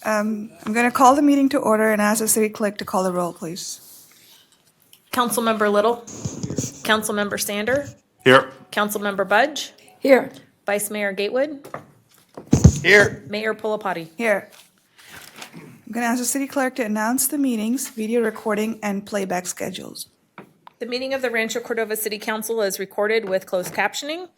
I'm going to call the meeting to order and ask the city clerk to call the roll, please. Councilmember Little. Councilmember Sander. Here. Councilmember Budge. Here. Vice Mayor Gatewood. Here. Mayor Pulapati. Here. I'm going to ask the city clerk to announce the meeting's video recording and playback schedules. The meeting of the Rancho Cordova City Council is recorded with closed captioning.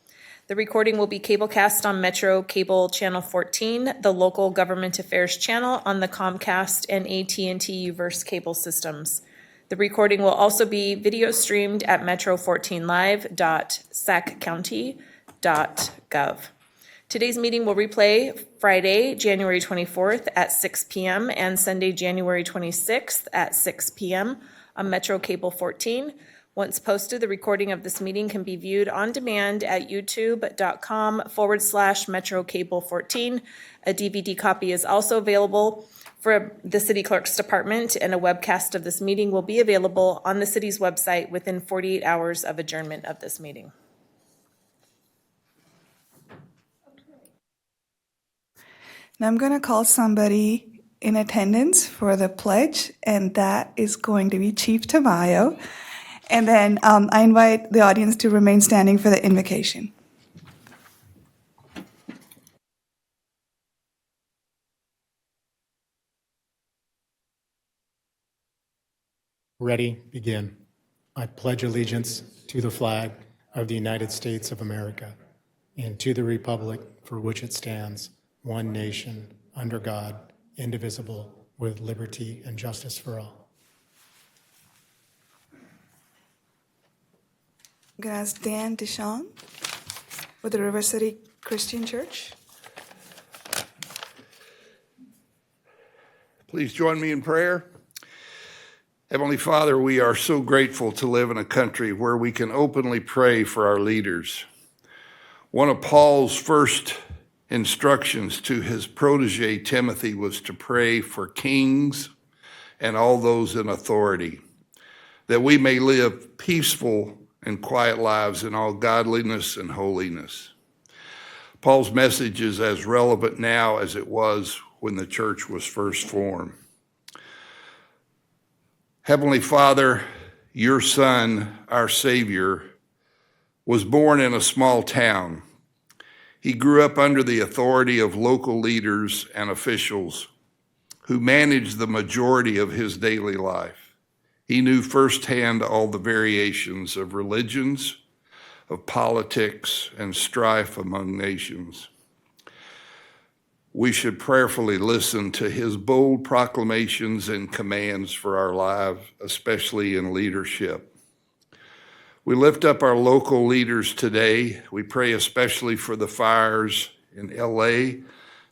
The recording will be cablecast on Metro Cable Channel 14, the local government affairs channel on the Comcast and AT&T Uverse cable systems. The recording will also be video streamed at metro14live.saccounty.gov. Today's meeting will replay Friday, January 24th at 6 p.m. and Sunday, January 26th at 6 p.m. on Metro Cable 14. Once posted, the recording of this meeting can be viewed on demand at youtube.com/Metro Cable 14. A DVD copy is also available for the city clerk's department, and a webcast of this meeting will be available on the city's website within 48 hours of adjournment of this meeting. Now I'm going to call somebody in attendance for the pledge, and that is going to be Chief Tamayo. And then I invite the audience to remain standing for the invocation. Ready, begin. I pledge allegiance to the flag of the United States of America and to the republic for which it stands, one nation, under God, indivisible, with liberty and justice for all. I'm going to ask Dan Deshawn with the River City Christian Church. Please join me in prayer. Heavenly Father, we are so grateful to live in a country where we can openly pray for our leaders. One of Paul's first instructions to his protege Timothy was to pray for kings and all those in authority, that we may live peaceful and quiet lives in all godliness and holiness. Paul's message is as relevant now as it was when the church was first formed. Heavenly Father, your Son, our Savior, was born in a small town. He grew up under the authority of local leaders and officials who managed the majority of his daily life. He knew firsthand all the variations of religions, of politics, and strife among nations. We should prayerfully listen to his bold proclamations and commands for our lives, especially in leadership. We lift up our local leaders today. We pray especially for the fires in LA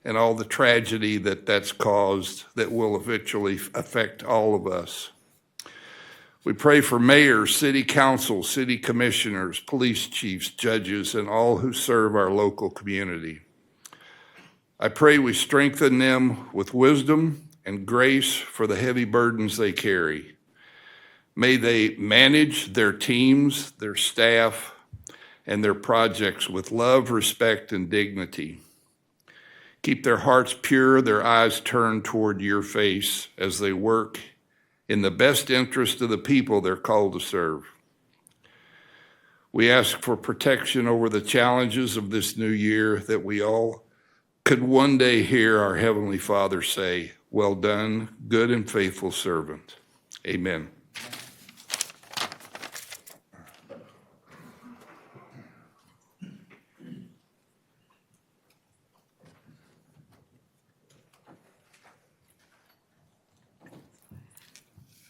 and all the tragedy that's caused that will eventually affect all of us. We pray for mayors, city council, city commissioners, police chiefs, judges, and all who serve our local community. I pray we strengthen them with wisdom and grace for the heavy burdens they carry. May they manage their teams, their staff, and their projects with love, respect, and dignity. Keep their hearts pure, their eyes turned toward your face as they work in the best interest of the people they're called to serve. We ask for protection over the challenges of this new year, that we all could one day hear our Heavenly Father say, "Well done, good and faithful servant." Amen.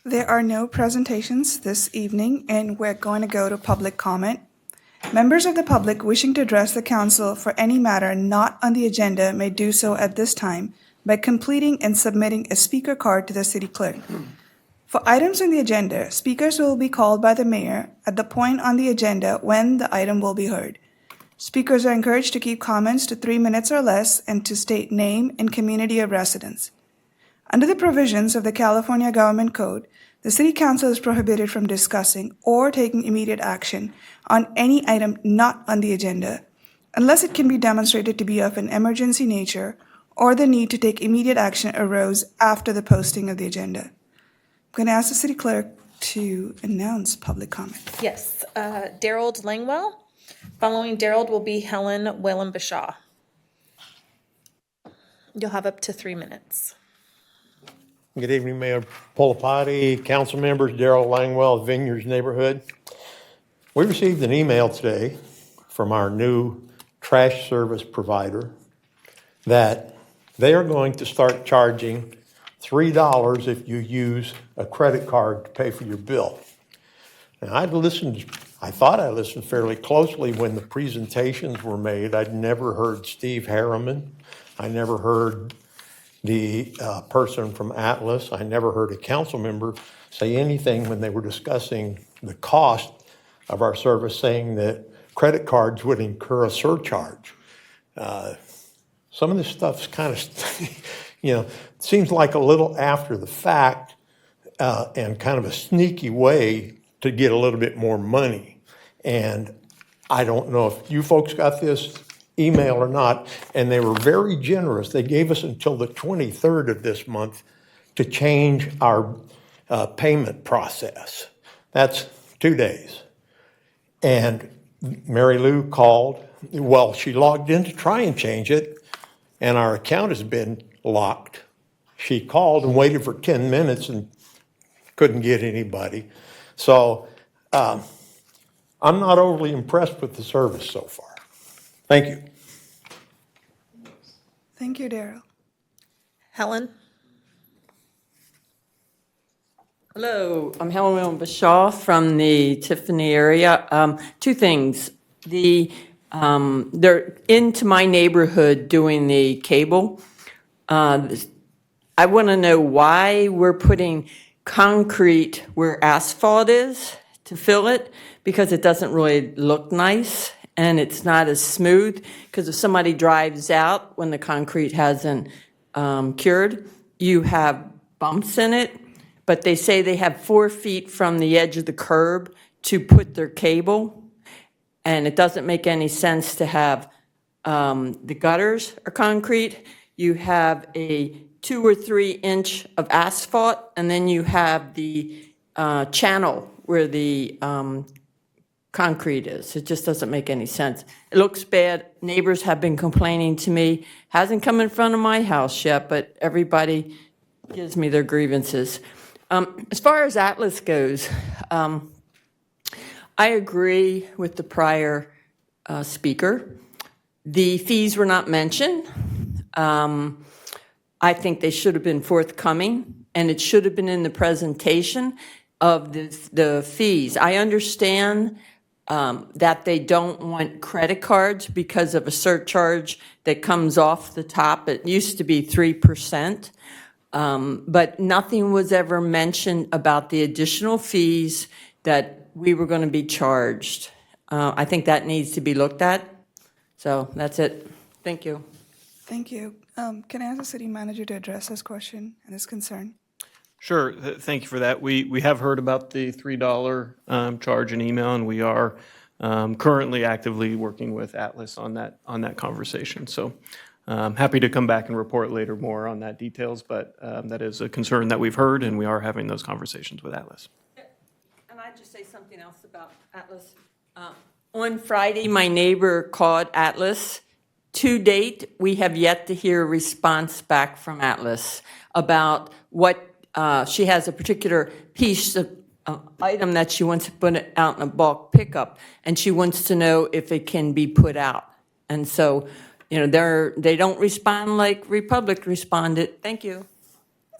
There are no presentations this evening, and we're going to go to public comment. Members of the public wishing to address the council for any matter not on the agenda may do so at this time by completing and submitting a speaker card to the city clerk. For items on the agenda, speakers will be called by the mayor at the point on the agenda when the item will be heard. Speakers are encouraged to keep comments to 3 minutes or less and to state name and community of residence. Under the provisions of the California Government Code, the City Council is prohibited from discussing or taking immediate action on any item not on the agenda, unless it can be demonstrated to be of an emergency nature or the need to take immediate action arose after the posting of the agenda. I'm going to ask the city clerk to announce public comment. Yes, Daryl Langwell. Following Daryl will be Helen Whalen-Bashaw. You'll have up to 3 minutes. Good evening, Mayor Polapati, council members, Darrell Langwell, Vineyards neighborhood. We received an email today from our new trash service provider that they are going to start charging $3 if you use a credit card to pay for your bill. And I thought I listened fairly closely when the presentations were made. I'd never heard Steve Harriman. I never heard the person from Atlas. I never heard a council member say anything when they were discussing the cost of our service, saying that credit cards would incur a surcharge. Some of this stuff's kind of, seems like a little after the fact and kind of a sneaky way to get a little bit more money. And I don't know if you folks got this email or not, and they were very generous. They gave us until the 23rd of this month to change our payment process. That's 2 days. And Mary Lou called. Well, she logged in to try and change it, and our account has been locked. She called and waited for 10 minutes and couldn't get anybody. So I'm not overly impressed with the service so far. Thank you. Thank you, Daryl. Helen? Hello, I'm Helen Whalen-Bashaw from the Tiffany area. Two things. They're into my neighborhood doing the cable. I want to know why we're putting concrete where asphalt is to fill it, because it doesn't really look nice and it's not as smooth. Because if somebody drives out when the concrete hasn't cured, you have bumps in it. But they say they have 4 feet from the edge of the curb to put their cable. And it doesn't make any sense to have the gutters are concrete. You have a 2 or 3 inch of asphalt, and then you have the channel where the concrete is. It just doesn't make any sense. It looks bad. Neighbors have been complaining to me. Hasn't come in front of my house yet, but everybody gives me their grievances. As far as Atlas goes, I agree with the prior speaker. The fees were not mentioned. I think they should have been forthcoming, and it should have been in the presentation of the fees. I understand that they don't want credit cards because of a surcharge that comes off the top. It used to be 3%. But nothing was ever mentioned about the additional fees that we were going to be charged. I think that needs to be looked at. So that's it. Thank you. Thank you. Can I ask the city manager to address this question and this concern? Sure, thank you for that. We have heard about the $3 charge in email, and we are currently actively working with Atlas on that conversation. So happy to come back and report later more on that details, but that is a concern that we've heard, and we are having those conversations with Atlas. And I'd just say something else about Atlas. On Friday, my neighbor called Atlas. To date, we have yet to hear a response back from Atlas about what she has a particular piece of item that she wants to put out in a bulk pickup, and she wants to know if it can be put out. And so, they don't respond like Republic responded. Thank you.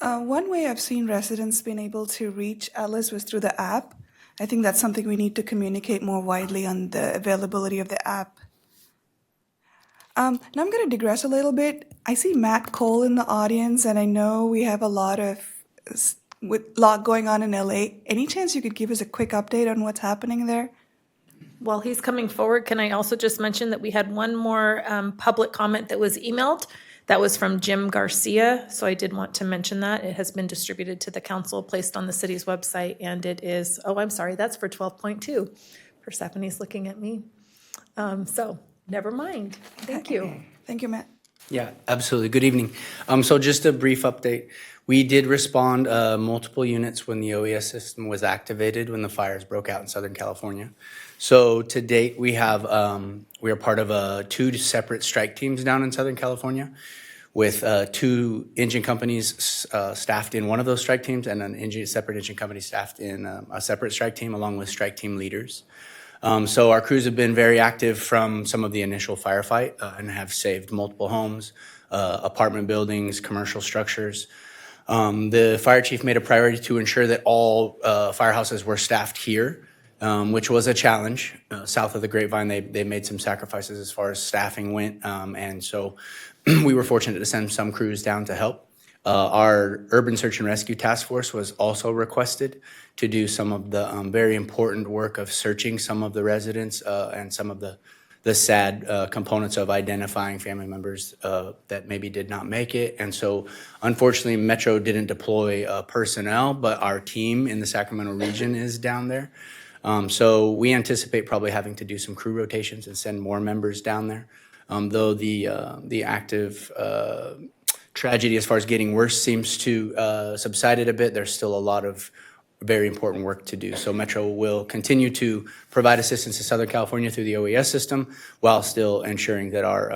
One way I've seen residents being able to reach Atlas was through the app. I think that's something we need to communicate more widely on the availability of the app. Now I'm going to digress a little bit. I see Matt Cole in the audience, and I know we have a lot going on in LA. Any chance you could give us a quick update on what's happening there? While he's coming forward, can I also just mention that we had one more public comment that was emailed? That was from Jim Garcia, so I did want to mention that. It has been distributed to the council, placed on the city's website, and it is, I'm sorry, that's for 12.2. Persephone's looking at me. So, never mind. Thank you. Thank you, Matt. Yeah, absolutely. Good evening. So just a brief update. We did respond multiple units when the OES system was activated when the fires broke out in Southern California. So to date, we are part of two separate strike teams down in Southern California, with two engine companies staffed in one of those strike teams and separate engine company staffed in a separate strike team, along with strike team leaders. So our crews have been very active from some of the initial firefight and have saved multiple homes, apartment buildings, commercial structures. The fire chief made a priority to ensure that all firehouses were staffed here, which was a challenge. South of the Grapevine, they made some sacrifices as far as staffing went, and so we were fortunate to send some crews down to help. Our Urban Search and Rescue Task Force was also requested to do some of the very important work of searching some of the residents and some of the sad components of identifying family members that maybe did not make it. And so unfortunately, Metro didn't deploy personnel, but our team in the Sacramento region is down there. So we anticipate probably having to do some crew rotations and send more members down there. Though the active tragedy as far as getting worse seems to subsided a bit, there's still a lot of very important work to do. So Metro will continue to provide assistance to Southern California through the OES system while still ensuring that our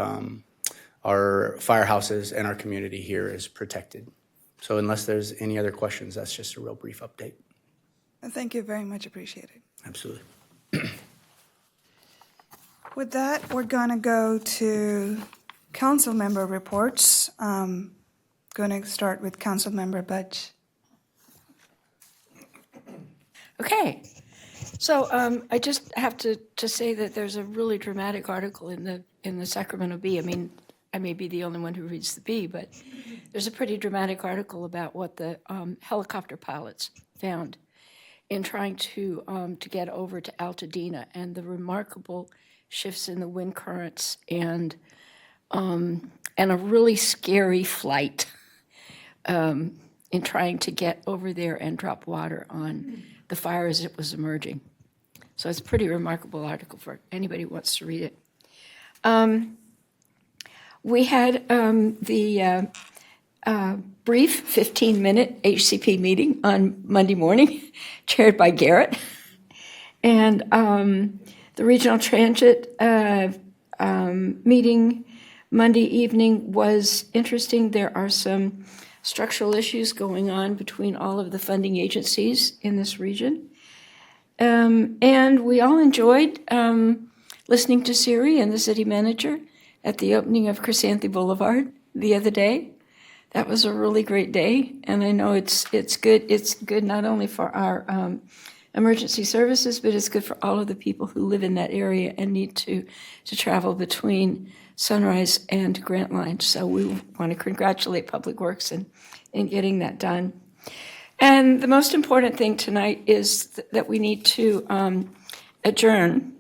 firehouses and our community here is protected. So unless there's any other questions, that's just a real brief update. Thank you very much. Appreciated. Absolutely. With that, we're going to go to council member reports. Going to start with council member Budge. Okay, so I just have to say that there's a really dramatic article in the Sacramento Bee. I mean, I may be the only one who reads the Bee, but there's a pretty dramatic article about what the helicopter pilots found in trying to get over to Altadena, and the remarkable shifts in the wind currents and a really scary flight in trying to get over there and drop water on the fire as it was emerging. So it's a pretty remarkable article for anybody who wants to read it. We had the brief 15-minute HCP meeting on Monday morning, chaired by Garrett. And the regional transit meeting Monday evening was interesting. There are some structural issues going on between all of the funding agencies in this region. And we all enjoyed listening to Siri and the city manager at the opening of Crescenti Boulevard the other day. That was a really great day, and I know it's good. It's good not only for our emergency services, but it's good for all of the people who live in that area and need to travel between Sunrise and Grant Line. So we want to congratulate Public Works in getting that done. And the most important thing tonight is that we need to adjourn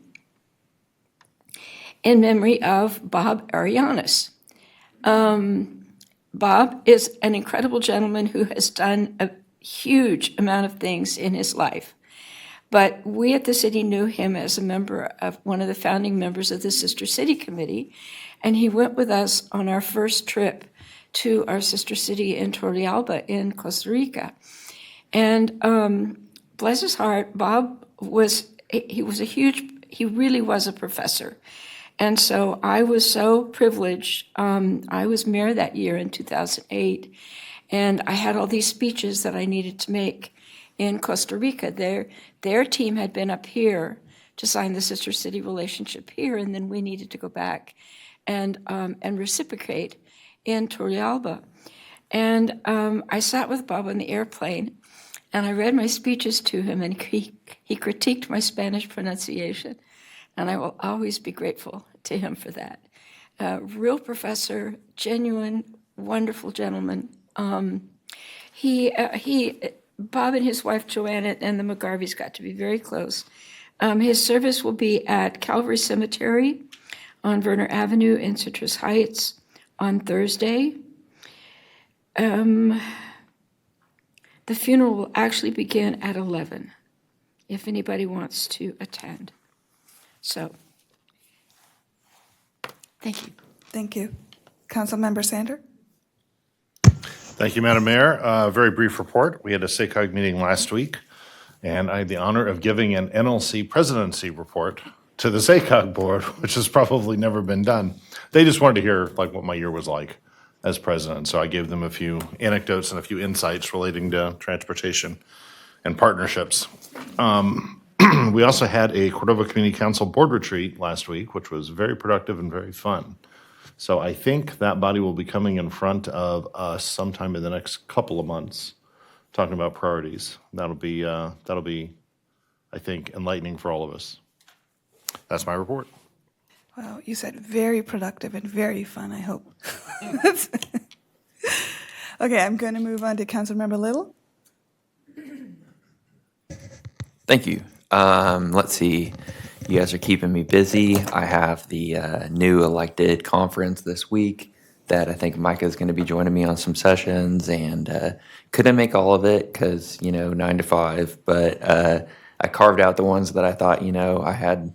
in memory of Bob Arianis. Bob is an incredible gentleman who has done a huge amount of things in his life. But we at the city knew him as a member of one of the founding members of the Sister City Committee, and he went with us on our first trip to our sister city in Torrealba in Costa Rica. And bless his heart, Bob he really was a professor. And so I was so privileged. I was mayor that year in 2008, and I had all these speeches that I needed to make in Costa Rica. Their team had been up here to sign the sister city relationship here, and then we needed to go back and reciprocate in Torrealba. And I sat with Bob on the airplane, and I read my speeches to him, and he critiqued my Spanish pronunciation, and I will always be grateful to him for that. Real professor, genuine, wonderful gentleman. Bob and his wife Joanna and the McGarveys got to be very close. His service will be at Calvary Cemetery on Verner Avenue in Citrus Heights on Thursday. The funeral will actually begin at 11, if anybody wants to attend. So, thank you. Thank you. Councilmember Sander? Thank you, Madam Mayor. Very brief report. We had a SACOG meeting last week, and I had the honor of giving an NLC presidency report to the SACOG board, which has probably never been done. They just wanted to hear like what my year was like as president, so I gave them a few anecdotes and a few insights relating to transportation and partnerships. We also had a Cordova Community Council board retreat last week, which was very productive and very fun. So I think that body will be coming in front of us sometime in the next couple of months, talking about priorities. That'll be, I think, enlightening for all of us. That's my report. Wow, you said very productive and very fun, I hope. Okay, I'm going to move on to Councilmember Little. Thank you. Let's see. You guys are keeping me busy. I have the new elected conference this week that I think Micah is going to be joining me on some sessions, and couldn't make all of it because, 9 to 5, but I carved out the ones that I thought, I had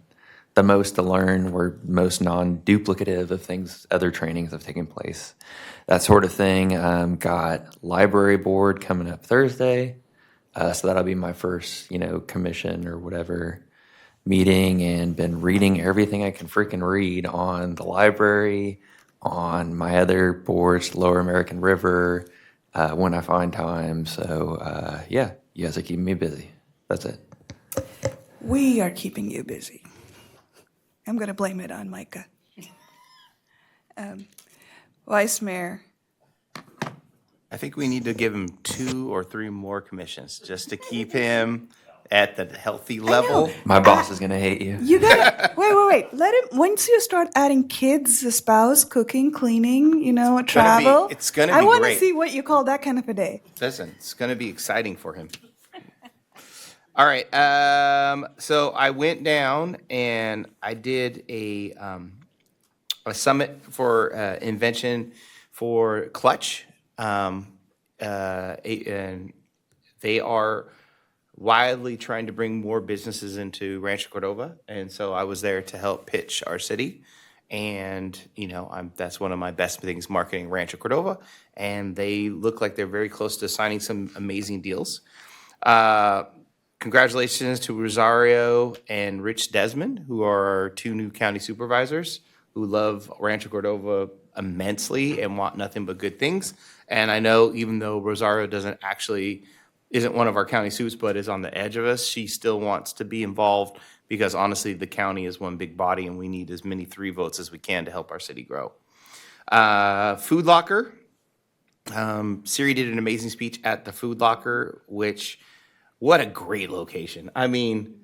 the most to learn, were most non-duplicative of things, other trainings have taken place. That sort of thing. Got library board coming up Thursday. So that'll be my first, commission or whatever meeting, and been reading everything I can freaking read on the library, on my other boards, Lower American River, when I find time. So, yeah, you guys are keeping me busy. That's it. We are keeping you busy. I'm going to blame it on Micah. Vice Mayor. I think we need to give him 2 or 3 more commissions just to keep him at the healthy level. My boss is going to hate you. You gotta wait. Let him. Once you start adding kids, a spouse, cooking, cleaning, travel. It's gonna be I want to great. see what you call that kind of a day. Listen, it's going to be exciting for him. All right. So I went down and I did a summit for invention for Clutch. And they are widely trying to bring more businesses into Rancho Cordova, and so I was there to help pitch our city. And that's one of my best things, marketing Rancho Cordova, and they look like they're very close to signing some amazing deals. Congratulations to Rosario and Rich Desmond, who are our 2 new county supervisors who love Rancho Cordova immensely and want nothing but good things. And I know even though Rosario isn't one of our county suits, but is on the edge of us, she still wants to be involved because honestly, the county is one big body and we need as many 3 votes as we can to help our city grow. Food Locker. Siri did an amazing speech at the Food Locker, what a great location. I mean,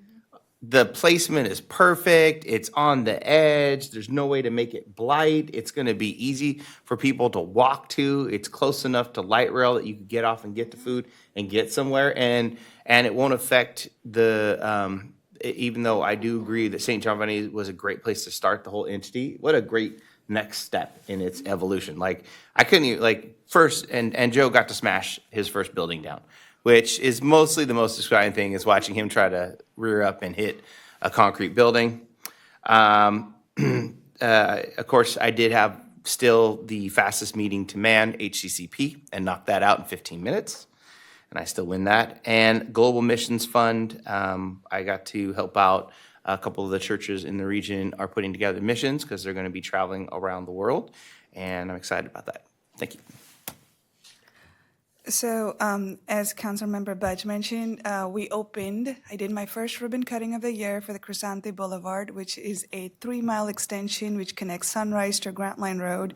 the placement is perfect. It's on the edge. There's no way to make it blight. It's going to be easy for people to walk to. It's close enough to light rail that you can get off and get to food and get somewhere. And it won't affect even though I do agree that St. Giovanni was a great place to start the whole entity. What a great next step in its evolution. Like I couldn't even, first, and Joe got to smash his first building down, which is mostly the most exciting thing is watching him try to rear up and hit a concrete building. Of course, I did have still the fastest meeting to man, HCCP, and knocked that out in 15 minutes. And I still win that. And Global Missions Fund, I got to help out a couple of the churches in the region are putting together missions because they're going to be traveling around the world. And I'm excited about that. Thank you. So, as Councilmember Budge mentioned, I did my first ribbon cutting of the year for the Crescente Boulevard, which is a 3-mile extension which connects Sunrise to Grantline Road.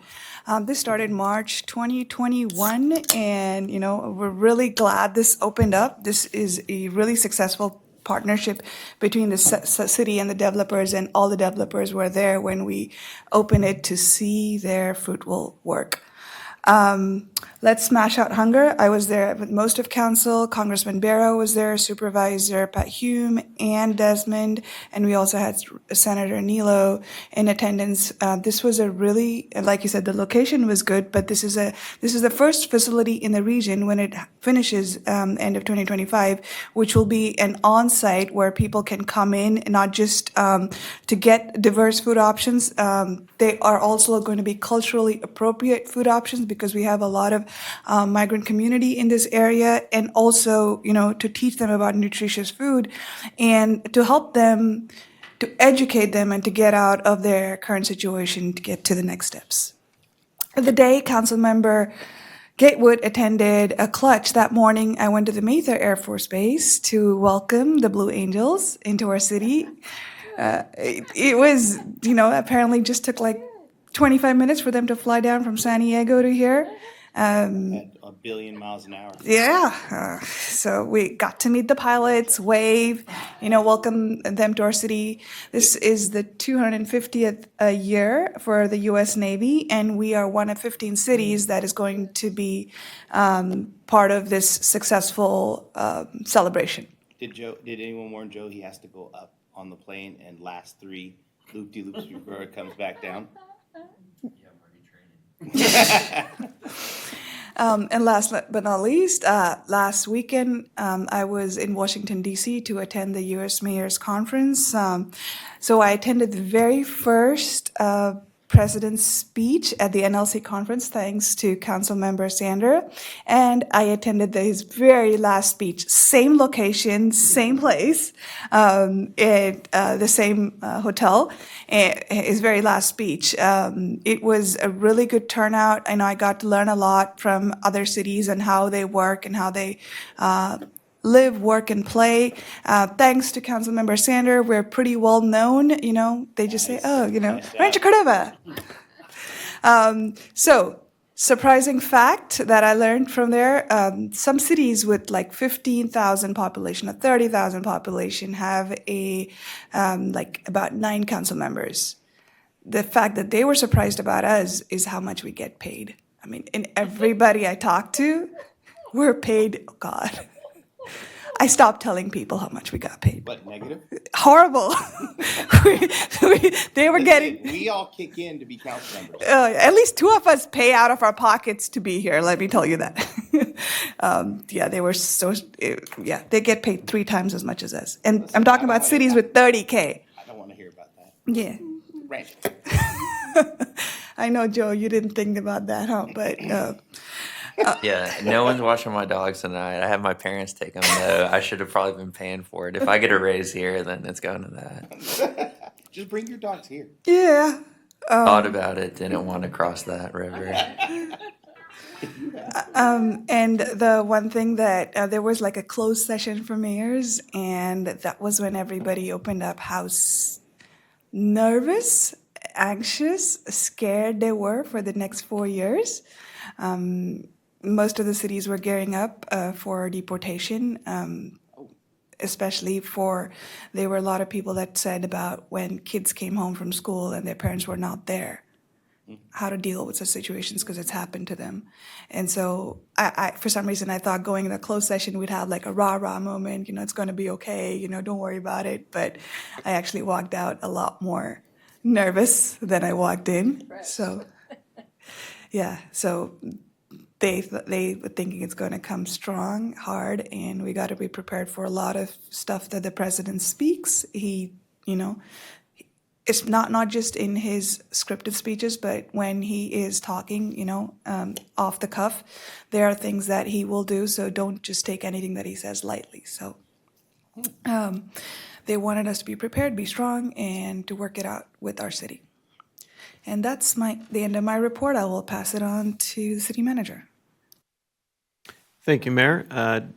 This started March 2021, and, we're really glad this opened up. This is a really successful partnership between the city and the developers, and all the developers were there when we opened it to see their fruitful work. Let's Smash Out Hunger. I was there with most of council. Congressman Barrow was there, Supervisor Pat Hume and Desmond, and we also had Senator Nilo in attendance. This was a really, like you said, the location was good, but this is the first facility in the region when it finishes end of 2025, which will be an on-site where people can come in, not just to get diverse food options. They are also going to be culturally appropriate food options because we have a lot of migrant community in this area, and also, to teach them about nutritious food and to help them, to educate them and to get out of their current situation to get to the next steps. The day Councilmember Gatewood attended a clutch that morning, I went to the Mayfair Air Force Base to welcome the Blue Angels into our city. It was, apparently just took like 25 minutes for them to fly down from San Diego to here. At a billion miles an hour. Yeah. So we got to meet the pilots, wave, welcome them to our city. This is the 250th year for the U.S. Navy, and we are one of 15 cities that is going to be part of this successful celebration. Did anyone warn Joe he has to go up on the plane and last 3 loop-de-loops before it comes back down? And last but not least, last weekend, I was in Washington, D.C. to attend the U.S. Mayor's Conference. So I attended the very first president's speech at the NLC conference, thanks to Councilmember Sander. And I attended his very last speech, same location, same place, at the same hotel, his very last speech. It was a really good turnout. I know I got to learn a lot from other cities and how they work and how they live, work, and play. Thanks to Councilmember Sander, we're pretty well known. They just say, Rancho Cordova. So, surprising fact that I learned from there, some cities with like 15,000 population or 30,000 population have about 9 council members. The fact that they were surprised about us is how much we get paid. I mean, and everybody I talked to, we're paid, oh God. I stopped telling people how much we got paid. What, negative? Horrible. They were getting. We all kick in to be council members. At least 2 of us pay out of our pockets to be here. Let me tell you that. They were they get paid 3 times as much as us. And I'm talking about cities with 30K. I don't want to hear about that. Yeah. Rancho. I know, Joe, you didn't think about that, huh? But. Yeah, no one's watching my dogs tonight. I have my parents take them, though. I should have probably been paying for it. If I get a raise here, then it's going to that. Just bring your dogs here. Yeah. Thought about it, didn't want to cross that river. And the one thing that there was like a closed session for mayors, and that was when everybody opened up how nervous, anxious, scared they were for the next 4 years. Most of the cities were gearing up for deportation, especially there were a lot of people that said about when kids came home from school and their parents were not there, how to deal with such situations because it's happened to them. And so I for some reason, I thought going in a closed session, we'd have like a rah-rah moment, it's going to be okay, don't worry about it. But I actually walked out a lot more nervous than I walked in. So, yeah, so they were thinking it's going to come strong, hard, and we got to be prepared for a lot of stuff that the president speaks. He, it's not just in his scripted speeches, but when he is talking, off the cuff, there are things that he will do. So don't just take anything that he says lightly. So they wanted us to be prepared, be strong, and to work it out with our city. And that's the end of my report. I will pass it on to the city manager. Thank you, Mayor.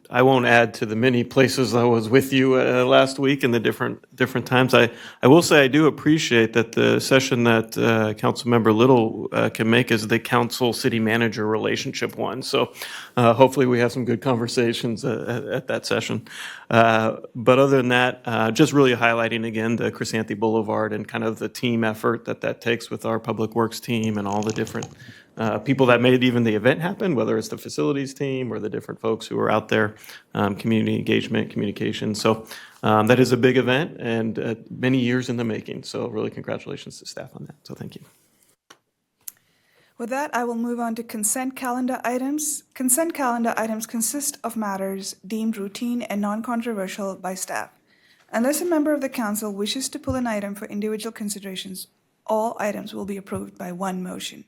I won't add to the many places I was with you last week and the different times. I will say I do appreciate that the session that Councilmember Little can make is the council-city manager relationship one. So hopefully we have some good conversations at that session. But other than that, just really highlighting again the Crescenti Boulevard and kind of the team effort that takes with our Public Works team and all the different people that made even the event happen, whether it's the facilities team or the different folks who are out there, community engagement, communication. So that is a big event and many years in the making. So really congratulations to staff on that. So thank you. With that, I will move on to consent calendar items. Consent calendar items consist of matters deemed routine and non-controversial by staff. Unless a member of the council wishes to pull an item for individual considerations, all items will be approved by one motion.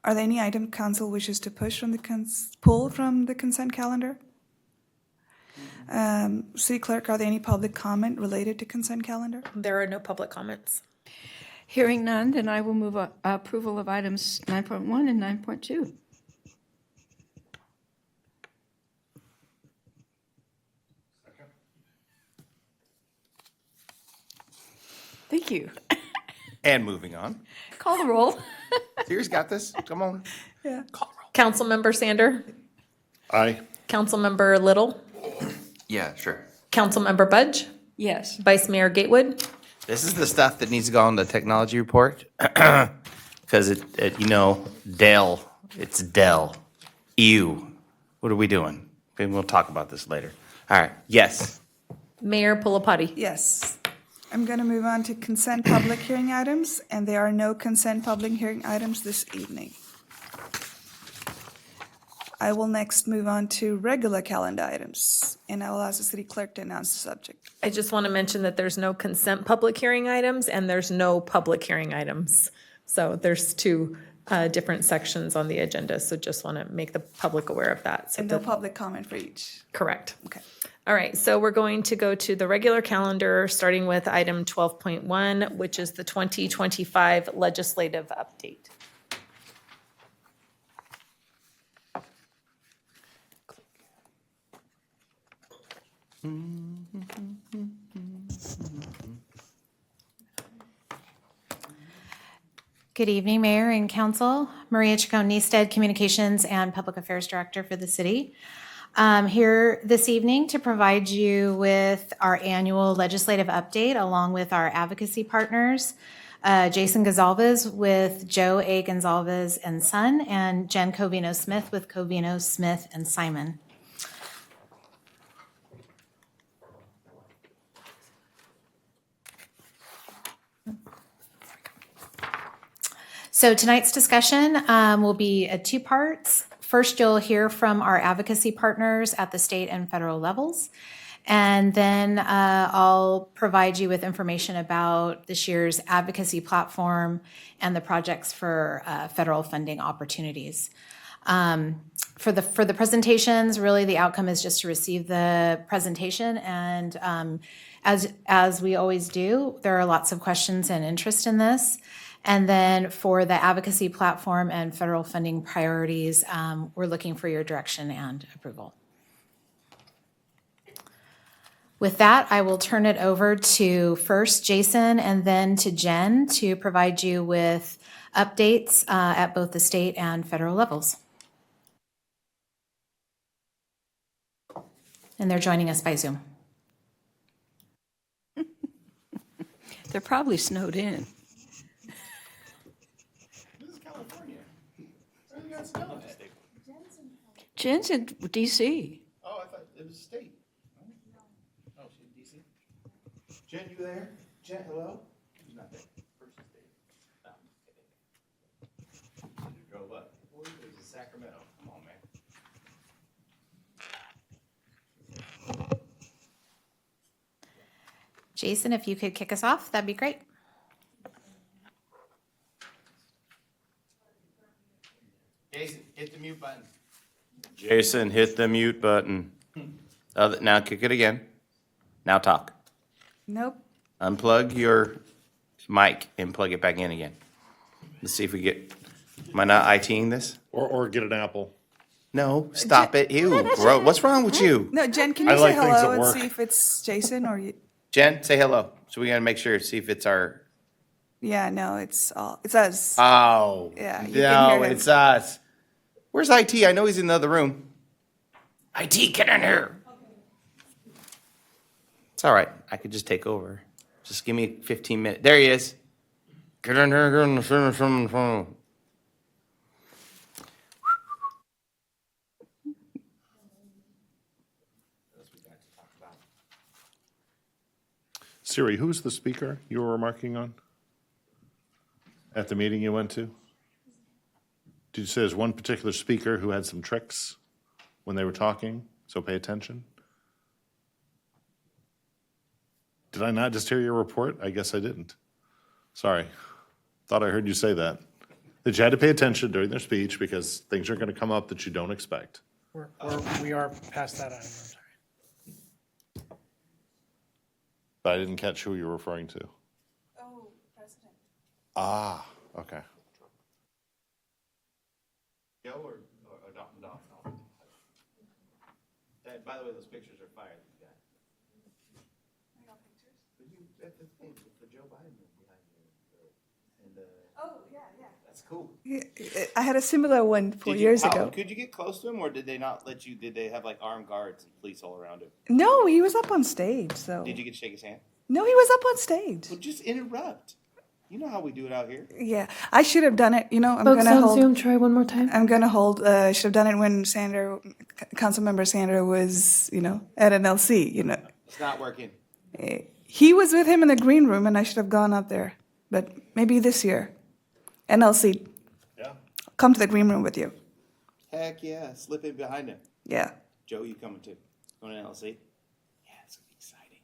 Are there any item council wishes to pull from the consent calendar? City Clerk, are there any public comment related to consent calendar? There are no public comments. Hearing none, then I will move approval of items 9.1 and 9.2. Thank you. And moving on. Call the roll. Sears got this. Come on. Yeah. Councilmember Sander, Aye. Councilmember Little, Yeah, sure. Councilmember Budge, Yes. Vice Mayor Gatewood. This is the stuff that needs to go on the technology report. Because Dell, it's Dell. Ew. What are we doing? Maybe we'll talk about this later. All right. Yes. Mayor Pulapati. Yes. I'm going to move on to consent public hearing items, and there are no consent public hearing items this evening. I will next move on to regular calendar items, and I will ask the city clerk to announce the subject. I just want to mention that there's no consent public hearing items and there's no public hearing items. So there's two different sections on the agenda, so just want to make the public aware of that. So And no public comment for each. correct. Okay. All right, so we're going to go to the regular calendar, starting with item 12.1, which is the 2025 legislative update. Good evening, Mayor and Council. Maria Chacon-Neisted, Communications and Public Affairs Director for the city. Here this evening to provide you with our annual legislative update along with our advocacy partners, Jason Gonzalez with Joe A. Gonzalez and Son, and Jen Covino-Smith with Covino-Smith and Simon. So tonight's discussion will be two parts. First, you'll hear from our advocacy partners at the state and federal levels. And then I'll provide you with information about this year's advocacy platform and the projects for federal funding opportunities. For the presentations, really the outcome is just to receive the presentation. And as we always do, there are lots of questions and interest in this. And then for the advocacy platform and federal funding priorities, we're looking for your direction and approval. With that, I will turn it over to first Jason and then to Jen to provide you with updates at both the state and federal levels. And they're joining us by Zoom. They're probably snowed in. Jen's in DC. Oh, I thought it was state. Oh, she's in DC. Jen, you there? Jen, hello? She's not there. First state. No, I'm kidding. She drove up. Where is it? Sacramento. Come on, man. Jason, if you could kick us off, that'd be great. Jason, hit the mute button. Jason, hit the mute button. Now kick it again. Now talk. Nope. Unplug your mic and plug it back in again. Let's see if we get, am I not ITing this? Or get an apple. No, stop it. Ew, bro, what's wrong with you? No, Jen, can I you say like things hello that and work. see if it's Jason or you? Jen, say hello. So we gotta make sure, see if it's our, Yeah, no, it's us. oh. Yeah, you can No, hear him. it's us. Where's IT? I know he's in the other room. IT, get in here. It's all right. I could just take over. Just give me 15 minutes. There he is. Get in here. Get in the phone. Siri, who's the speaker you were remarking on at the meeting you went to? Did you say there's one particular speaker who had some tricks when they were talking? So pay attention. Did I not just hear your report? I guess I didn't. Sorry. Thought I heard you say that. That you had to pay attention during their speech because things are going to come up that you don't expect. We are past that item, I'm sorry. But I didn't catch who you were referring to. Oh, President. Ah, okay. Joe or Don? By the way, those pictures are fire that you got. I got pictures. At the thing with the Joe Biden behind you. And, Oh, yeah. that's cool. Yeah, I had a similar one 4 years ago. Could you get close to him, or did they not let you? Did they have like armed guards and police all around him? No, he was up on stage, so. Did you get to shake his hand? No, he was up on stage. Well, just interrupt. You know how we do it out here. Yeah, I should have done it. I'm Folks gonna on hold. Zoom, try one more time. I'm gonna hold. I should have done it when Councilmember Sander was, at NLC. It's not working. He was with him in the green room, and I should have gone up there. But maybe this year, NLC, Yeah. come to the green room with you. Heck yeah, slip in behind him. Yeah. Joe, you coming too? Going to NLC? Yeah, it's gonna be exciting.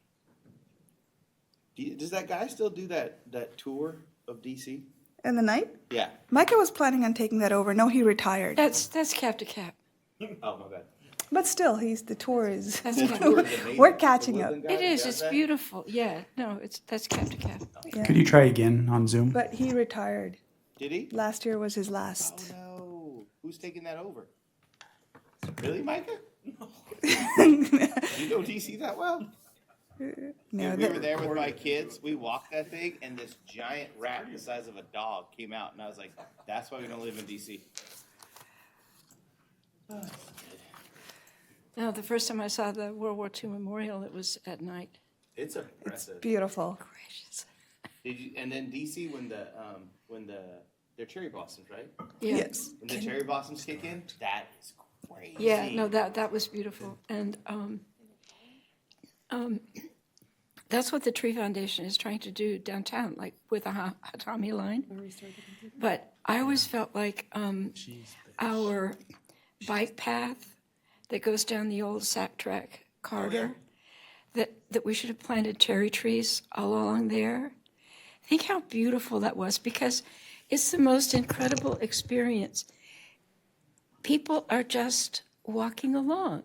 Does that guy still do that tour of DC? In the night, Yeah. Micah was planning on taking that over. No, he retired. That's cap to cap. Oh my bad. But still, the tour is. That's The cap. tour is amazing. We're catching The up. woodland guy It that is, does it's that? beautiful. Yeah, no, that's cap to cap. Could you try again on Zoom? But he retired. Did he? Last year was his Oh last. no. Who's taking that over? Really, Micah? No. You know DC that well? No, Dude, we were there with my kids. We walked that thing, and this giant rat the size of a dog came out, and I was like, "That's why we don't live in DC." No, the first time I saw the World War II memorial, it was at night. It's impressive. Beautiful. Gracious. Did you? And then DC when they're cherry blossoms, right? Yeah. Yes. When the cherry blossoms kick in, that is crazy. Yeah, no, that was beautiful. And that's what the Tree Foundation is trying to do downtown, like with a Hatami line. But I always felt like our bike path that goes down the old Sack Track corridor, that we should have planted cherry trees all along there. Think how beautiful that was, because it's the most incredible experience. People are just walking along,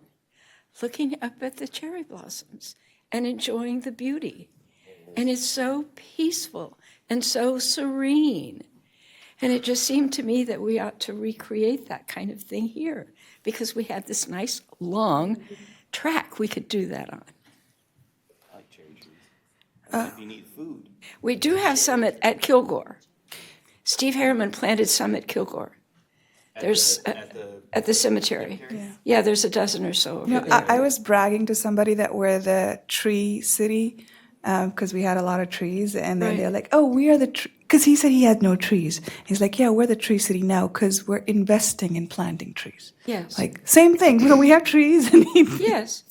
looking up at the cherry blossoms and enjoying the beauty. And it's so peaceful and so serene. And it just seemed to me that we ought to recreate that kind of thing here, because we had this nice long track we could do that on. I like cherry trees. If you need food. We do have some at Kilgore. Steve Harriman planted some at Kilgore. There's at the cemetery. Yeah, there's a dozen or so over there. I was bragging to somebody that we're the tree city because we had a lot of trees, and then Right. they're like, "Oh, we are the because he said he had no trees." He's like, "Yeah, we're the tree city now because we're investing in planting trees." Yes. Like same thing. So we have trees, and Yes.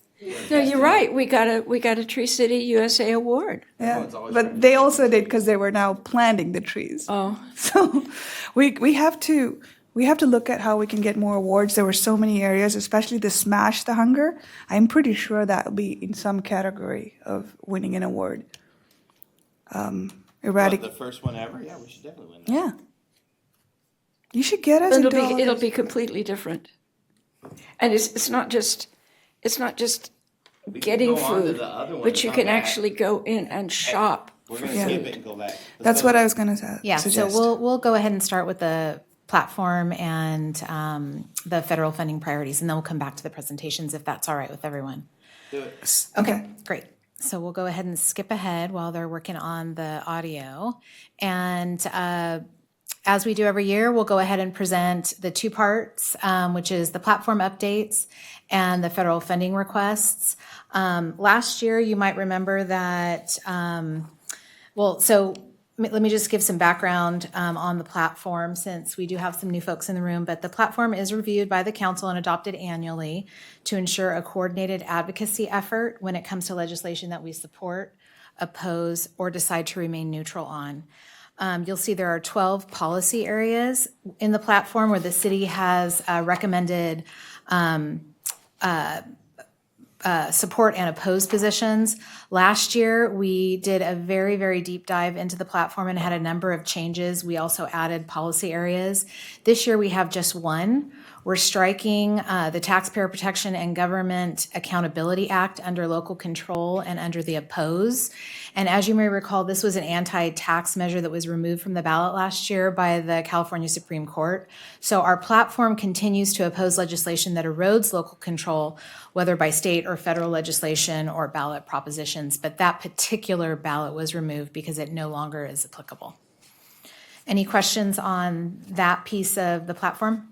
No, you're right. We got a Tree City USA award. yeah. But they also did because they were now planting the trees. Oh. So we have to look at how we can get more awards. There were so many areas, especially the Smash the Hunger. I'm pretty sure that will be in some category of winning an award. The first one ever? Yeah, we should definitely win that. Yeah. You should get us into all It'll this. be completely different. And it's not just We can getting go on to food, the other one but and you come can back. actually go in and shop. We're going to Yeah. skip it and go back. That's what I was going to say. Yeah, suggest. so we'll go ahead and start with the platform and the federal funding priorities, and then we'll come back to the presentations if that's all right with everyone. Do it. Okay. Great. So we'll go ahead and skip ahead while they're working on the audio. And as we do every year, we'll go ahead and present the two parts, which is the platform updates and the federal funding requests. Last year, you might remember that, let me just give some background on the platform, since we do have some new folks in the room. But the platform is reviewed by the council and adopted annually to ensure a coordinated advocacy effort when it comes to legislation that we support oppose, or decide to remain neutral on. You'll see there are 12 policy areas in the platform where the city has recommended support and oppose positions. Last year, we did a very, very deep dive into the platform and had a number of changes. We also added policy areas. This year, we have just one. We're striking the Taxpayer Protection and Government Accountability Act under local control and under the oppose. And as you may recall, this was an anti-tax measure that was removed from the ballot last year by the California Supreme Court. So our platform continues to oppose legislation that erodes local control, whether by state or federal legislation or ballot propositions. But that particular ballot was removed because it no longer is applicable. Any questions on that piece of the platform?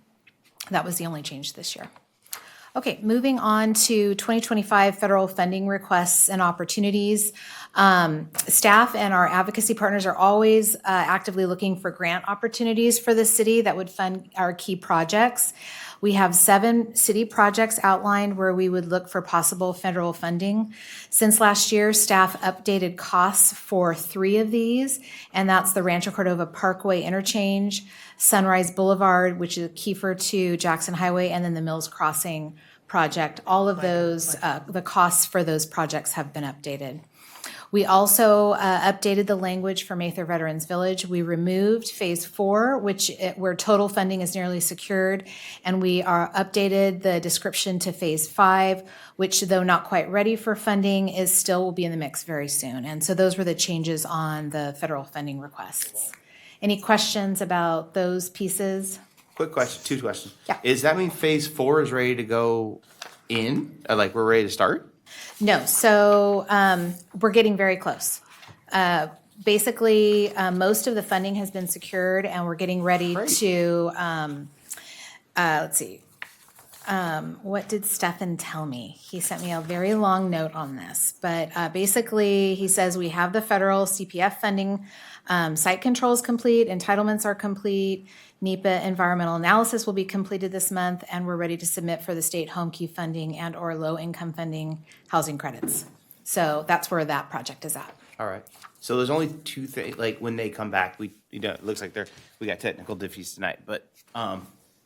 That was the only change this year. Okay, moving on to 2025 federal funding requests and opportunities. Staff and our advocacy partners are always actively looking for grant opportunities for the city that would fund our key projects. We have 7 city projects outlined where we would look for possible federal funding. Since last year, staff updated costs for 3 of these, and that's the Rancho Cordova Parkway Interchange, Sunrise Boulevard, which is Kiefer to Jackson Highway, and then the Mills Crossing project. All of those, the costs for those projects have been updated. We also updated the language for Mather Veterans Village. We removed Phase 4, where total funding is nearly secured, and we are updated the description to Phase 5, which, though not quite ready for funding, will be in the mix very soon. And so those were the changes on the federal funding requests. Any questions about those pieces? Quick question, 2 questions. Yeah. Does that mean Phase 4 is ready to go in? Like, we're ready to start? No, so we're getting very close. Basically, most of the funding has been secured, and we're getting ready to, let's see. What did Stefan tell me? He sent me a very long note on this, but basically, he says we have the federal CPF funding, site controls complete, entitlements are complete, NEPA environmental analysis will be completed this month, and we're ready to submit for the state home key funding and or low-income funding housing credits. So that's where that project is at. All right. So there's only 2 things, like, when they come back, it looks like we got technical difficulties tonight, but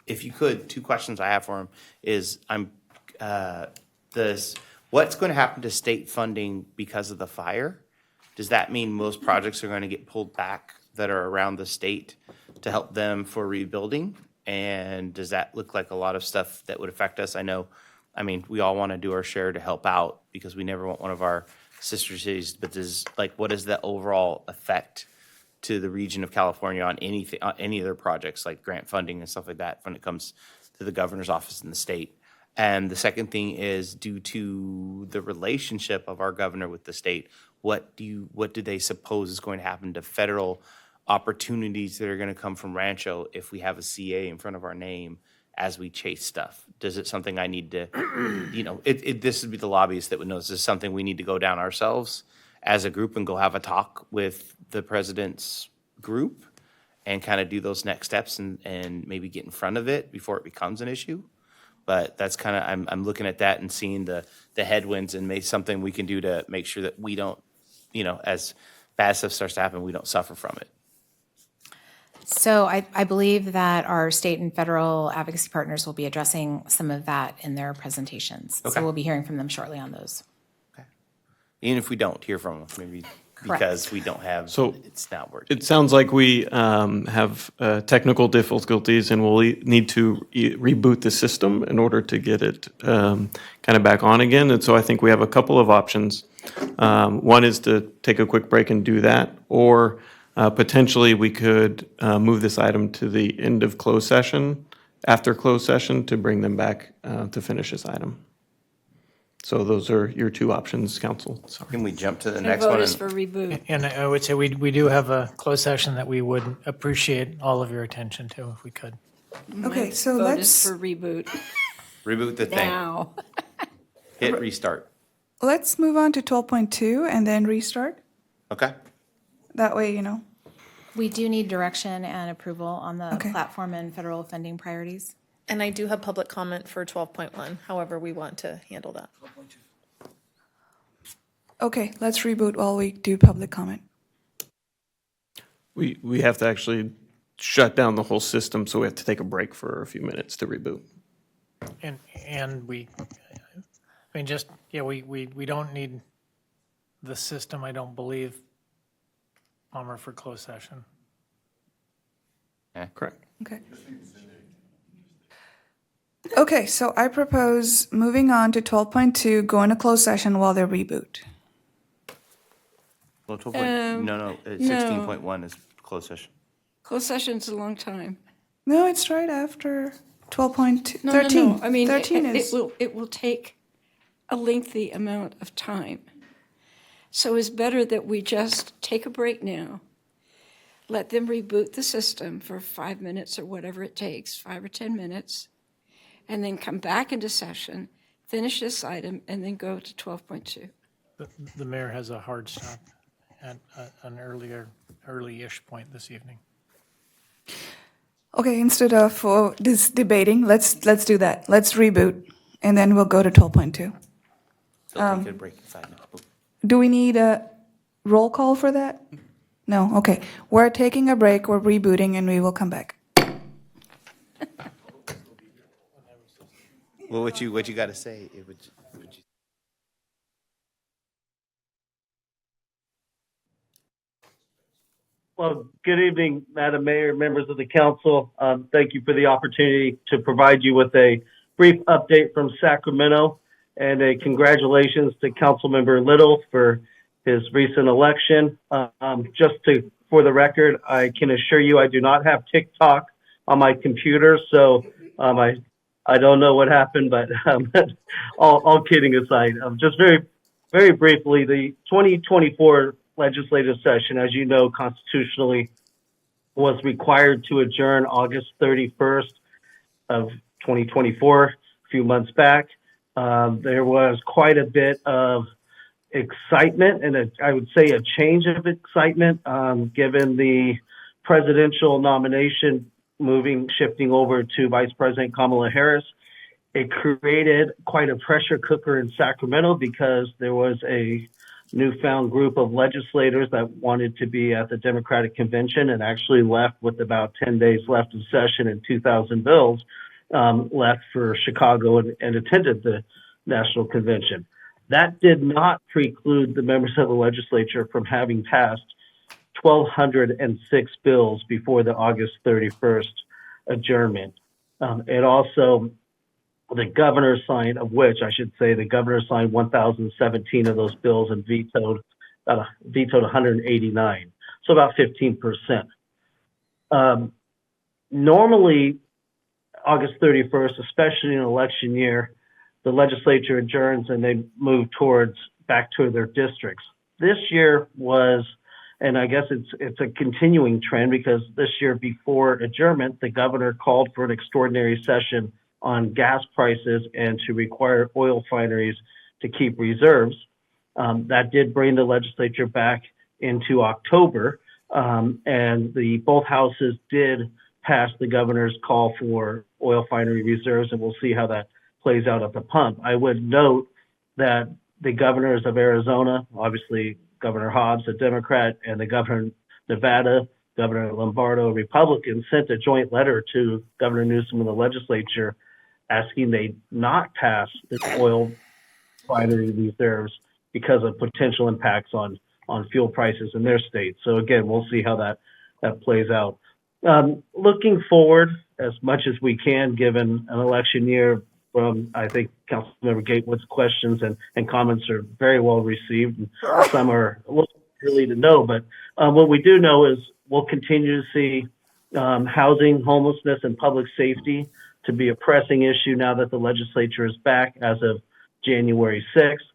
if you could, 2 questions I have for him is, what's going to happen to state funding because of the fire? Does that mean most projects are going to get pulled back that are around the state to help them for rebuilding? And does that look like a lot of stuff that would affect us? I mean, we all want to do our share to help out because we never want one of our sister cities, but what is the overall effect to the region of California on anything, on any of their projects, like grant funding and stuff like that, when it comes to the governor's office in the state? And the second thing is, due to the relationship of our governor with the state, what do they suppose is going to happen to federal opportunities that are going to come from Rancho if we have a CA in front of our name as we chase stuff? Does it something I need to, this would be the lobbyists that would know, is this something we need to go down ourselves as a group and go have a talk with the president's group and kind of do those next steps and maybe get in front of it before it becomes an issue? But that's kind of, I'm looking at that and seeing the headwinds and maybe something we can do to make sure that we don't, as bad stuff starts to happen, we don't suffer from it. So I believe that our state and federal advocacy partners will be addressing some of that in their presentations. Okay. So we'll be hearing from them shortly on those. Okay. Even if we don't hear from them, maybe because we don't have, it's not working. It sounds like we have technical difficulties and we'll need to reboot the system in order to get it kind of back on again. And so I think we have a couple of options. One is to take a quick break and do that, or potentially we could move this item to the end of closed session, after closed session, to bring them back to finish this item. So those are your 2 options, council. Sorry. Can we jump to the And next vote one? is for reboot. And I would say we do have a closed session that we would appreciate all of your attention to if we could. Okay, so Vote let's is for reboot Reboot the thing. now. Hit restart. move on to 12.2 and then restart. Okay. That way, We do need direction and approval on the Okay. platform and federal funding priorities. And I do have public comment for 12.1, however we want to handle that. Okay, let's reboot while we do public comment. We have to actually shut down the whole system, so we have to take a break for a few minutes to reboot. And we, I mean, just, yeah, we don't need the system, I don't believe, Palmer, for closed session. Correct. Okay. Okay, so I propose moving on to 12.2, go into closed session while they reboot. Well, 12 no, 16.1 is closed session. Closed session's a long time. No, it's right after 12.2, No, 13. no, no. I mean, 13 it will take a lengthy amount of time. So it's better that we just take a break now, let them reboot the system for 5 minutes or whatever it takes, 5 or 10 minutes, and then come back into session, finish this item, and then go to 12.2. The mayor has a hard stop at an early-ish point this evening. Okay, instead of this debating, let's do that. Let's reboot, and then we'll go to 12.2. So take a break in 5 minutes. Do we need a roll call for that? No, okay. We're taking a break, we're rebooting, and we will come back. Well, what you got to say? Well, good evening, Madam Mayor, members of the council. Thank you for the opportunity to provide you with a brief update from Sacramento and a congratulations to Councilmember Little for his recent election. For the record, I can assure you I do not have TikTok on my computer, so I don't know what happened, but all kidding aside, just very briefly, the 2024 legislative session, as you know, constitutionally was required to adjourn August 31st of 2024, a few months back. There was quite a bit of excitement and I would say a change of excitement given the presidential nomination shifting over to Vice President Kamala Harris. It created quite a pressure cooker in Sacramento because there was a newfound group of legislators that wanted to be at the Democratic convention and actually left with about 10 days left of session and 2,000 bills left for Chicago and attended the national convention. That did not preclude the members of the legislature from having passed 1,206 bills before the August 31st adjournment. It also, the governor signed, of which I should say the governor signed 1,017 of those bills and vetoed 189, so about 15%. Normally, August 31st, especially in an election year, the legislature adjourns and they move back to their districts. This year was, and I guess it's a continuing trend because this year before adjournment, the governor called for an extraordinary session on gas prices and to require oil refineries to keep reserves. That did bring the legislature back into October, and both houses did pass the governor's call for oil refinery reserves, and we'll see how that plays out at the pump. I would note that the governors of Arizona, obviously Governor Hobbs, a Democrat, and the governor of Nevada, Governor Lombardo, a Republican, sent a joint letter to Governor Newsom and the legislature asking they not pass the oil refinery reserves because of potential impacts on fuel prices in their state. So again, we'll see how that plays out. Looking forward as much as we can, given an election year, I think Councilmember Gatewood's questions and comments are very well received. And some are a little early to know, but what we do know is we'll continue to see housing, homelessness, and public safety to be a pressing issue now that the legislature is back as of January 6th.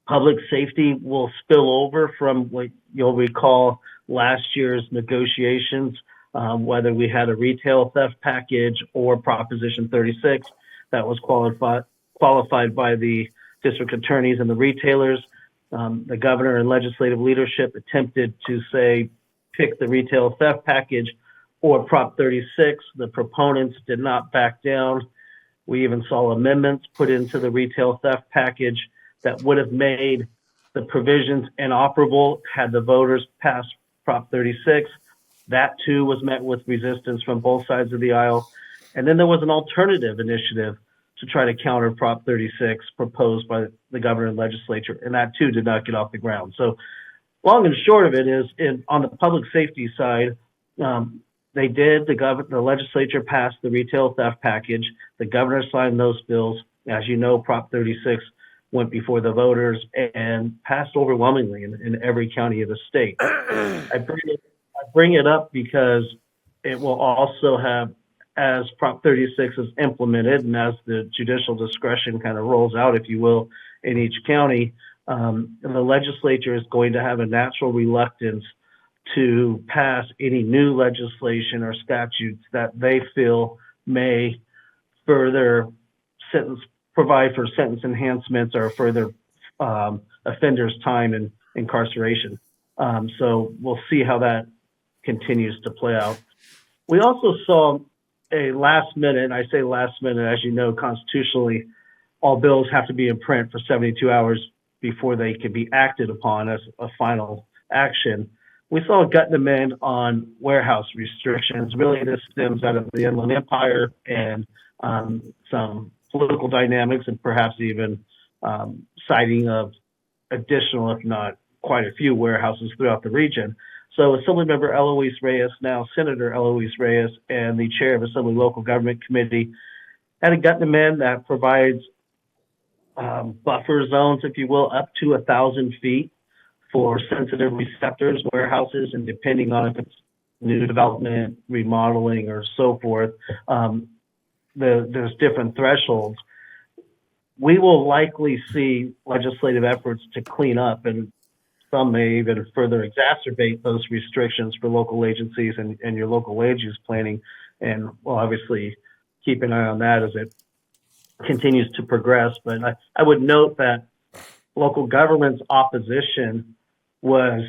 Public safety will spill over from what you'll recall last year's negotiations, whether we had a retail theft package or Proposition 36 that was qualified by the district attorneys and the retailers. The governor and legislative leadership attempted to pick the retail theft package or Prop 36. The proponents did not back down. We even saw amendments put into the retail theft package that would have made the provisions inoperable had the voters passed Prop 36. That too was met with resistance from both sides of the aisle. And then there was an alternative initiative to try to counter Prop 36 proposed by the governor and legislature, and that too did not get off the ground. So long and short of it is, on the public safety side, the legislature passed the retail theft package. The governor signed those bills. As you know, Prop 36 went before the voters and passed overwhelmingly in every county of the state. I bring it up because it will also have, as Prop 36 is implemented and as the judicial discretion kind of rolls out, if you will, in each county, the legislature is going to have a natural reluctance to pass any new legislation or statutes that they feel may further provide for sentence enhancements or further offenders' time in incarceration. So we'll see how that continues to play out. We also saw a last minute, I say last minute, as you know, constitutionally, all bills have to be in print for 72 hours before they can be acted upon as a final action. We saw a gut amend on warehouse restrictions. Really, this stems out of the Inland Empire and some political dynamics and perhaps even citing of additional, if not quite a few, warehouses throughout the region. So Assemblymember Eloise Reyes, now Senator Eloise Reyes, and the chair of Assembly Local Government Committee had a gut amend that provides buffer zones, if you will, up to 1,000 feet for sensitive receptors, warehouses, and depending on if it's new development, remodeling, or so forth, there's different thresholds. We will likely see legislative efforts to clean up, and some may even further exacerbate those restrictions for local agencies and your local land use planning. And we'll obviously keep an eye on that as it continues to progress. But I would note that local government's opposition was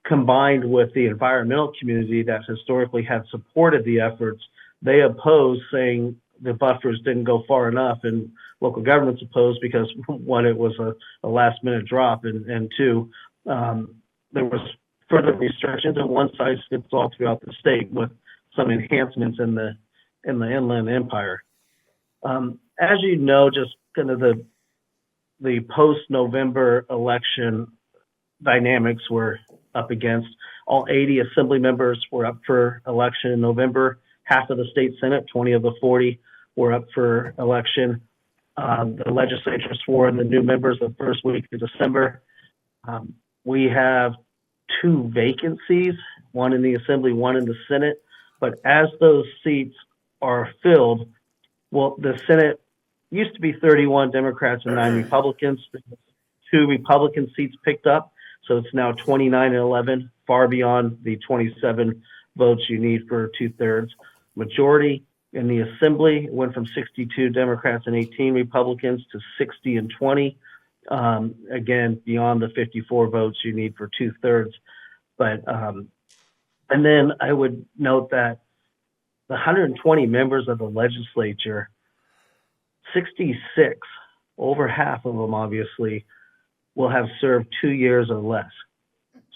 combined with the environmental community that historically had supported the efforts. They opposed, saying the buffers didn't go far enough, and local governments opposed because, one, it was a last minute drop, and two, there was further restrictions, and one size fits all throughout the state with some enhancements in the Inland Empire. As you know, just kind of the post-November election dynamics were up against. All 80 assembly members were up for election in November. Half of the state Senate, 20 of the 40, were up for election. The legislature swore in the new members the first week of December. We have 2 vacancies, one in the Assembly, one in the Senate. But as those seats are filled, well, the Senate used to be 31 Democrats and 9 Republicans. 2 Republican seats picked up, so it's now 29 and 11, far beyond the 27 votes you need for 2/3. Majority in the Assembly went from 62 Democrats and 18 Republicans to 60 and 20. Again, beyond the 54 votes you need for 2/3. But and then I would note that the 120 members of the legislature, 66, over half of them obviously, will have served 2 years or less.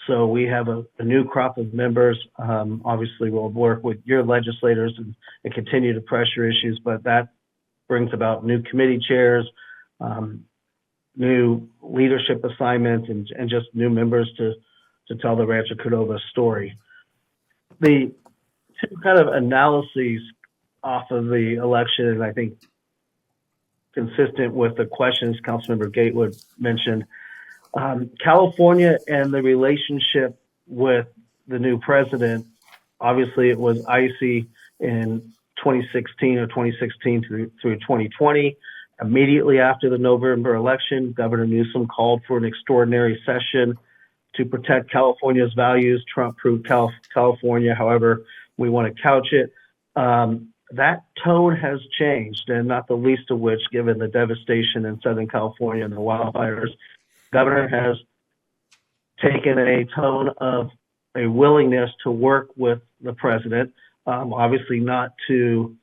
So we have a new crop of members. Obviously, we'll work with your legislators and continue to pressure issues, but that brings about new committee chairs, new leadership assignments, and just new members to tell the Rancho Cordova story. The 2 kind of analyses off of the election, and I think consistent with the questions Councilmember Gatewood mentioned, California and the relationship with the new president, obviously it was icy in 2016 through 2020. Immediately after the November election, Governor Newsom called for an extraordinary session to protect California's values. Trump proved California, however we want to couch it. That tone has changed, and not the least of which, given the devastation in Southern California and the wildfires, Governor has taken a tone of a willingness to work with the president, obviously not to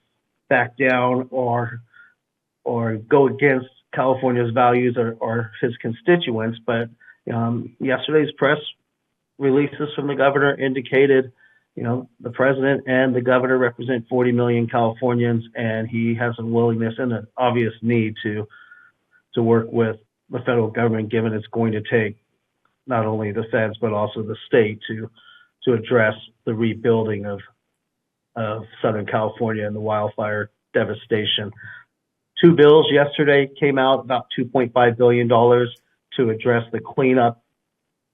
back down or go against California's values or his constituents. But yesterday's press releases from the governor indicated, the president and the governor represent 40 million Californians, and he has a willingness and an obvious need to work with the federal government, given it's going to take not only the feds but also the state to address the rebuilding of Southern California and the wildfire devastation. 2 bills yesterday came out, about $2.5 billion to address the cleanup,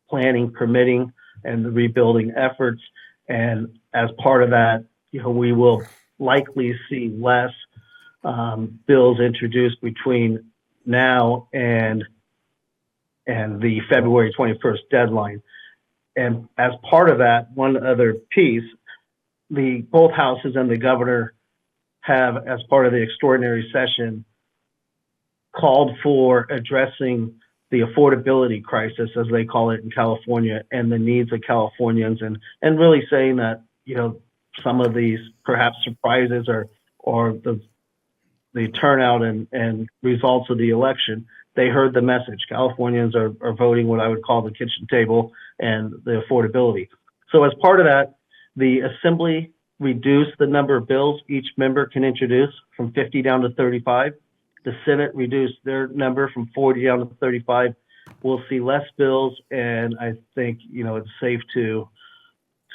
planning, permitting, and the rebuilding efforts. And as part of that, we will likely see less bills introduced between now and the February 21st deadline. And as part of that, one other piece, both houses and the governor have, as part of the extraordinary session, called for addressing the affordability crisis, as they call it in California, and the needs of Californians, and really saying that, some of these perhaps surprises or the turnout and results of the election, they heard the message. Californians are voting what I would call the kitchen table and the affordability. So as part of that, the Assembly reduced the number of bills each member can introduce from 50 down to 35. The Senate reduced their number from 40 down to 35. We'll see less bills, and I think, it's safe to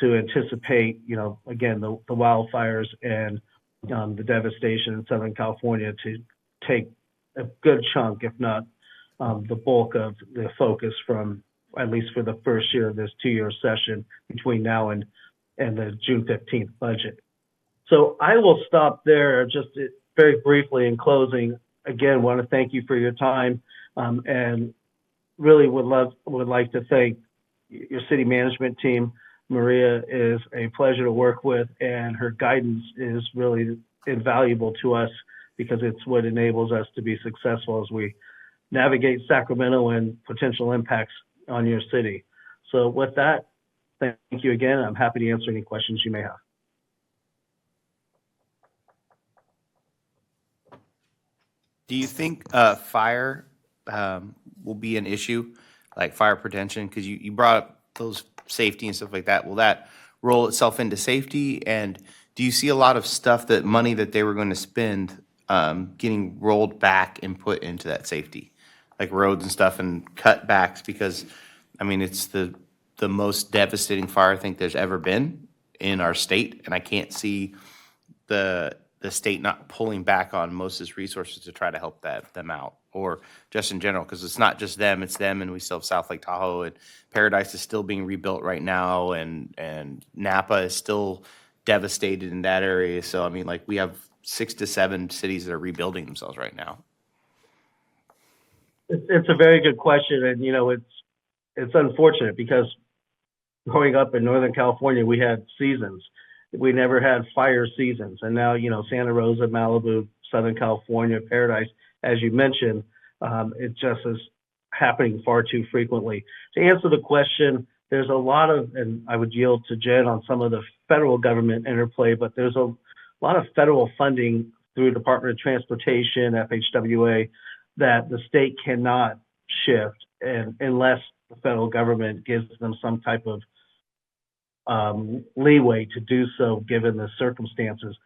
anticipate, again, the wildfires and the devastation in Southern California to take a good chunk, if not the bulk of the focus from, at least for the first year of this 2-year session between now and the June 15th budget. So I will stop there. Just very briefly in closing, again, want to thank you for your time, and really would like to thank your city management team. Maria is a pleasure to work with, and her guidance is really invaluable to us because it's what enables us to be successful as we navigate Sacramento and potential impacts on your city. So with that, thank you again. I'm happy to answer any questions you may have. Do you think fire will be an issue, like fire prevention? Because you brought up those safety and stuff like that. Will that roll itself into safety? And do you see a lot of stuff, that money that they were going to spend getting rolled back and put into that safety, like roads and stuff and cutbacks? Because, I mean, it's the most devastating fire I think there's ever been in our state, and I can't see the state not pulling back on most of its resources to try to help them out, or just in general, because it's not just them, it's them, and we still have South Lake Tahoe, and Paradise is still being rebuilt right now, and Napa is still devastated in that area. So, I mean, like, we have 6 to 7 cities that are rebuilding themselves right now. It's a very good question, and it's unfortunate because growing up in Northern California, we had seasons. We never had fire seasons, and now Santa Rosa, Malibu, Southern California, Paradise, as you mentioned, it just is happening far too frequently. To answer the question, there's a lot of, and I would yield to Jen on some of the federal government interplay, but there's a lot of federal funding through Department of Transportation, FHWA, that the state cannot shift unless the federal government gives them some type of leeway to do so given the circumstances.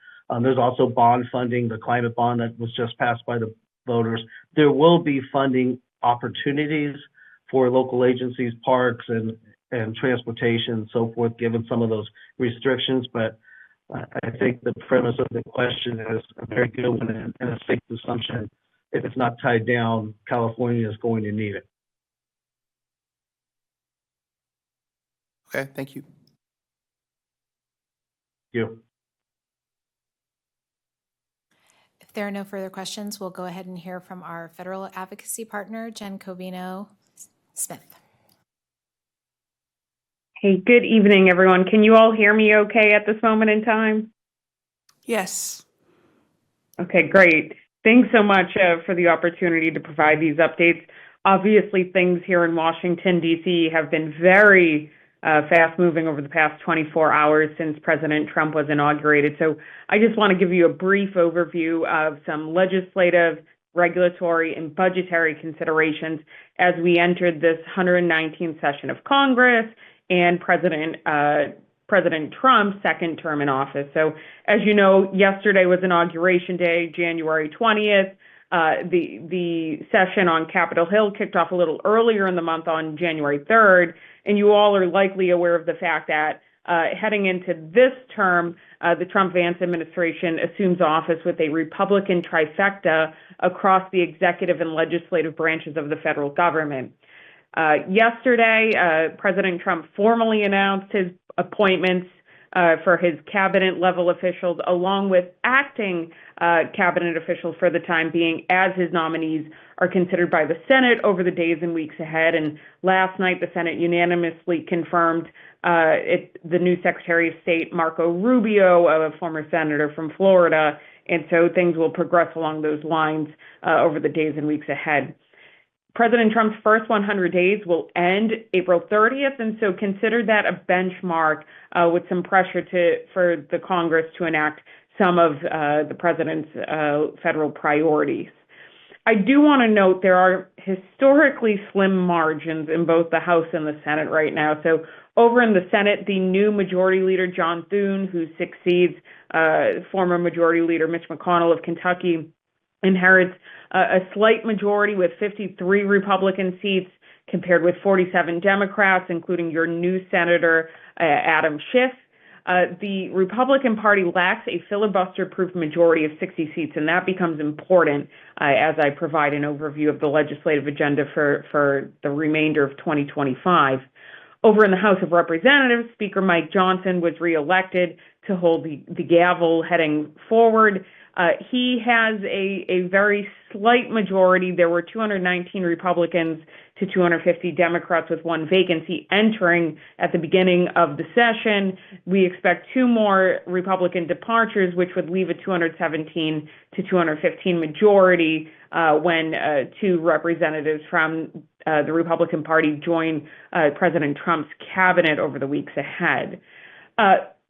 There's also bond funding, the climate bond that was just passed by the voters. There will be funding opportunities for local agencies, parks, and transportation and so forth, given some of those restrictions. But I think the premise of the question is a very good one and a safe assumption. If it's not tied down, California is going to need it. Okay, thank you. You. If there are no further questions, we'll go ahead and hear from our federal advocacy partner, Jen Covino-Smith. Hey, good evening, everyone. Can you all hear me okay at this moment in time? Yes. Okay, great. Thanks so much for the opportunity to provide these updates. Obviously, things here in Washington, D.C. have been very fast-moving over the past 24 hours since President Trump was inaugurated. So I just want to give you a brief overview of some legislative, regulatory, and budgetary considerations as we entered this 119th session of Congress and President Trump's second term in office. So, as you know, yesterday was Inauguration Day, January 20th. The session on Capitol Hill kicked off a little earlier in the month on January 3rd, and you all are likely aware of the fact that heading into this term, the Trump-Vance administration assumes office with a Republican trifecta across the executive and legislative branches of the federal government. Yesterday, President Trump formally announced his appointments for his cabinet-level officials, along with acting cabinet officials for the time being, as his nominees are considered by the Senate over the days and weeks ahead. And last night, the Senate unanimously confirmed the new Secretary of State, Marco Rubio, a former senator from Florida. And so things will progress along those lines over the days and weeks ahead. President Trump's first 100 days will end April 30th, and so consider that a benchmark with some pressure for the Congress to enact some of the president's federal priorities. I do want to note there are historically slim margins in both the House and the Senate right now. So over in the Senate, the new Majority Leader John Thune, who succeeds former Majority Leader Mitch McConnell of Kentucky, inherits a slight majority with 53 Republican seats compared with 47 Democrats, including your new Senator Adam Schiff. The Republican Party lacks a filibuster-proof majority of 60 seats, and that becomes important as I provide an overview of the legislative agenda for the remainder of 2025. Over in the House of Representatives, Speaker Mike Johnson was reelected to hold the gavel heading forward. He has a very slight majority. There were 219 Republicans to 250 Democrats with one vacancy entering at the beginning of the session. We expect two more Republican departures, which would leave a 217 to 215 majority when two representatives from the Republican Party join President Trump's cabinet over the weeks ahead.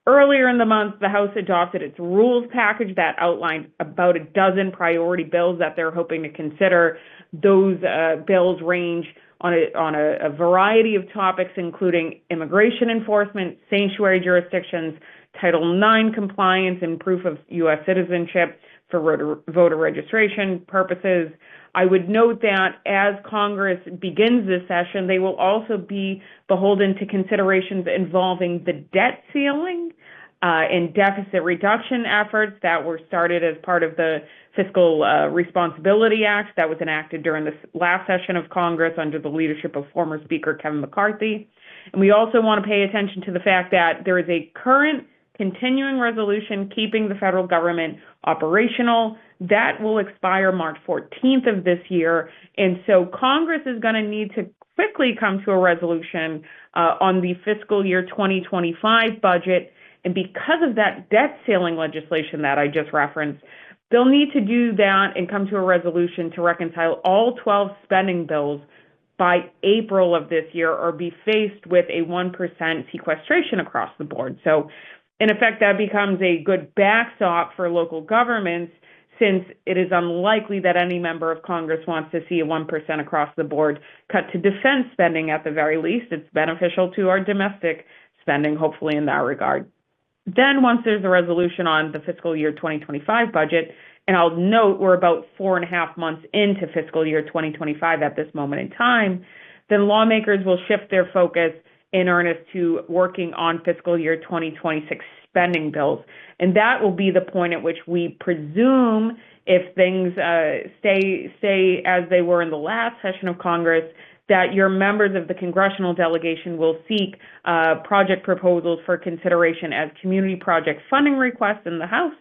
Earlier in the month, the House adopted its rules package that outlined about a dozen priority bills that they're hoping to consider. Those bills range on a variety of topics, including immigration enforcement, sanctuary jurisdictions, Title IX compliance, and proof of U.S. citizenship for voter registration purposes. I would note that as Congress begins this session, they will also be beholden to considerations involving the debt ceiling and deficit reduction efforts that were started as part of the Fiscal Responsibility Act that was enacted during the last session of Congress under the leadership of former Speaker Kevin McCarthy. And we also want to pay attention to the fact that there is a current continuing resolution keeping the federal government operational. That will expire March 14th of this year. And so Congress is going to need to quickly come to a resolution on the fiscal year 2025 budget. And because of that debt ceiling legislation that I just referenced, they'll need to do that and come to a resolution to reconcile all 12 spending bills by April of this year or be faced with a 1% sequestration across the board. So in effect, that becomes a good backstop for local governments, since it is unlikely that any member of Congress wants to see a 1% across the board cut to defense spending at the very least. It's beneficial to our domestic spending, hopefully, in that regard. Then once there's a resolution on the fiscal year 2025 budget, and I'll note we're about 4.5 months into fiscal year 2025 at this moment in time, then lawmakers will shift their focus in earnest to working on fiscal year 2026 spending bills. And that will be the point at which we presume, if things stay as they were in the last session of Congress, that your members of the congressional delegation will seek project proposals for consideration as community project funding requests in the House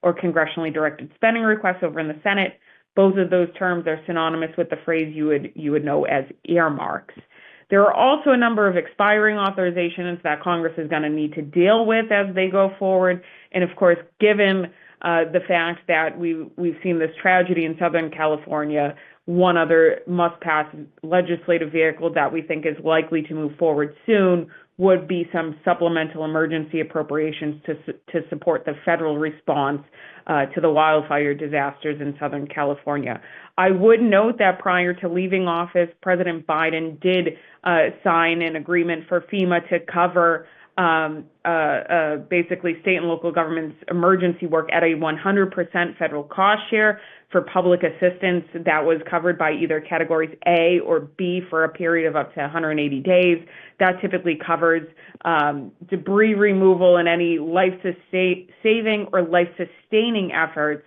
or congressionally directed spending requests over in the Senate. Both of those terms are synonymous with the phrase you would know as earmarks. There are also a number of expiring authorizations that Congress is going to need to deal with as they go forward. And of course, given the fact that we've seen this tragedy in Southern California. One other must-pass legislative vehicle that we think is likely to move forward soon would be some supplemental emergency appropriations to support the federal response to the wildfire disasters in Southern California. I would note that prior to leaving office, President Biden did sign an agreement for FEMA to cover basically state and local governments' emergency work at a 100% federal cost share for public assistance that was covered by either categories A or B for a period of up to 180 days. That typically covers debris removal and any life-saving or life-sustaining efforts,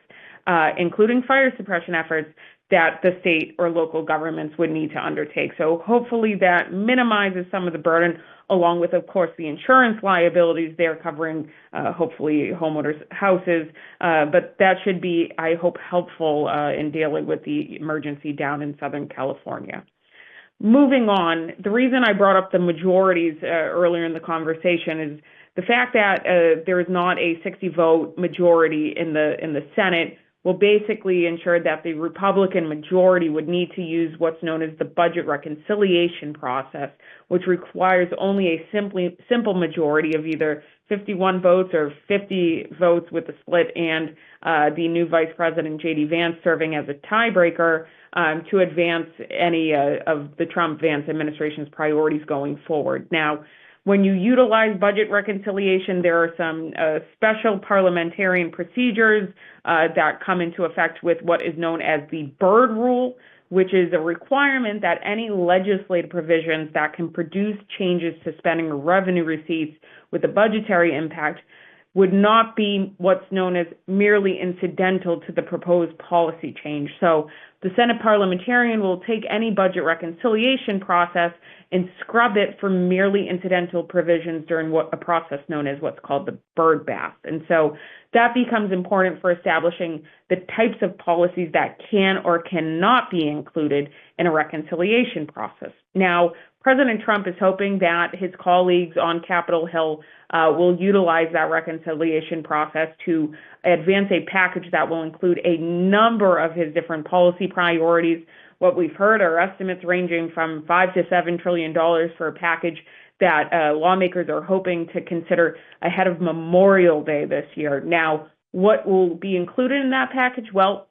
including fire suppression efforts, that the state or local governments would need to undertake. So hopefully that minimizes some of the burden, along with, of course, the insurance liabilities they're covering, hopefully homeowners' houses. But that should be, I hope, helpful in dealing with the emergency down in Southern California. Moving on, the reason I brought up the majorities earlier in the conversation is the fact that there is not a 60-vote majority in the Senate will basically ensure that the Republican majority would need to use what's known as the budget reconciliation process, which requires only a simple majority of either 51 votes or 50 votes with the split, and the new Vice President J.D. Vance serving as a tiebreaker to advance any of the Trump-Vance administration's priorities going forward. Now, when you utilize budget reconciliation, there are some special parliamentarian procedures that come into effect with what is known as the Byrd Rule, which is a requirement that any legislative provisions that can produce changes to spending or revenue receipts with a budgetary impact would not be what's known as merely incidental to the proposed policy change. So the Senate parliamentarian will take any budget reconciliation process and scrub it for merely incidental provisions during a process known as what's called the Byrd bath. And so that becomes important for establishing the types of policies that can or cannot be included in a reconciliation process. Now, President Trump is hoping that his colleagues on Capitol Hill will utilize that reconciliation process to advance a package that will include a number of his different policy priorities. What we've heard are estimates ranging from $5 to $7 trillion for a package that lawmakers are hoping to consider ahead of Memorial Day this year. Now, what will be included in that package? Well,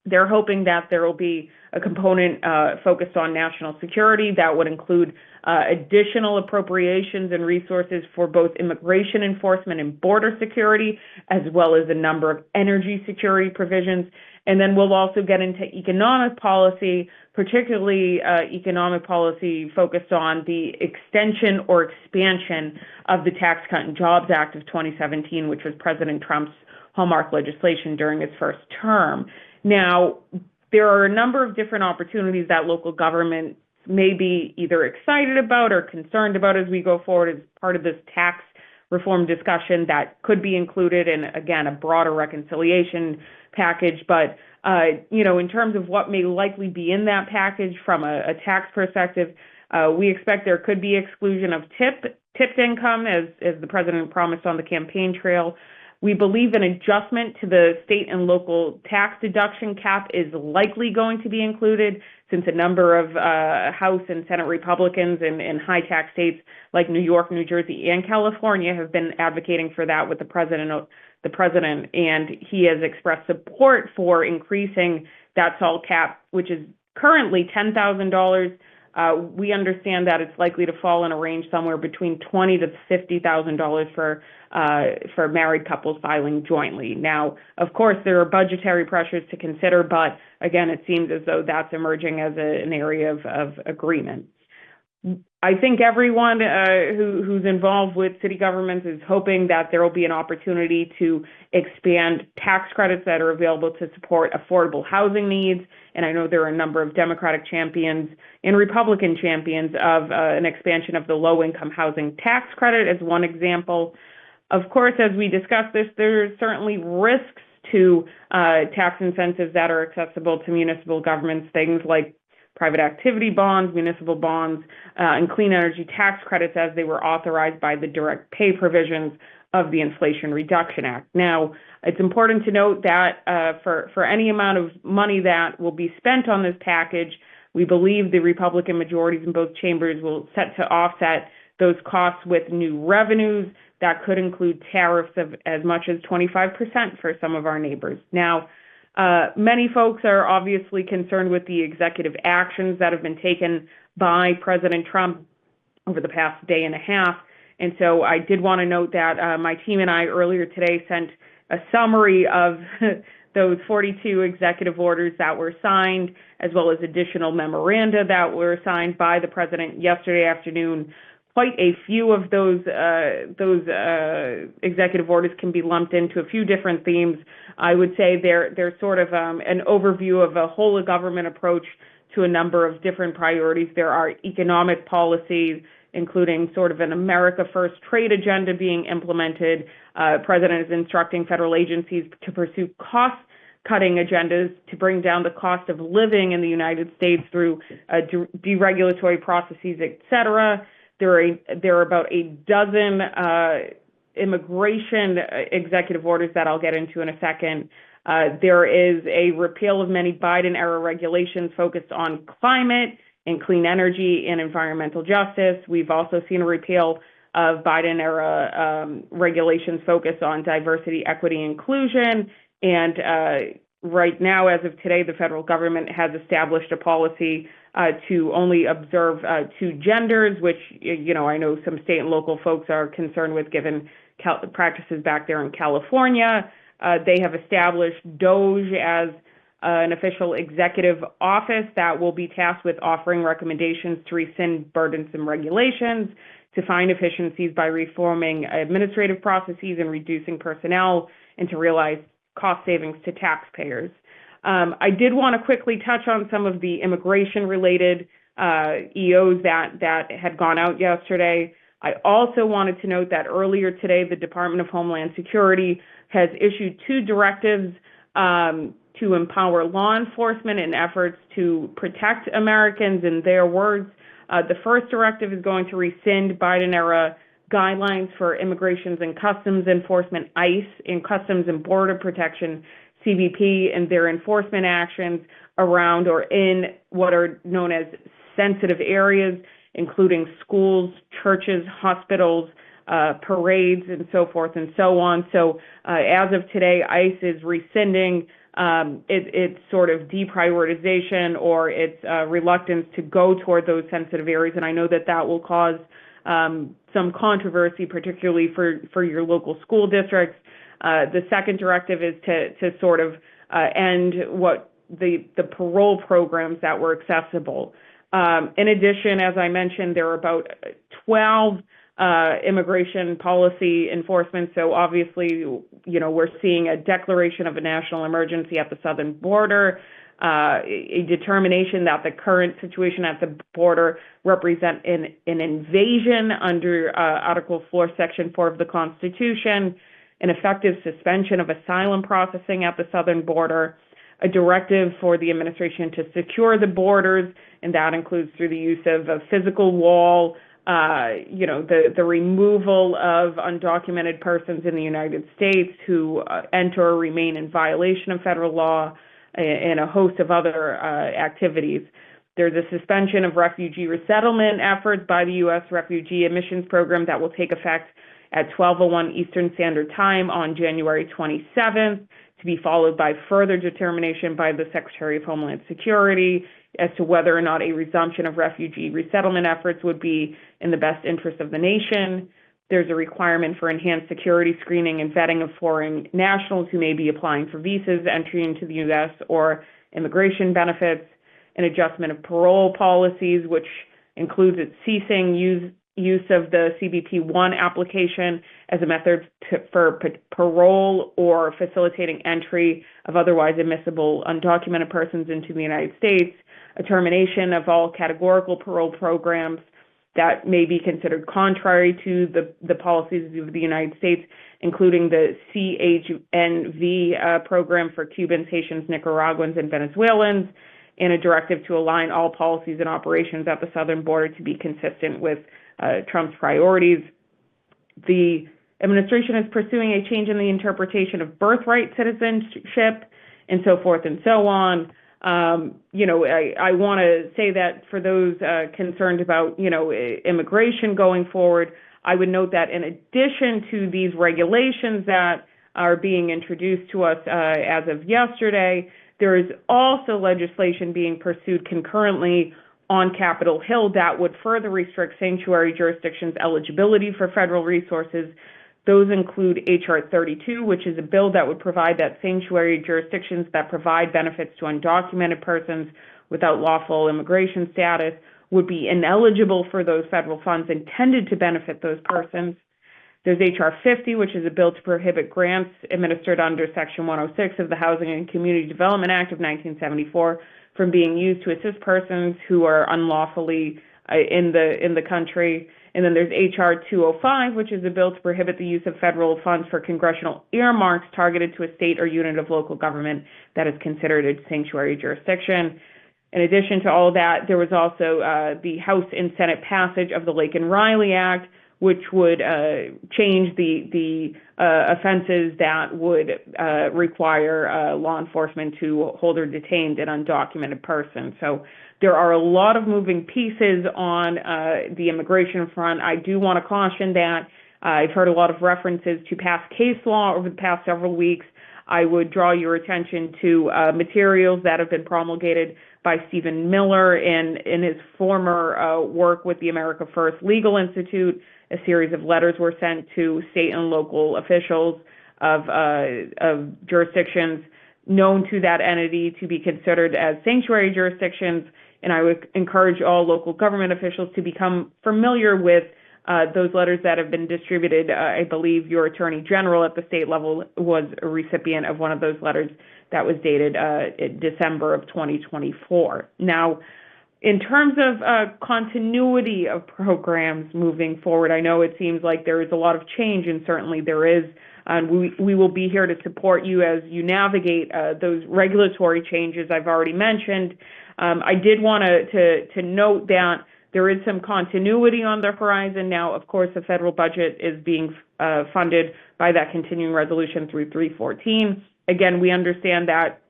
they're hoping that there will be a component focused on national security that would include additional appropriations and resources for both immigration enforcement and border security, as well as a number of energy security provisions. And then we'll also get into economic policy, particularly economic policy focused on the extension or expansion of the Tax Cut and Jobs Act of 2017, which was President Trump's hallmark legislation during his first term. Now, there are a number of different opportunities that local government may be either excited about or concerned about as we go forward as part of this tax reform discussion that could be included in, again, a broader reconciliation package. But, in terms of what may likely be in that package from a tax perspective, we expect there could be exclusion of tipped income, as the president promised on the campaign trail. We believe an adjustment to the state and local tax deduction cap is likely going to be included, since a number of House and Senate Republicans in high tax states like New York, New Jersey, and California have been advocating for that with the president, and he has expressed support for increasing that SALT cap, which is currently $10,000. We understand that it's likely to fall in a range somewhere between $20,000 to $50,000 for married couples filing jointly. Now, of course, there are budgetary pressures to consider, but again, it seems as though that's emerging as an area of agreement. I think everyone who's involved with city governments is hoping that there will be an opportunity to expand tax credits that are available to support affordable housing needs. And I know there are a number of Democratic champions and Republican champions of an expansion of the low-income housing tax credit as one example. Of course, as we discuss this, there are certainly risks to tax incentives that are accessible to municipal governments, things like private activity bonds, municipal bonds, and clean energy tax credits as they were authorized by the direct pay provisions of the Inflation Reduction Act. Now, it's important to note that for any amount of money that will be spent on this package, we believe the Republican majorities in both chambers will set to offset those costs with new revenues that could include tariffs of as much as 25% for some of our neighbors. Now, many folks are obviously concerned with the executive actions that have been taken by President Trump over the past day and a half. And so I did want to note that my team and I earlier today sent a summary of those 42 executive orders that were signed, as well as additional memoranda that were signed by the president yesterday afternoon. Quite a few of those executive orders can be lumped into a few different themes. I would say they're sort of an overview of a whole of government approach to a number of different priorities. There are economic policies, including sort of an America First trade agenda being implemented. President is instructing federal agencies to pursue cost-cutting agendas to bring down the cost of living in the United States through deregulatory processes, et cetera. There are about a dozen immigration executive orders that I'll get into in a second. There is a repeal of many Biden-era regulations focused on climate and clean energy and environmental justice. We've also seen a repeal of Biden-era regulations focused on diversity, equity, inclusion. And right now, as of today, the federal government has established a policy to only observe two genders, which, I know some state and local folks are concerned with given practices back there in California. They have established DOGE as an official executive office that will be tasked with offering recommendations to rescind burdensome regulations, to find efficiencies by reforming administrative processes and reducing personnel, and to realize cost savings to taxpayers. I did want to quickly touch on some of the immigration-related EOs that had gone out yesterday. I also wanted to note that earlier today, the Department of Homeland Security has issued two directives to empower law enforcement in efforts to protect Americans. In their words, the first directive is going to rescind Biden-era guidelines for Immigrations and Customs Enforcement, ICE, and Customs and Border Protection, CBP, and their enforcement actions around or in what are known as sensitive areas, including schools, churches, hospitals, parades, and so forth and so on. So as of today, ICE is rescinding its sort of deprioritization or its reluctance to go toward those sensitive areas. And I know that will cause some controversy, particularly for your local school districts. The second directive is to sort of end what the parole programs that were accessible. In addition, as I mentioned, there are about 12 immigration policy enforcement. So obviously, we're seeing a declaration of a national emergency at the southern border, a determination that the current situation at the border represent an invasion under Article 4, Section 4 of the Constitution, an effective suspension of asylum processing at the southern border, a directive for the administration to secure the borders, and that includes through the use of a physical wall, the removal of undocumented persons in the United States who enter or remain in violation of federal law, and a host of other activities. There's a suspension of refugee resettlement efforts by the U.S. Refugee Admissions Program that will take effect at 12:01 Eastern Standard Time on January 27th, to be followed by further determination by the Secretary of Homeland Security as to whether or not a resumption of refugee resettlement efforts would be in the best interest of the nation. There's a requirement for enhanced security screening and vetting of foreign nationals who may be applying for visas, entry into the U.S., or immigration benefits, an adjustment of parole policies, which includes its ceasing use of the CBP-1 application as a method for parole or facilitating entry of otherwise admissible undocumented persons into the United States, a termination of all categorical parole programs that may be considered contrary to the policies of the United States, including the CHNV program for Cubans, Haitians, Nicaraguans, and Venezuelans, and a directive to align all policies and operations at the southern border to be consistent with Trump's priorities. The Administration is pursuing a change in the interpretation of birthright citizenship, and so forth and so on. I want to say that for those concerned about, immigration going forward, I would note that in addition to these regulations that are being introduced to us as of yesterday, there is also legislation being pursued concurrently on Capitol Hill that would further restrict sanctuary jurisdictions' eligibility for federal resources. Those include H.R. 32, which is a bill that would provide that sanctuary jurisdictions that provide benefits to undocumented persons without lawful immigration status would be ineligible for those federal funds intended to benefit those persons. There's H.R. 50, which is a bill to prohibit grants administered under Section 106 of the Housing and Community Development Act of 1974 from being used to assist persons who are unlawfully in the country. And then there's H.R. 205, which is a bill to prohibit the use of federal funds for congressional earmarks targeted to a state or unit of local government that is considered a sanctuary jurisdiction. In addition to all of that, there was also the House and Senate passage of the Lake and Riley Act, which would change the offenses that would require law enforcement to hold or detain an undocumented person. So there are a lot of moving pieces on the immigration front. I do want to caution that I've heard a lot of references to past case law over the past several weeks. I would draw your attention to materials that have been promulgated by Stephen Miller in his former work with the America First Legal Institute. A series of letters were sent to state and local officials of jurisdictions known to that entity to be considered as sanctuary jurisdictions, and I would encourage all local government officials to become familiar with those letters that have been distributed. I believe your Attorney General at the state level was a recipient of one of those letters that was dated in December of 2024. Now, in terms of continuity of programs moving forward, I know it seems like there is a lot of change, and certainly there is. We will be here to support you as you navigate those regulatory changes I've already mentioned. I did want to note that there is some continuity on the horizon now. Of course, the federal budget is being funded by that continuing resolution through 314. Again, we understand that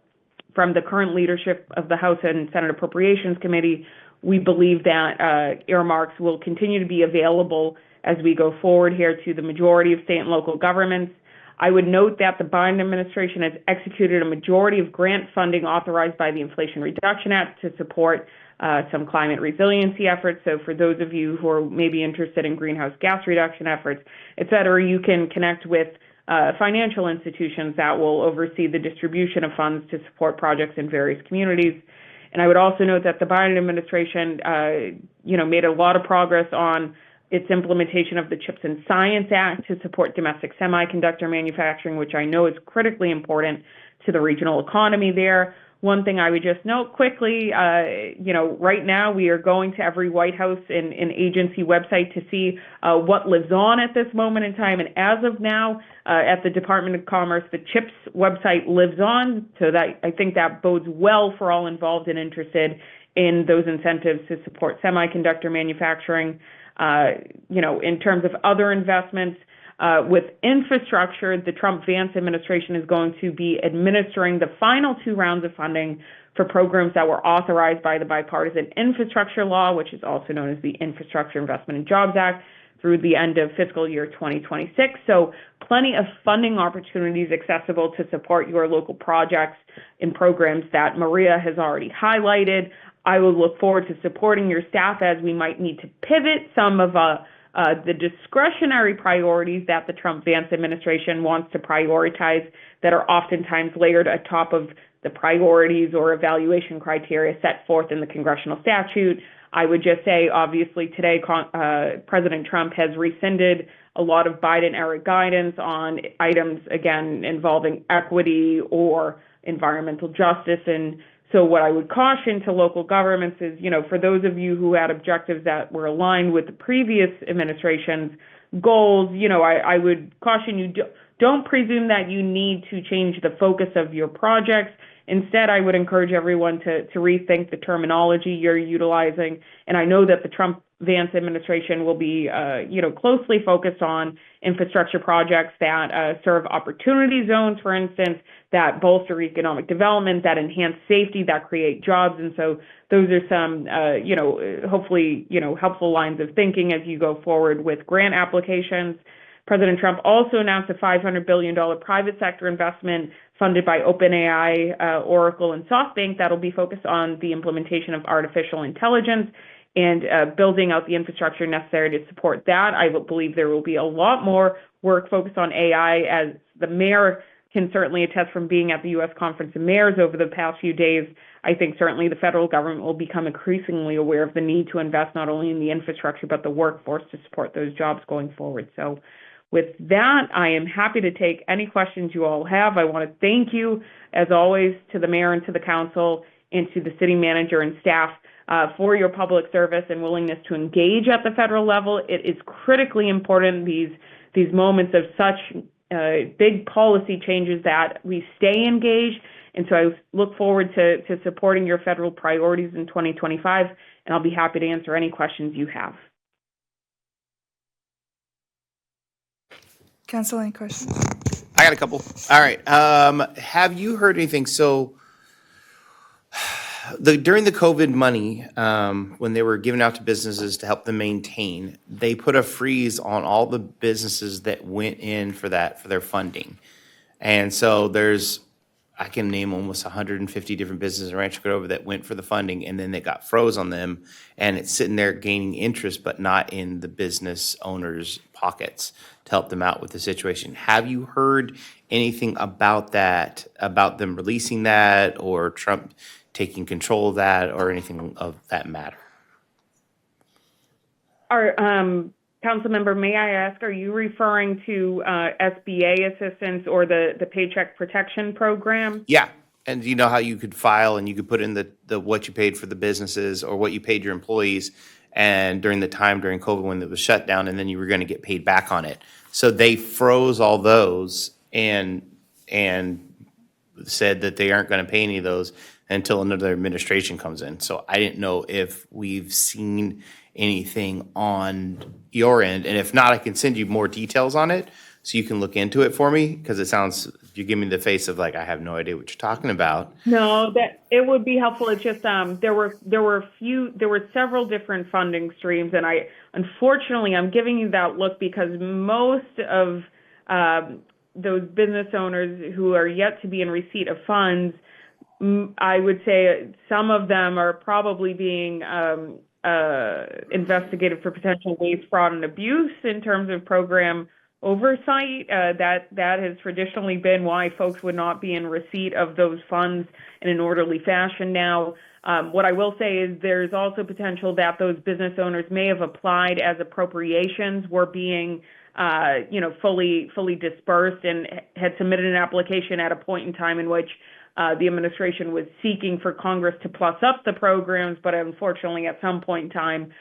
from the current leadership of the House and Senate Appropriations Committee, we believe that earmarks will continue to be available as we go forward here to the majority of state and local governments. I would note that the Biden administration has executed a majority of grant funding authorized by the Inflation Reduction Act to support some climate resiliency efforts. So for those of you who are maybe interested in greenhouse gas reduction efforts, et cetera, you can connect with financial institutions that will oversee the distribution of funds to support projects in various communities. And I would also note that the Biden administration, made a lot of progress on its implementation of the CHIPS and Science Act to support domestic semiconductor manufacturing, which I know is critically important to the regional economy there. One thing I would just note quickly, right now we are going to every White House and agency website to see what lives on at this moment in time. And as of now, at the Department of Commerce, the CHIPS website lives on. So that I think that bodes well for all involved and interested in those incentives to support semiconductor manufacturing. In terms of other investments, with infrastructure, the Trump-Vance administration is going to be administering the final 2 rounds of funding for programs that were authorized by the Bipartisan Infrastructure Law, which is also known as the Infrastructure Investment and Jobs Act, through the end of fiscal year 2026. So plenty of funding opportunities accessible to support your local projects and programs that Maria has already highlighted. I will look forward to supporting your staff as we might need to pivot some of the discretionary priorities that the Trump-Vance administration wants to prioritize that are oftentimes layered atop of the priorities or evaluation criteria set forth in the congressional statute. I would just say, obviously, today President Trump has rescinded a lot of Biden-era guidance on items, again, involving equity or environmental justice. And so what I would caution to local governments is, for those of you who had objectives that were aligned with the previous administration's goals, I would caution you, don't presume that you need to change the focus of your projects. Instead, I would encourage everyone to rethink the terminology you're utilizing. And I know that the Trump-Vance administration will be, closely focused on infrastructure projects that serve opportunity zones, for instance, that bolster economic development, that enhance safety, that create jobs. And so those are some, hopefully, helpful lines of thinking as you go forward with grant applications. President Trump also announced a $500 billion private sector investment funded by OpenAI, Oracle, and SoftBank that'll be focused on the implementation of artificial intelligence and building out the infrastructure necessary to support that. I believe there will be a lot more work focused on AI, as the mayor can certainly attest from being at the U.S. Conference of Mayors over the past few days. I think certainly the federal government will become increasingly aware of the need to invest not only in the infrastructure, but the workforce to support those jobs going forward. So with that, I am happy to take any questions you all have. I want to thank you, as always, to the mayor and to the council and to the city manager and staff for your public service and willingness to engage at the federal level. It is critically important, these moments of such big policy changes, that we stay engaged. And so I look forward to supporting your federal priorities in 2025, and I'll be happy to answer any questions you have. Council, any questions? I got a couple. All right. Have you heard anything? So during the COVID money, when they were giving out to businesses to help them maintain, they put a freeze on all the businesses that went in for their funding. And so I can name almost 150 different businesses in Rancho Cordova that went for the funding, and then they got froze on them, and it's sitting there gaining interest, but not in the business owners' pockets to help them out with the situation. Have you heard anything about that, about them releasing that, or Trump taking control of that, or anything of that matter? Council member, may I ask, are you referring to SBA assistance or the Paycheck Protection Program? Yeah. And you know how you could file and you could put in the what you paid for the businesses or what you paid your employees, and during COVID when it was shut down, and then you were going to get paid back on it. So they froze all those and said that they aren't going to pay any of those until another administration comes in. So I didn't know if we've seen anything on your end, and if not, I can send you more details on it so you can look into it for me, because it sounds, you give me the face of like I have no idea what you're talking about. No, that it would be helpful. It's just there were several different funding streams, and unfortunately I'm giving you that look because most of those business owners who are yet to be in receipt of funds, I would say some of them are probably being investigated for potential waste, fraud, and abuse in terms of program oversight. That has traditionally been why folks would not be in receipt of those funds in an orderly fashion. Now, what I will say is there's also potential that those business owners may have applied as appropriations were being fully dispersed, and had submitted an application at a point in time in which the administration was seeking for Congress to plus up the programs, but unfortunately at some point in time,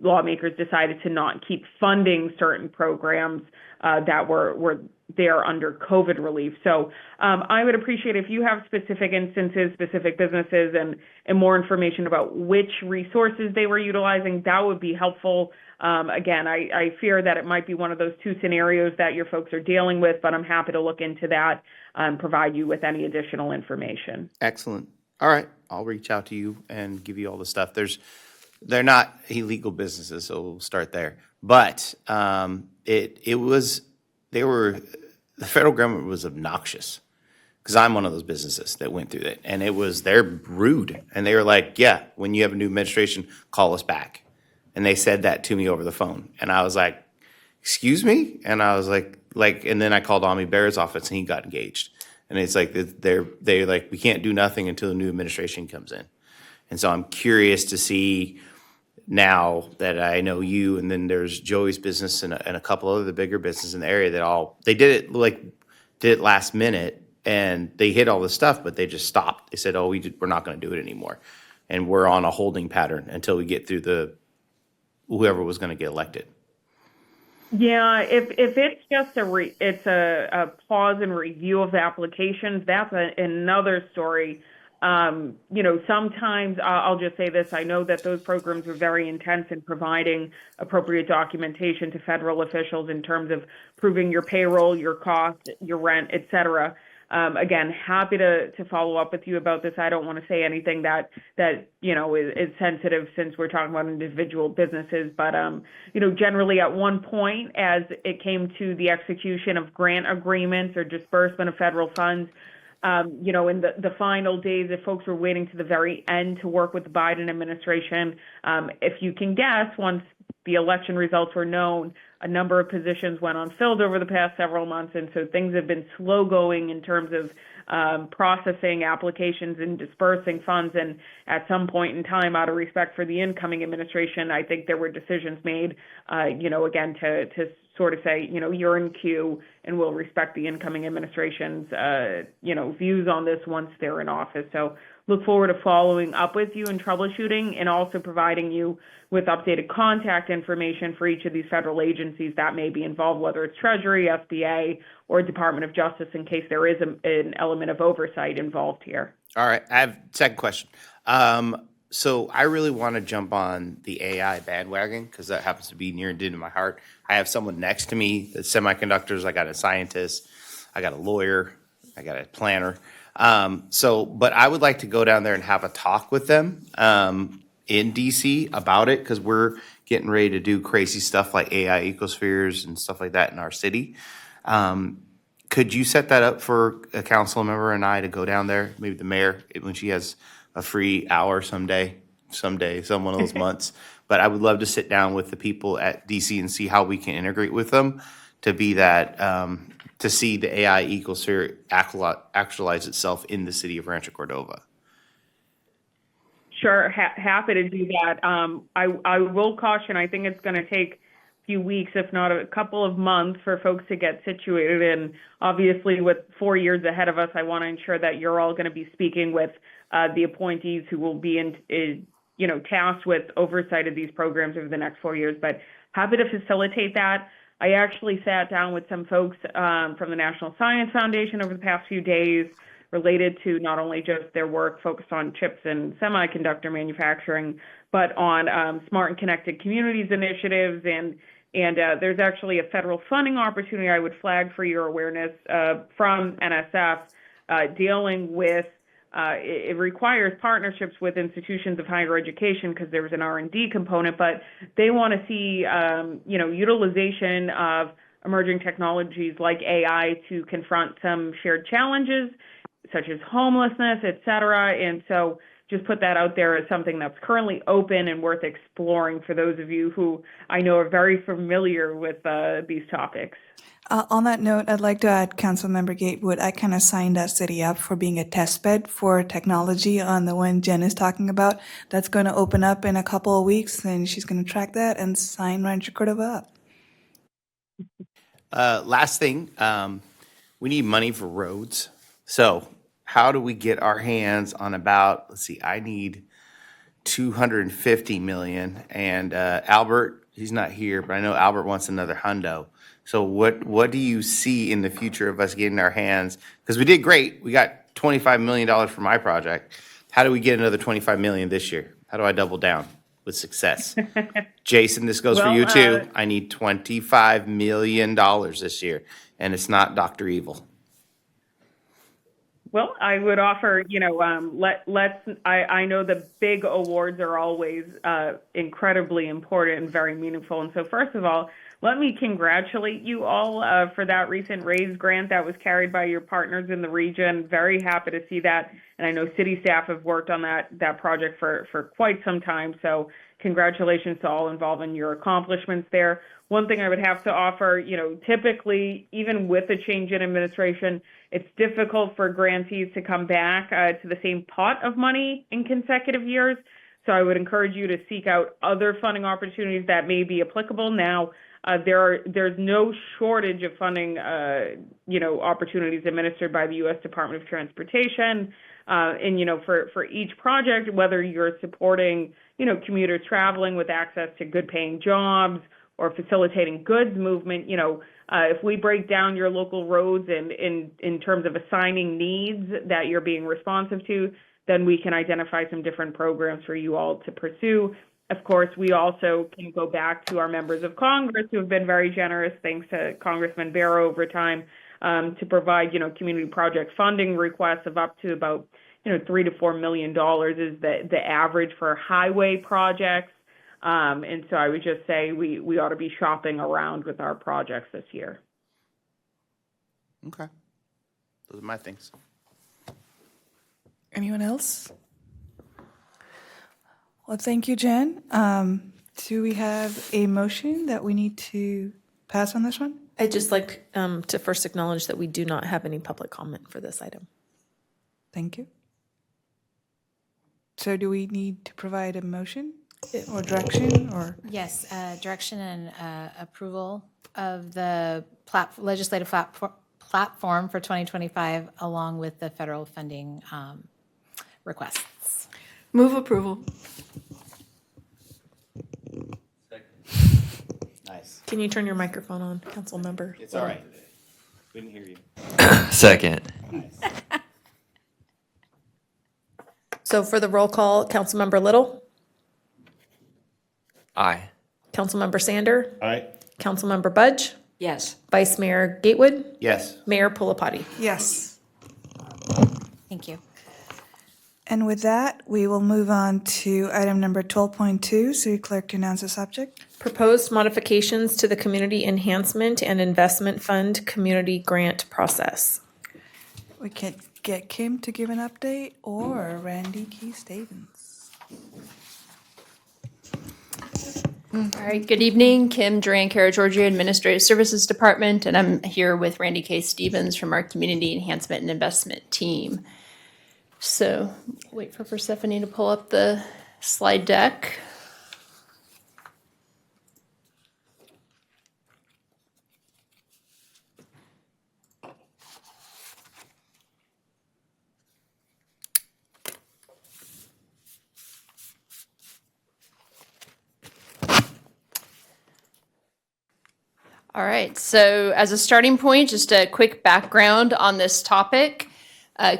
lawmakers decided to not keep funding certain programs that were there under COVID relief. So I would appreciate if you have specific instances, specific businesses, and more information about which resources they were utilizing. That would be helpful. Again, I fear that it might be one of those two scenarios that your folks are dealing with, but I'm happy to look into that and provide you with any additional information. Excellent. All right. I'll reach out to you and give you all the stuff. They're not illegal businesses, so we'll start there. But the federal government was obnoxious, because I'm one of those businesses that went through it, and they're rude, and they were like, yeah, when you have a new administration, call us back. And they said that to me over the phone, and I was like, excuse me? And I was like, and then I called Ami Bear's office, and he got engaged. And it's like, they're like, we can't do nothing until the new administration comes in. And so I'm curious to see, now that I know you, and then there's Joey's business and a couple other bigger businesses in the area that they did it last minute, and they hit all the stuff, but they just stopped. They said, we're not going to do it anymore. And we're on a holding pattern until we get through whoever was going to get elected. Yeah, if it's just it's a pause and review of the applications, that's another story. Sometimes I'll just say this, I know that those programs are very intense in providing appropriate documentation to federal officials in terms of proving your payroll, your cost, your rent, et cetera. Again, happy to follow up with you about this. I don't want to say anything that is sensitive since we're talking about individual businesses. But generally at one point, as it came to the execution of grant agreements or disbursement of federal funds, in the final days, if folks were waiting to the very end to work with the Biden administration, if you can guess, once the election results were known, a number of positions went unfilled over the past several months, and so things have been slow going in terms of processing applications and dispersing funds. And at some point in time, out of respect for the incoming administration, I think there were decisions made, again, to sort of say, you're in queue, and we'll respect the incoming administration's, views on this once they're in office. So look forward to following up with you and troubleshooting, and also providing you with updated contact information for each of these federal agencies that may be involved, whether it's Treasury, SBA, or Department of Justice, in case there is an element of oversight involved here. All right, I have a second question. So I really want to jump on the AI bandwagon because that happens to be near and dear to my heart. I have someone next to me that's semiconductors. I got a scientist, I got a lawyer, I got a planner. But I would like to go down there and have a talk with them in DC about it, because we're getting ready to do crazy stuff like AI ecospheres and stuff like that in our city. Could you set that up for a council member and I to go down there, maybe the mayor, when she has a free hour some one of those months? But I would love to sit down with the people at DC and see how we can integrate with them to be that, to see the AI ecosphere actualize itself in the city of Rancho Cordova. Sure, happy to do that. I will caution, I think it's going to take a few weeks, if not a couple of months, for folks to get situated. And obviously, with 4 years ahead of us, I want to ensure that you're all going to be speaking with the appointees who will be tasked with oversight of these programs over the next 4 years. But happy to facilitate that. I actually sat down with some folks from the National Science Foundation over the past few days, related to not only just their work focused on chips and semiconductor manufacturing, but on smart and connected communities initiatives. And there's actually a federal funding opportunity I would flag for your awareness from NSF dealing with, it requires partnerships with institutions of higher education because there's an R&D component, but they want to see, utilization of emerging technologies like AI to confront some shared challenges, such as homelessness, et cetera. And so just put that out there as something that's currently open and worth exploring for those of you who I know are very familiar with these topics. On that note, I'd like to add Councilmember Gatewood. I kind of signed that city up for being a test bed for technology on the one Jen is talking about. That's going to open up in a couple of weeks, and she's going to track that and sign Rancho Cordova up. Last thing, we need money for roads. So how do we get our hands on about, I need 250 million. And Albert, he's not here, but I know Albert wants another hundo. So what do you see in the future of us getting our hands? Because we did great. We got $25 million for my project. How do we get another 25 million this year? How do I double down with success? Jason, this goes for you too. I need $25 million this year, and it's not Dr. Evil. Well, I would offer, I know the big awards are always incredibly important and very meaningful. And so first of all, let me congratulate you all for that recent RAISE grant that was carried by your partners in the region. Very happy to see that. And I know city staff have worked on that project for quite some time. So congratulations to all involved in your accomplishments there. One thing I would have to offer, typically, even with a change in administration, it's difficult for grantees to come back to the same pot of money in consecutive years. So I would encourage you to seek out other funding opportunities that may be applicable. Now, there's no shortage of funding, opportunities administered by the U.S. Department of Transportation. And, for each project, whether you're supporting, commuters traveling with access to good paying jobs, or facilitating goods movement, if we break down your local roads in terms of assigning needs that you're being responsive to, then we can identify some different programs for you all to pursue. Of course, we also can go back to our members of Congress who have been very generous, thanks to Congressman Barrow over time, to provide, community project funding requests of up to about, $3 to $4 million is the average for highway projects. And so I would just say we ought to be shopping around with our projects this year. Okay. Those are my things. Anyone else? Well, thank you, Jen. Do we have a motion that we need to pass on this one? I'd just like to first acknowledge that we do not have any public comment for this item. Thank you. So do we need to provide a motion or direction or? Yes, direction and approval of the legislative platform for 2025, along with the federal funding requests. Move approval. Nice. Can you turn your microphone on, council member? It's all right. Couldn't hear you. Second. So for the roll call, Councilmember Little, Aye. Councilmember Sander, Aye. Councilmember Budge, Yes. Vice Mayor Gatewood, Yes. Mayor Pulapati. Yes. Thank you. And with that, we will move on to item number 12.2. City Clerk to announce the subject. Proposed modifications to the Community Enhancement and Investment Fund Community Grant Process. We can get Kim to give an update or Randy Key-Stevens. All right, good evening. Kim Duran-Cara, Georgia Administrative Services Department, and I'm here with Randy K. Stevens from our Community Enhancement and Investment team. So wait for Persephone to pull up the slide deck. All right, so as a starting point, just a quick background on this topic.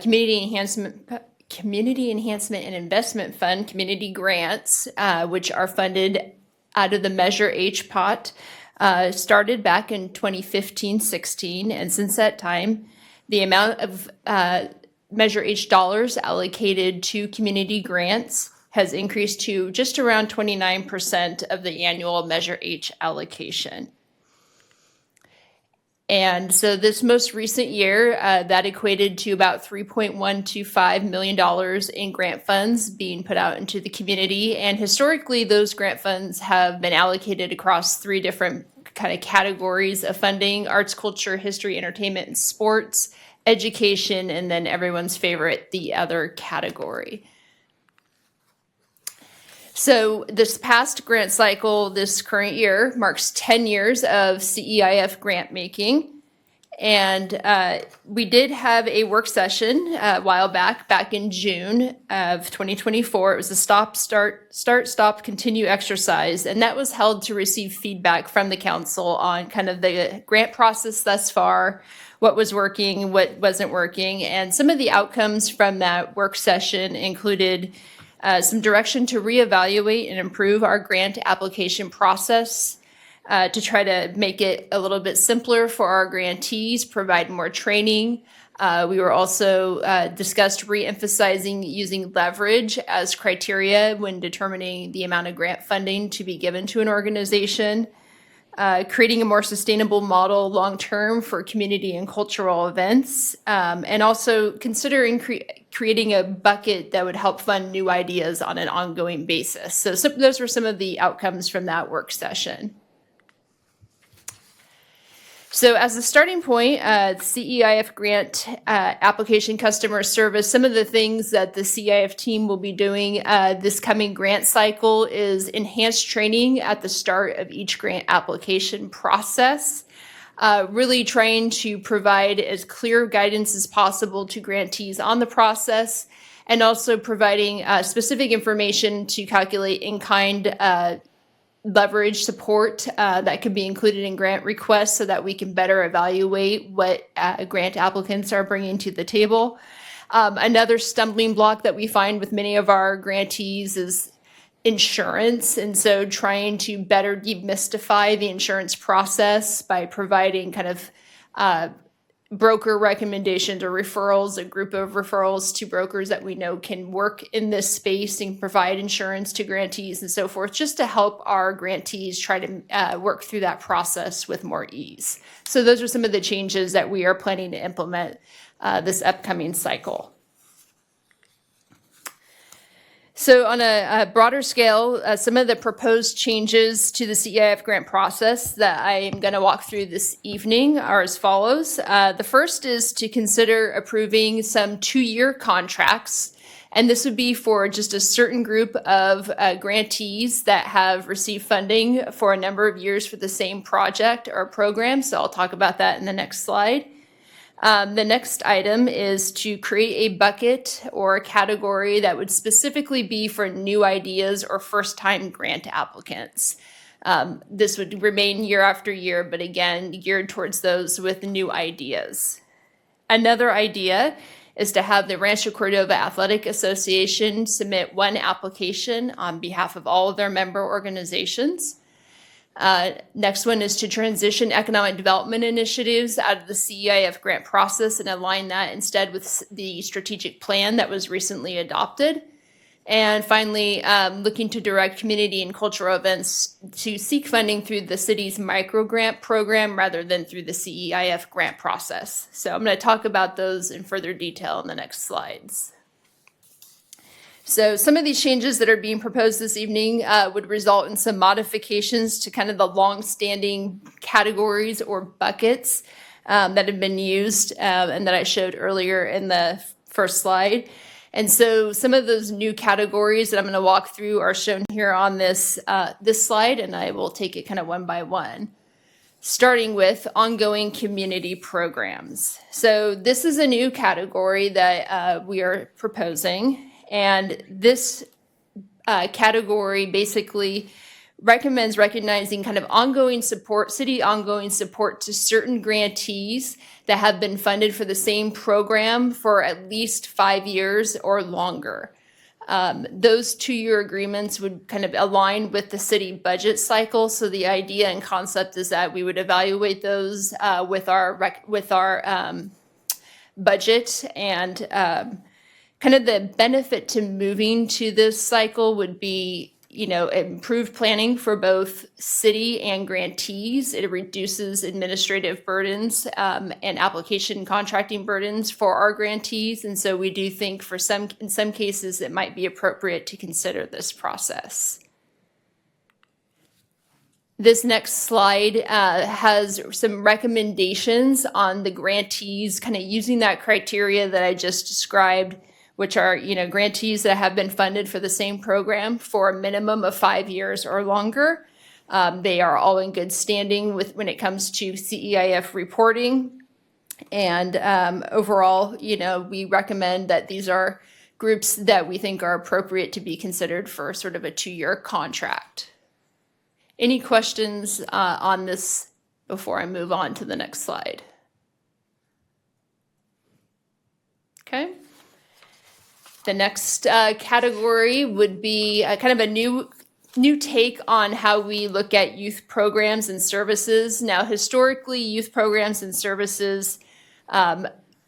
Community Enhancement and Investment Fund, community grants, which are funded out of the Measure H pot, started back in 2015-16, and since that time, the amount of Measure H dollars allocated to community grants has increased to just around 29% of the annual Measure H allocation. And so this most recent year, that equated to about $3.125 million in grant funds being put out into the community. And historically, those grant funds have been allocated across three different kind of categories of funding: arts, culture, history, entertainment, and sports, education, and then everyone's favorite, the other category. So this past grant cycle, this current year, marks 10 years of CEIF grant making. And we did have a work session a while back in June of 2024. It was a start, stop, continue exercise. And that was held to receive feedback from the council on kind of the grant process thus far, what was working, what wasn't working. And some of the outcomes from that work session included some direction to reevaluate and improve our grant application process, to try to make it a little bit simpler for our grantees, provide more training. We were also discussed re-emphasizing using leverage as criteria when determining the amount of grant funding to be given to an organization, creating a more sustainable model long-term for community and cultural events, and also considering creating a bucket that would help fund new ideas on an ongoing basis. So those were some of the outcomes from that work session. So as a starting point, CEIF grant application customer service, some of the things that the CEIF team will be doing this coming grant cycle is enhanced training at the start of each grant application process, really trying to provide as clear guidance as possible to grantees on the process, and also providing specific information to calculate in-kind leverage support that could be included in grant requests so that we can better evaluate what grant applicants are bringing to the table. Another stumbling block that we find with many of our grantees is insurance. And so trying to better demystify the insurance process by providing kind of broker recommendations or referrals, a group of referrals to brokers that we know can work in this space and provide insurance to grantees and so forth, just to help our grantees try to work through that process with more ease. So those are some of the changes that we are planning to implement this upcoming cycle. So on a broader scale, some of the proposed changes to the CEIF grant process that I am going to walk through this evening are as follows. The first is to consider approving some 2-year contracts, and this would be for just a certain group of grantees that have received funding for a number of years for the same project or program, so I'll talk about that in the next slide. The next item is to create a bucket or a category that would specifically be for new ideas or first-time grant applicants. This would remain year after year, but again, geared towards those with new ideas. Another idea is to have the Rancho Cordova Athletic Association submit one application on behalf of all of their member organizations. Next one is to transition economic development initiatives out of the CEIF grant process and align that instead with the strategic plan that was recently adopted. And finally, looking to direct community and cultural events to seek funding through the city's micro grant program rather than through the CEIF grant process. So I'm going to talk about those in further detail in the next slides. So some of these changes that are being proposed this evening would result in some modifications to kind of the long-standing categories or buckets that have been used and that I showed earlier in the first slide. And so some of those new categories that I'm going to walk through are shown here on this slide, and I will take it kind of one by one. Starting with ongoing community programs. So this is a new category that we are proposing. And this category basically recommends recognizing kind of ongoing support, city ongoing support to certain grantees that have been funded for the same program for at least 5 years or longer. Those 2-year agreements would kind of align with the city budget cycle. So the idea and concept is that we would evaluate those with our budget, and kind of the benefit to moving to this cycle would be, improved planning for both city and grantees. It reduces administrative burdens and application contracting burdens for our grantees. And so we do think in some cases, it might be appropriate to consider this process. This next slide has some recommendations on the grantees, kind of using that criteria that I just described, which are, grantees that have been funded for the same program for a minimum of 5 years or longer. They are all in good standing when it comes to CEIF reporting. And overall, we recommend that these are groups that we think are appropriate to be considered for sort of a 2-year contract. Any questions on this before I move on to the next slide? Okay. The next category would be kind of a new take on how we look at youth programs and services. Now, historically, youth programs and services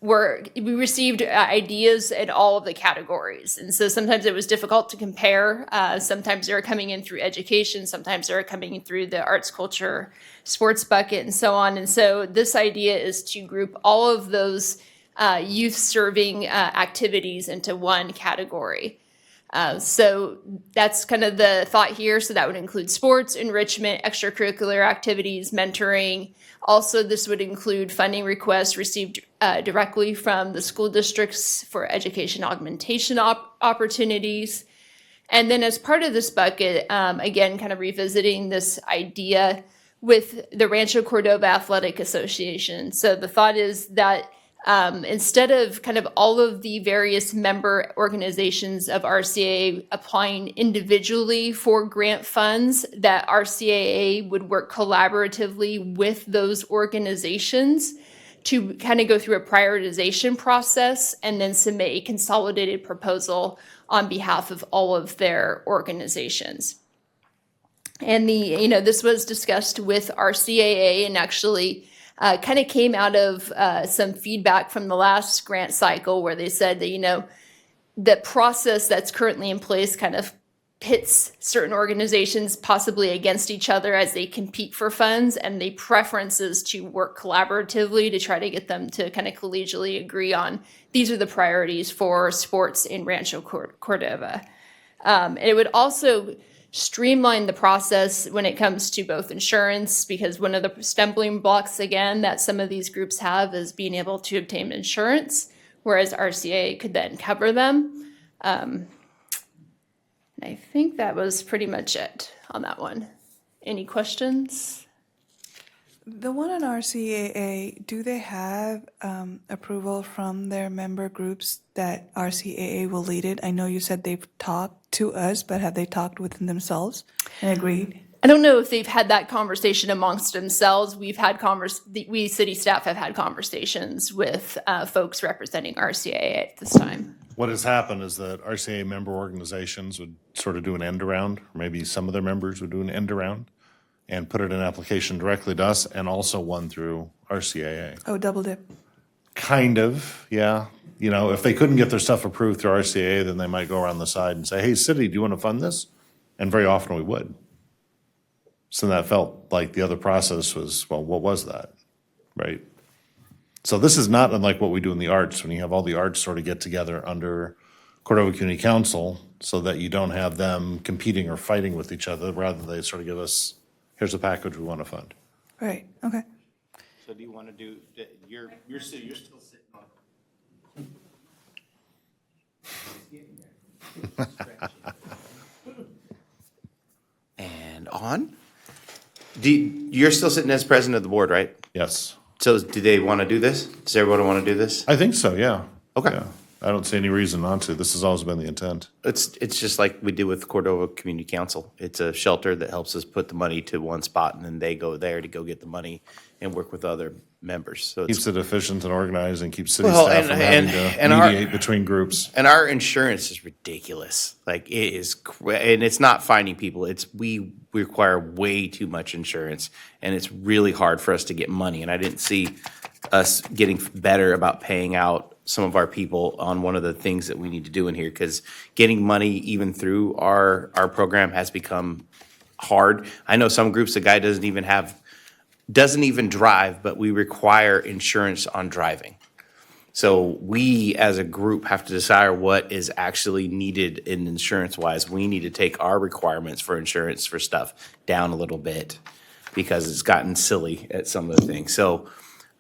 we received ideas in all of the categories. And so sometimes it was difficult to compare. Sometimes they were coming in through education. Sometimes they were coming in through the arts, culture, sports bucket, and so on. And so this idea is to group all of those youth serving activities into one category. So that's kind of the thought here. So that would include sports, enrichment, extracurricular activities, mentoring. Also, this would include funding requests received directly from the school districts for education augmentation opportunities. And then as part of this bucket, again, kind of revisiting this idea with the Rancho Cordova Athletic Association. So the thought is that Instead of kind of all of the various member organizations of RCAA applying individually for grant funds, that RCAA would work collaboratively with those organizations to kind of go through a prioritization process and then submit a consolidated proposal on behalf of all of their organizations. And this was discussed with RCAA and actually kind of came out of some feedback from the last grant cycle where they said that, the process that's currently in place kind of pits certain organizations possibly against each other as they compete for funds, and the preference is to work collaboratively to try to get them to kind of collegially agree on these are the priorities for sports in Rancho Cordova. It would also streamline the process when it comes to both insurance, because one of the stumbling blocks, again, that some of these groups have is being able to obtain insurance, whereas RCA could then cover them. And I think that was pretty much it on that one. Any questions? The one on RCAA, do they have approval from their member groups that RCAA will lead it? I know you said they've talked to us, but have they talked within themselves and agreed? I don't know if they've had that conversation amongst themselves. We city staff have had conversations with folks representing RCAA at this time. What has happened is that RCA member organizations would sort of do an end around, or maybe some of their members would do an end around and put it in application directly to us and also one through RCAA. Oh, double dip. Kind of, yeah. If they couldn't get their stuff approved through RCAA, then they might go around the side and say, hey, city, do you want to fund this? And very often we would. So that felt like the other process was, well, what was that, right? So this is not unlike what we do in the arts, when you have all the arts sort of get together under Cordova Community Council so that you don't have them competing or fighting with each other, rather they sort of give us, here's a package we want to fund. Right, okay. So do you want to do, you're still sitting on. And on? You're still sitting as president of the board, right? Yes. So do they want to do this? Does everyone want to do this? I think so, yeah. Okay. Yeah. I don't see any reason not to. This has always been the intent. It's just like we did with Cordova Community Council. It's a shelter that helps us put the money to one spot, and then they go there to go get the money and work with other members. So Keeps it efficient and organized and keeps city staff from having to mediate between groups. And our insurance is ridiculous. Like it is, and it's not finding people. We require way too much insurance, and it's really hard for us to get money. And I didn't see us getting better about paying out some of our people on one of the things that we need to do in here, because getting money even through our program has become hard. I know some groups, the guy doesn't even drive, but we require insurance on driving. So we as a group have to decide what is actually needed in insurance wise. We need to take our requirements for insurance for stuff down a little bit because it's gotten silly at some of the things. So,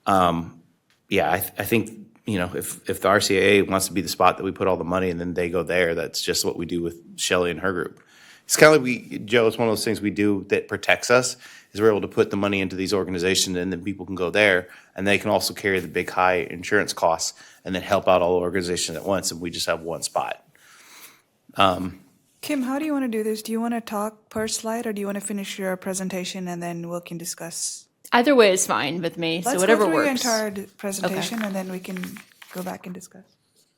I think, if the RCAA wants to be the spot that we put all the money and then they go there, that's just what we do with Shelley and her group. It's kind of like Joe, it's one of those things we do that protects us, is we're able to put the money into these organizations and then people can go there and they can also carry the big high insurance costs and then help out all the organizations at once, and we just have one spot. Kim, how do you want to do this? Do you want to talk per slide, or do you want to finish your presentation and then we can discuss? Either way is fine with me, so whatever works. Let's go through your entire presentation and then we can go back and discuss.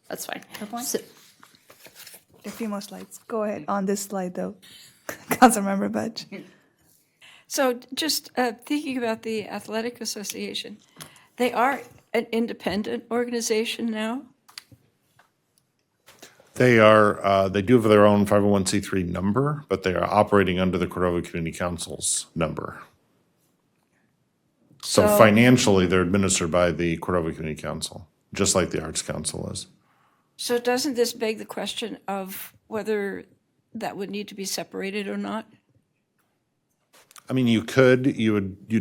That's fine. So, a few more slides. Go ahead on this slide, though. Councilmember Budge. So just thinking about the Athletic Association, they are an independent organization now? They are, they do have their own 501c3 number, but they are operating under the Cordova Community Council's number. So financially, they're administered by the Cordova Community Council, just like the Arts Council is. So doesn't this beg the question of whether that would need to be separated or not? I mean, you'd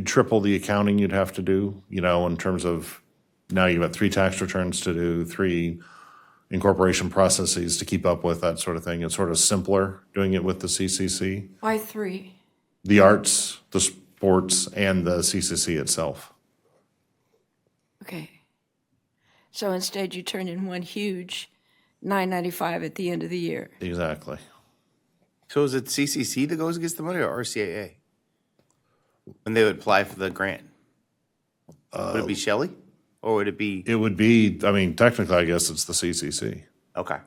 triple the accounting you'd have to do, in terms of, now you've got 3 tax returns to do, 3 incorporation processes to keep up with, that sort of thing. It's sort of simpler doing it with the CCC. Why 3? The arts, the sports, and the CCC itself. Okay. So instead, you turn in one huge $9.95 at the end of the year. Exactly. So is it CCC that goes against the money or RCAA? When they would apply for the grant? Would it be Shelley? Or would it be? It would be, I mean, technically, I guess it's the CCC. Okay.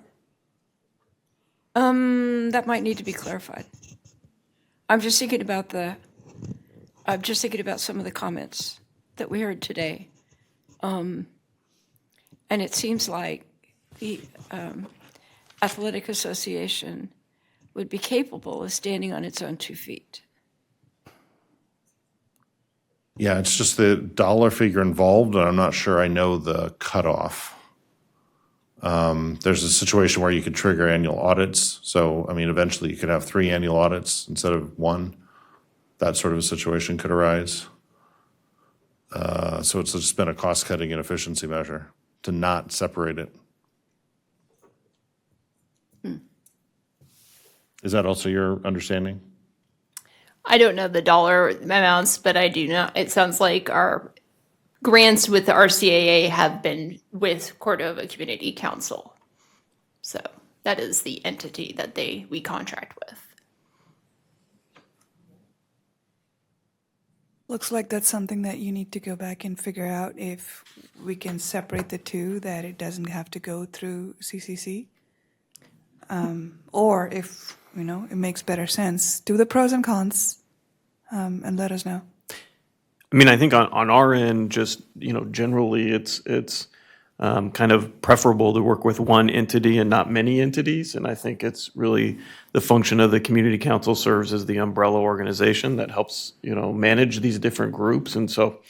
That might need to be clarified. I'm just thinking about some of the comments that we heard today. And it seems like the Athletic Association would be capable of standing on its own 2 feet. Yeah, it's just the dollar figure involved, and I'm not sure I know the cutoff. There's a situation where you could trigger annual audits. So, I mean, eventually you could have 3 annual audits instead of 1. That sort of a situation could arise. So it's just been a cost-cutting and efficiency measure to not separate it. Is that also your understanding? I don't know the dollar amounts, but I do know, it sounds like our grants with the RCAA have been with Cordova Community Council. So that is the entity that we contract with. Looks like that's something that you need to go back and figure out if we can separate the two, that it doesn't have to go through CCC. Or if, it makes better sense, do the pros and cons and let us know. I mean, I think on our end, just, generally, it's kind of preferable to work with one entity and not many entities. And I think it's really the function of the community council serves as the umbrella organization that helps, manage these different groups. And so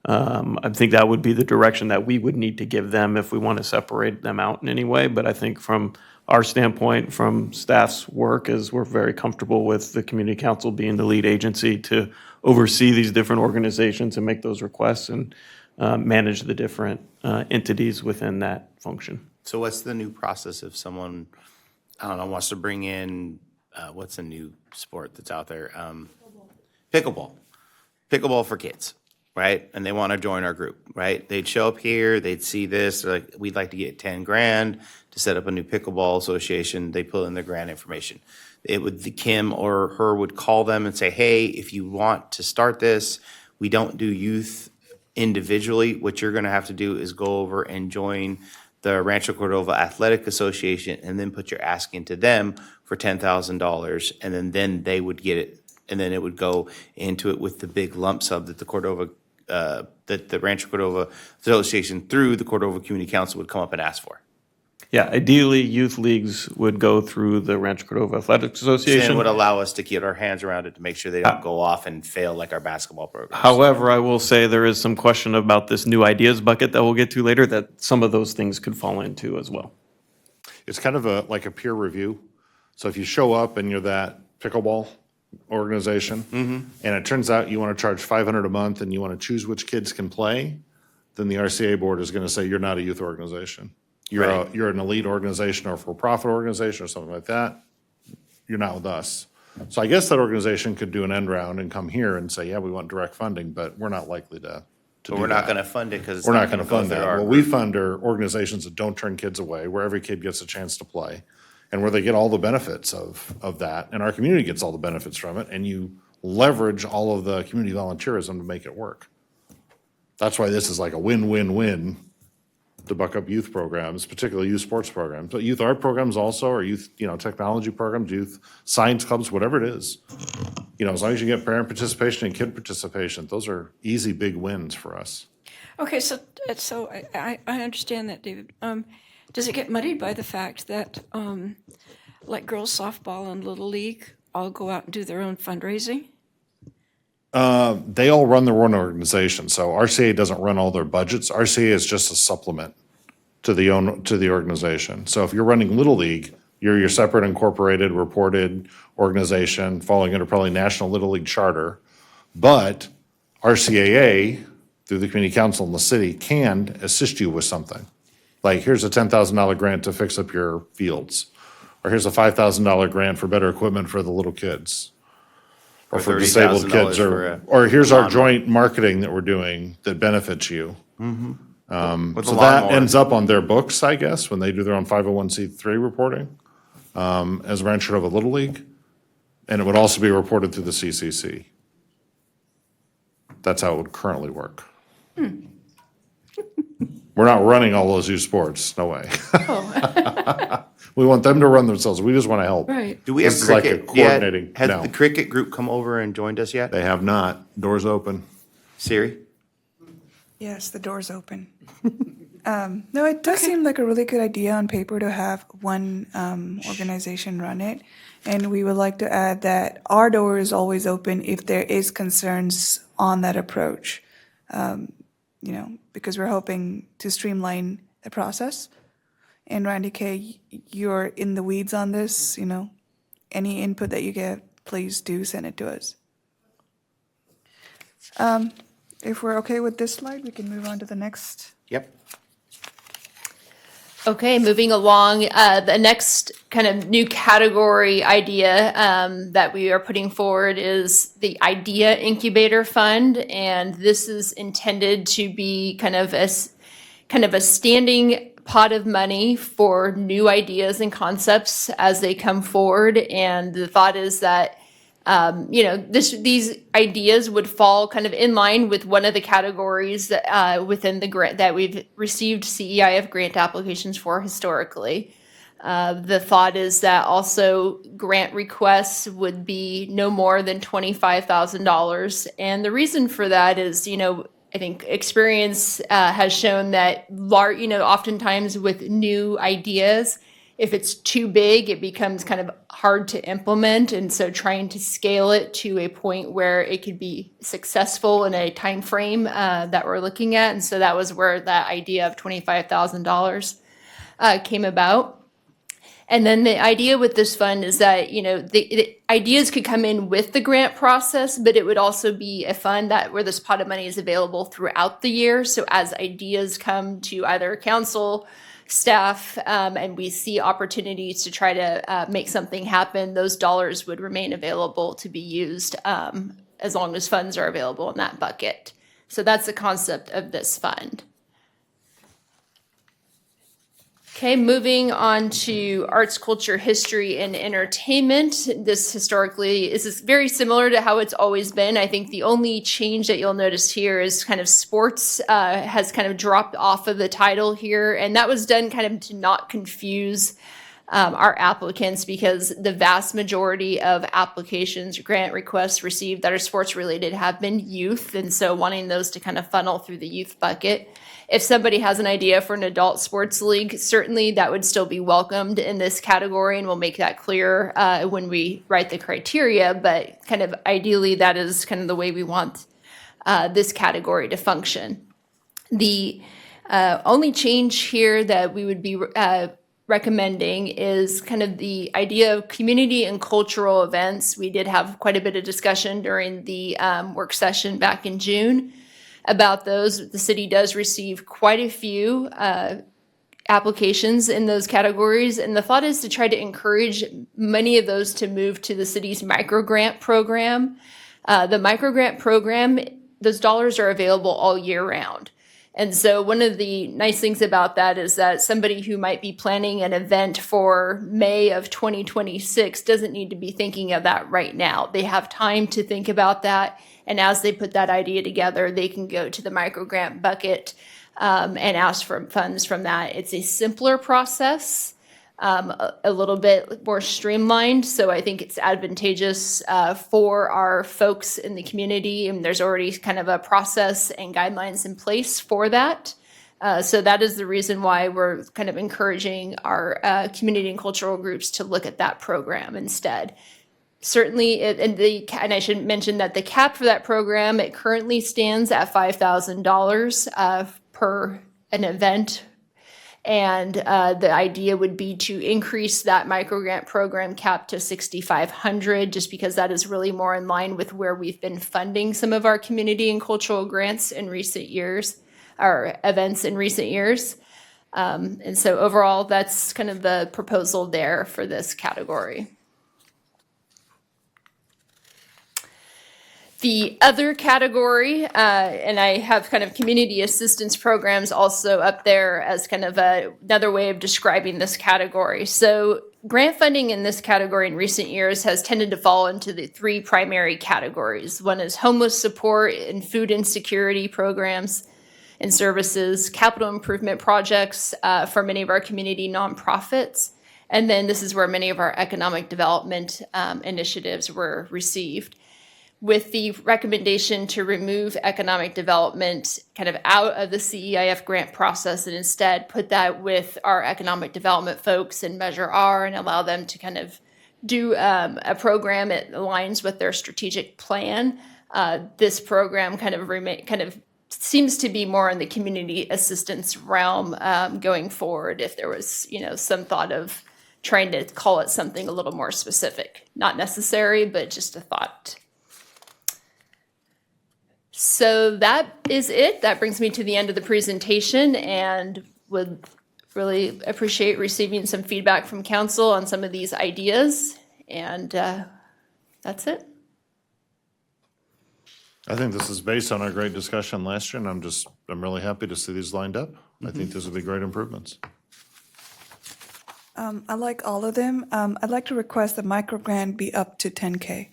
I think that would be the direction that we would need to give them if we want to separate them out in any way. But I think from our standpoint, from staff's work, is we're very comfortable with the community council being the lead agency to oversee these different organizations and make those requests and manage the different entities within that function. So what's the new process if someone, I don't know, wants to bring in, what's a new sport that's out there? Pickleball. Pickleball for kids, right? And they want to join our group, right? They'd show up here, they'd see this, they're like, we'd like to get 10 grand to set up a new pickleball association. They put in their grant information. Kim or her would call them and say, hey, if you want to start this, we don't do youth individually. What you're going to have to do is go over and join the Rancho Cordova Athletic Association and then put your ask into them for $10,000, and then they would get it, and then it would go into it with the big lump sum that the Rancho Cordova Association through the Cordova Community Council would come up and ask for. Yeah, ideally, youth leagues would go through the Rancho Cordova Athletic Association. And would allow us to get our hands around it to make sure they don't go off and fail like our basketball program. However, I will say there is some question about this new ideas bucket that we'll get to later that some of those things could fall into as well. It's kind of like a peer review. So if you show up and you're that pickleball organization, and it turns out you want to charge $500 a month and you want to choose which kids can play, then the RCA board is going to say you're not a youth organization. You're an elite organization or a for-profit organization or something like that. You're not with us. So I guess that organization could do an end round and come here and say, yeah, we want direct funding, but we're not likely to do But we're that. not going to fund it because We're not going to fund that. What we fund are organizations that don't turn kids away, where every kid gets a chance to play, and where they get all the benefits of that, and our community gets all the benefits from it, and you leverage all of the community volunteerism to make it work. That's why this is like a win-win-win to buck up youth programs, particularly youth sports programs, but youth art programs also, or youth, technology programs, youth science clubs, whatever it is. As long as you get parent participation and kid participation, those are easy, big wins for us. Okay, so I understand that, David. Does it get muddied by the fact that, like girls softball and Little League all go out and do their own fundraising? They all run their own organization, so RCA doesn't run all their budgets. RCA is just a supplement to the organization. So if you're running Little League, you're your separate incorporated, reported organization, falling under probably National Little League Charter. But RCAA, through the Community Council in the city, can assist you with something. Like, here's a $10,000 grant to fix up your fields, or here's a $5,000 grant for better equipment for the little kids. Or for disabled kids, or here's our joint marketing that we're doing that benefits you. With So the that lawnmower. ends up on their books, I guess, when they do their own 501c3 reporting, as Rancho Cordova Little League. And it would also be reported through the CCC. That's how it would currently work. We're not running all those youth sports, no way. We want them to run themselves, we just want to help. Right. Do we have This is like a cricket yet? coordinating, Has no. the cricket group come over and joined us yet? They have not, doors open. Siri? Yes, the door's open. No, it does seem like a really good idea on paper to have one organization run it. And we would like to add that our door is always open if there is concerns on that approach. Because we're hoping to streamline the process. And Randy K., you're in the weeds on this, any input that you get, please do send it to us. If we're okay with this slide, we can move on to the next. Yep. Okay, moving along, the next kind of new category idea that we are putting forward is the Idea Incubator Fund, and this is intended to be kind of a standing pot of money for new ideas and concepts as they come forward. And the thought is that these ideas would fall kind of in line with one of the categories within the grant that we've received CEIF grant applications for historically. The thought is that also grant requests would be no more than $25,000. And the reason for that is, I think experience has shown that oftentimes with new ideas, if it's too big, it becomes kind of hard to implement. And so trying to scale it to a point where it could be successful in a time frame that we're looking at. And so that was where that idea of $25,000 came about. And then the idea with this fund is that, the ideas could come in with the grant process, but it would also be a fund where this pot of money is available throughout the year. So as ideas come to either council, staff, and we see opportunities to try to make something happen, those dollars would remain available to be used as long as funds are available in that bucket. So that's the concept of this fund. Okay, moving on to arts, culture, history, and entertainment. This historically is very similar to how it's always been. I think the only change that you'll notice here is kind of sports has kind of dropped off of the title here. And that was done kind of to not confuse our applicants, because the vast majority of applications, grant requests received that are sports related have been youth. And so wanting those to kind of funnel through the youth bucket. If somebody has an idea for an adult sports league, certainly that would still be welcomed in this category, and we'll make that clear when we write the criteria. But kind of ideally, that is kind of the way we want this category to function. The only change here that we would be recommending is kind of the idea of community and cultural events. We did have quite a bit of discussion during the work session back in June about those. The city does receive quite a few applications in those categories, and the thought is to try to encourage many of those to move to the city's microgrant program. The microgrant program, those dollars are available all year round. And so one of the nice things about that is that somebody who might be planning an event for May of 2026 doesn't need to be thinking of that right now. They have time to think about that. And as they put that idea together, they can go to the microgrant bucket and ask for funds from that. It's a simpler process, a little bit more streamlined. So I think it's advantageous for our folks in the community. And there's already kind of a process and guidelines in place for that. So that is the reason why we're kind of encouraging our community and cultural groups to look at that program instead. Certainly, and I should mention that the cap for that program, it currently stands at $5,000 per an event. And the idea would be to increase that microgrant program cap to $6,500, just because that is really more in line with where we've been funding some of our community and cultural grants in recent years, or events in recent years. And so overall, that's kind of the proposal there for this category. The other category, and I have kind of community assistance programs also up there as kind of another way of describing this category. So grant funding in this category in recent years has tended to fall into the three primary categories. One is homeless support and food insecurity programs and services, capital improvement projects for many of our community nonprofits. And then this is where many of our economic development initiatives were received. With the recommendation to remove economic development kind of out of the CEIF grant process and instead put that with our economic development folks and Measure R and allow them to kind of do a program that aligns with their strategic plan. This program kind of seems to be more in the community assistance realm going forward. If there was, some thought of trying to call it something a little more specific, not necessary, but just a thought. So that is it. That brings me to the end of the presentation and would really appreciate receiving some feedback from council on some of these ideas. And that's it. I think this is based on our great discussion last year, and I'm really happy to see these lined up. I think these will be great improvements. I like all of them. I'd like to request the micro grant be up to 10K.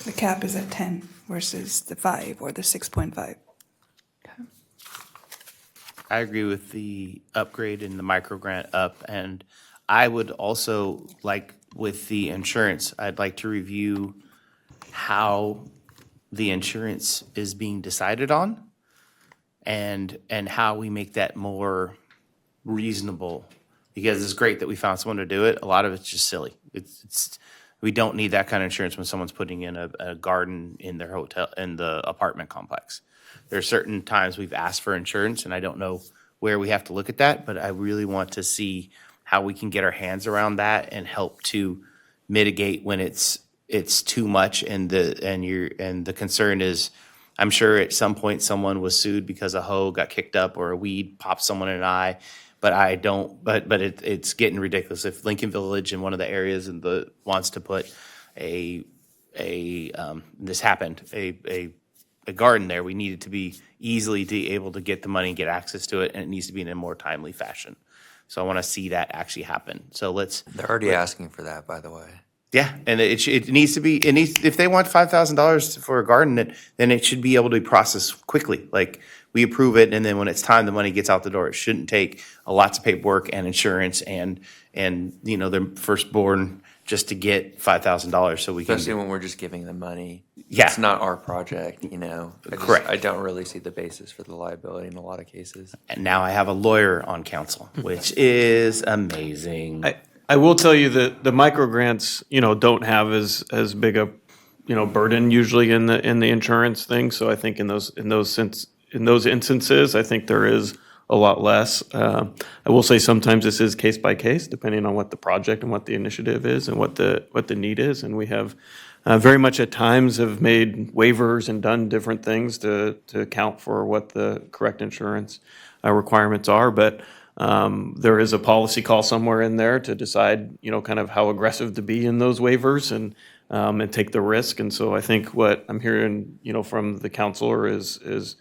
The cap is at 10 versus the 5 or the 6.5. I agree with the upgrade and the micro grant up, and I would also like with the insurance, I'd like to review how the insurance is being decided on and how we make that more reasonable, because it's great that we found someone to do it. A lot of it's just silly. We don't need that kind of insurance when someone's putting in a garden in their hotel, in the apartment complex. There are certain times we've asked for insurance, and I don't know where we have to look at that, but I really want to see how we can get our hands around that and help to mitigate when it's too much. And the concern is, I'm sure at some point someone was sued because a hoe got kicked up or a weed popped someone in an eye. But it's getting ridiculous. If Lincoln Village in one of the areas wants to put this happened, a garden there, we need it to be easily able to get the money and get access to it, and it needs to be in a more timely fashion. So I want to see that actually happen. So They're already asking for that, by the way. Yeah, and it needs to be. If they want $5,000 for a garden, then it should be able to be processed quickly. Like, we approve it, and then when it's time, the money gets out the door. It shouldn't take lots of paperwork and insurance and their firstborn just to get $5,000. So we can, especially when we're just giving them money. Yeah. It's not our project, Correct. I don't really see the basis for the liability in a lot of cases. And now I have a lawyer on council, which is amazing. I will tell you that the micro grants, don't have as big a, burden usually in the insurance thing. So I think in those instances, I think there is a lot less. I will say sometimes this is case by case, depending on what the project and what the initiative is and what the need is. And we have very much at times have made waivers and done different things to account for what the correct insurance requirements are. But there is a policy call somewhere in there to decide, kind of how aggressive to be in those waivers and take the risk. And so I think what I'm hearing, from the counselor is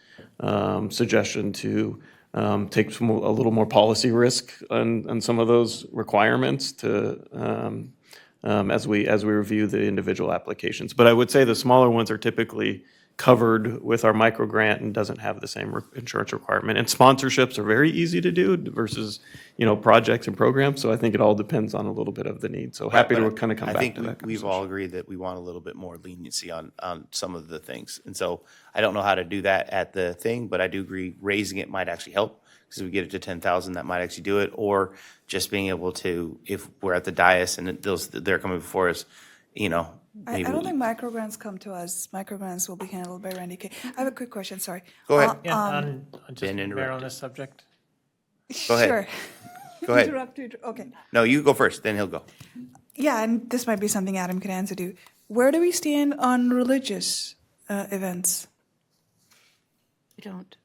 suggestion to take a little more policy risk on some of those requirements to as we review the individual applications. But I would say the smaller ones are typically covered with our micro grant and doesn't have the same insurance requirement. And sponsorships are very easy to do versus, projects and programs. So I think it all depends on a little bit of the need. So happy to kind of come back to that conversation. I think we've all agreed that we want a little bit more leniency on some of the things. And so I don't know how to do that at the thing, but I do agree raising it might actually help, because if we get it to 10,000, that might actually do it. Or just being able to, if we're at the dais and they're coming before us, I don't think micro grants come to us. Micro grants will be handled by Randy K. I have a quick question, sorry. Go ahead. Mayor, on this subject. Go ahead. Sure. Go ahead. Okay. No, you go first, then he'll go. Yeah, and this might be something Adam could answer to. Where do we stand on religious events? We don't.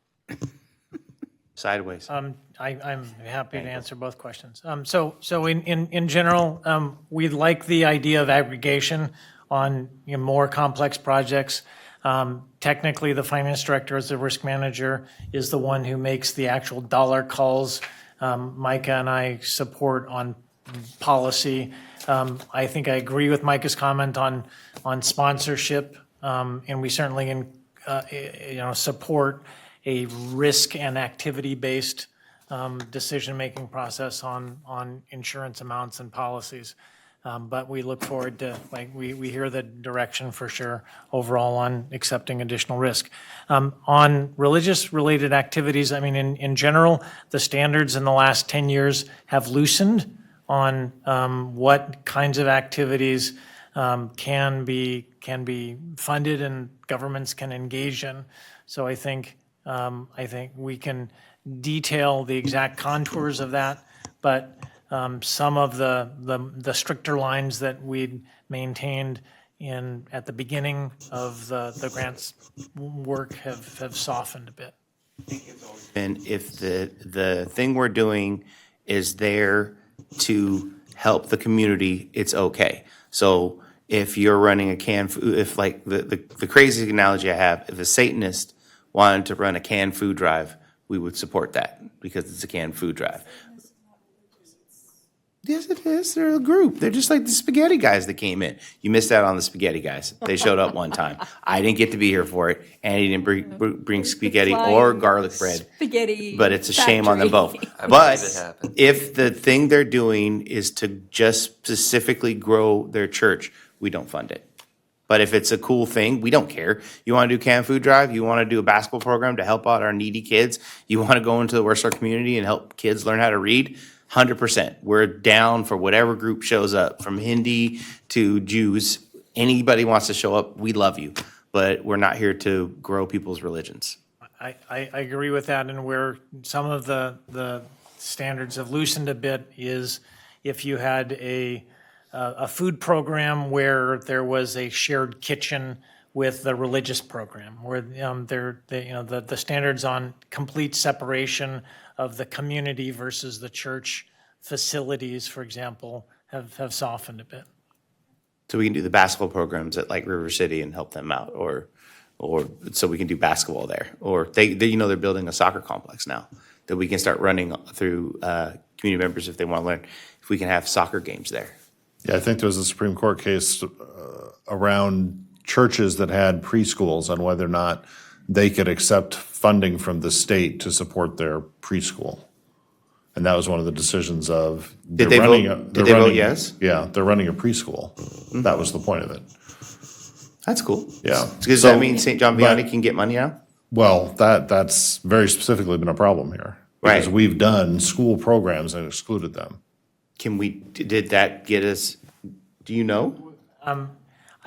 Sideways. I'm happy to answer both questions. So in general, we like the idea of aggregation. on more complex projects. Technically, the finance director, as the risk manager, is the one who makes the actual dollar calls. Micah and I support on policy. I think I agree with Micah's comment on sponsorship, and we certainly support a risk and activity-based decision-making process on insurance amounts and policies. But we look forward to, we hear the direction for sure overall on accepting additional risk. On religious-related activities, I mean, in general, the standards in the last 10 years have loosened on what kinds of activities can be funded and governments can engage in. So I think we can detail the exact contours of that, but some of the stricter lines that we'd maintained at the beginning of the grants work have softened a bit. And if the thing we're doing is there to help the community, it's okay. So if you're running a canned food, if like the crazy analogy I have, if a Satanist wanted to run a canned food drive, we would support that because it's a canned food drive. Yes, it is. They're a group. They're just like the spaghetti guys that came in. You missed out on the spaghetti guys. They showed up one time. I didn't get to be here for it, and he didn't bring spaghetti or garlic bread. Spaghetti. But it's a shame on them both. But if the thing they're doing is to just specifically grow their church, we don't fund it. But if it's a cool thing, we don't care. You want to do canned food drive? You want to do a basketball program to help out our needy kids? You want to go into the worst of our community and help kids learn how to read? 100%. We're down for whatever group shows up, from Hindi to Jews. Anybody wants to show up, we love you. But we're not here to grow people's religions. I agree with that, and where some of the standards have loosened a bit is if you had a food program where there was a shared kitchen with the religious program, where the standards on complete separation of the community versus the church facilities, for example, have softened a bit. So we can do the basketball programs at like River City and help them out, or so we can do basketball there. Or they're building a soccer complex now that we can start running through community members if they want to learn. If we can have soccer games there. Yeah, I think there was a Supreme Court case around churches that had preschools on whether or not they could accept funding from the state to support their preschool. And that was one of the decisions of. Did they vote yes? Yeah, they're running a preschool. Mm-hmm. That was the point of it. That's cool. Yeah. Does that mean St. John Vianney can get money now? Well, that's very specifically been a problem here. Because we've done school programs and excluded them. Did that get us, do you know?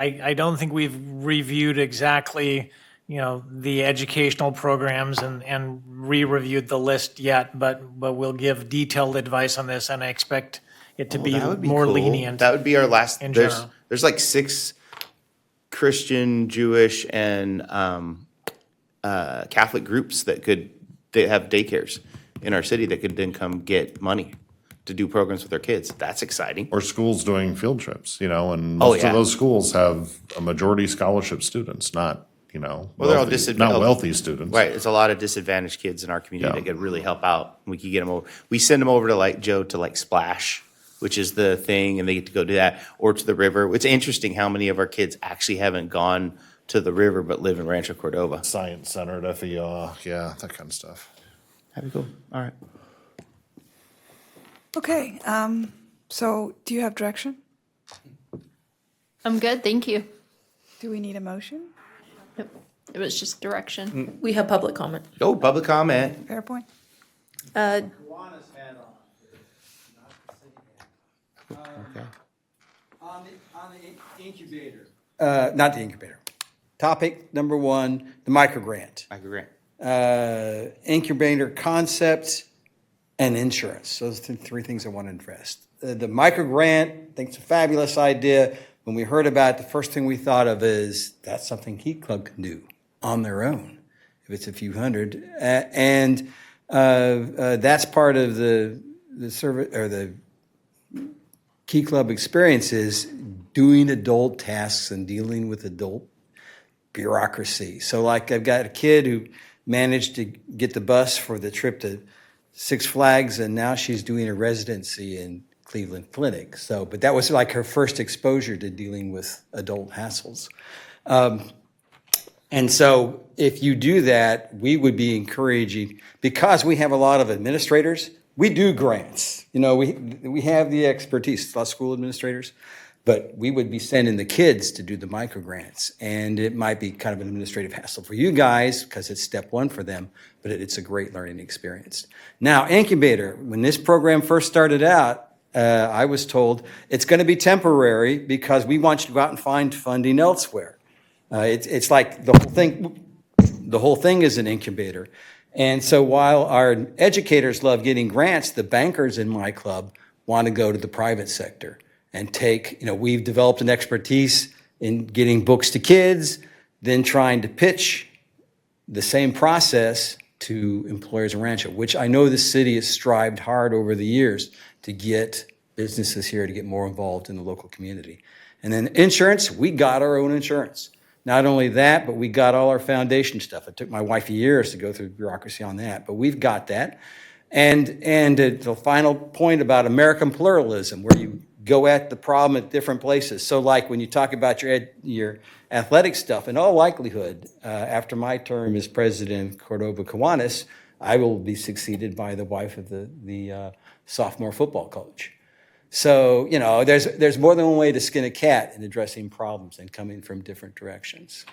I don't think we've reviewed exactly, the educational programs and re-reviewed the list yet, but we'll give detailed advice on this, and I expect it to be more cool. lenient. That would be our last. In general. There's like 6 Christian, Jewish, and Catholic groups that have daycares in our city that could then come get money to do programs with their kids. That's exciting. Or schools doing field trips, and most of those schools have a majority scholarship students, not, they're all not wealthy students. Right. It's a lot of disadvantaged kids in our community that could really help out. We could get them over. We send them over to Splash, which is the thing, and they get to go do that, or to the river. It's interesting how many of our kids actually haven't gone to the river but live in Rancho Cordova. Science Center at FER, that kind of stuff. That'd be cool. All right. Okay, so do you have direction? I'm good, thank you. Do we need a motion? Nope. It was just direction. We have public comment. Oh, public comment. Fair point. Okay. On the incubator. Not the incubator. Topic number 1, the microgrant. Incubator concept and insurance. Those are the 3 things I want to address. The microgrant, I think it's a fabulous idea. When we heard about it, the first thing we thought of is that's something Key Club can do on their own, if it's a few hundred. And that's part of the service or the Key Club experience is doing adult tasks and dealing with adult bureaucracy. So like I've got a kid who managed to get the bus for the trip to Six Flags, and now she's doing a residency in Cleveland Clinic. So, but that was like her first exposure to dealing with adult hassles. And so if you do that, we would be encouraging, because we have a lot of administrators, we do grants. You know, we have the expertise, a lot of school administrators, but we would be sending the kids to do the micro grants. And it might be kind of an administrative hassle for you guys because it's step one for them, but it's a great learning experience. Now, incubator, when this program first started out, I was told it's going to be temporary because we want you to go out and find funding elsewhere. It's like the whole thing is an incubator. And so while our educators love getting grants, the bankers in my club want to go to the private sector and take, we've developed an expertise in getting books to kids, then trying to pitch the same process to employers in Rancho, which I know the city has strived hard over the years to get businesses here to get more involved in the local community. And then insurance, we got our own insurance. Not only that, but we got all our foundation stuff. It took my wife years to go through the bureaucracy on that, but we've got that. And the final point about American pluralism, where you go at the problem at different places. So like when you talk about your athletic stuff, in all likelihood, after my term as president Cordova Kiwanis, I will be succeeded by the wife of the sophomore football coach. So, there's more than one way to skin a cat in addressing problems and coming from different directions.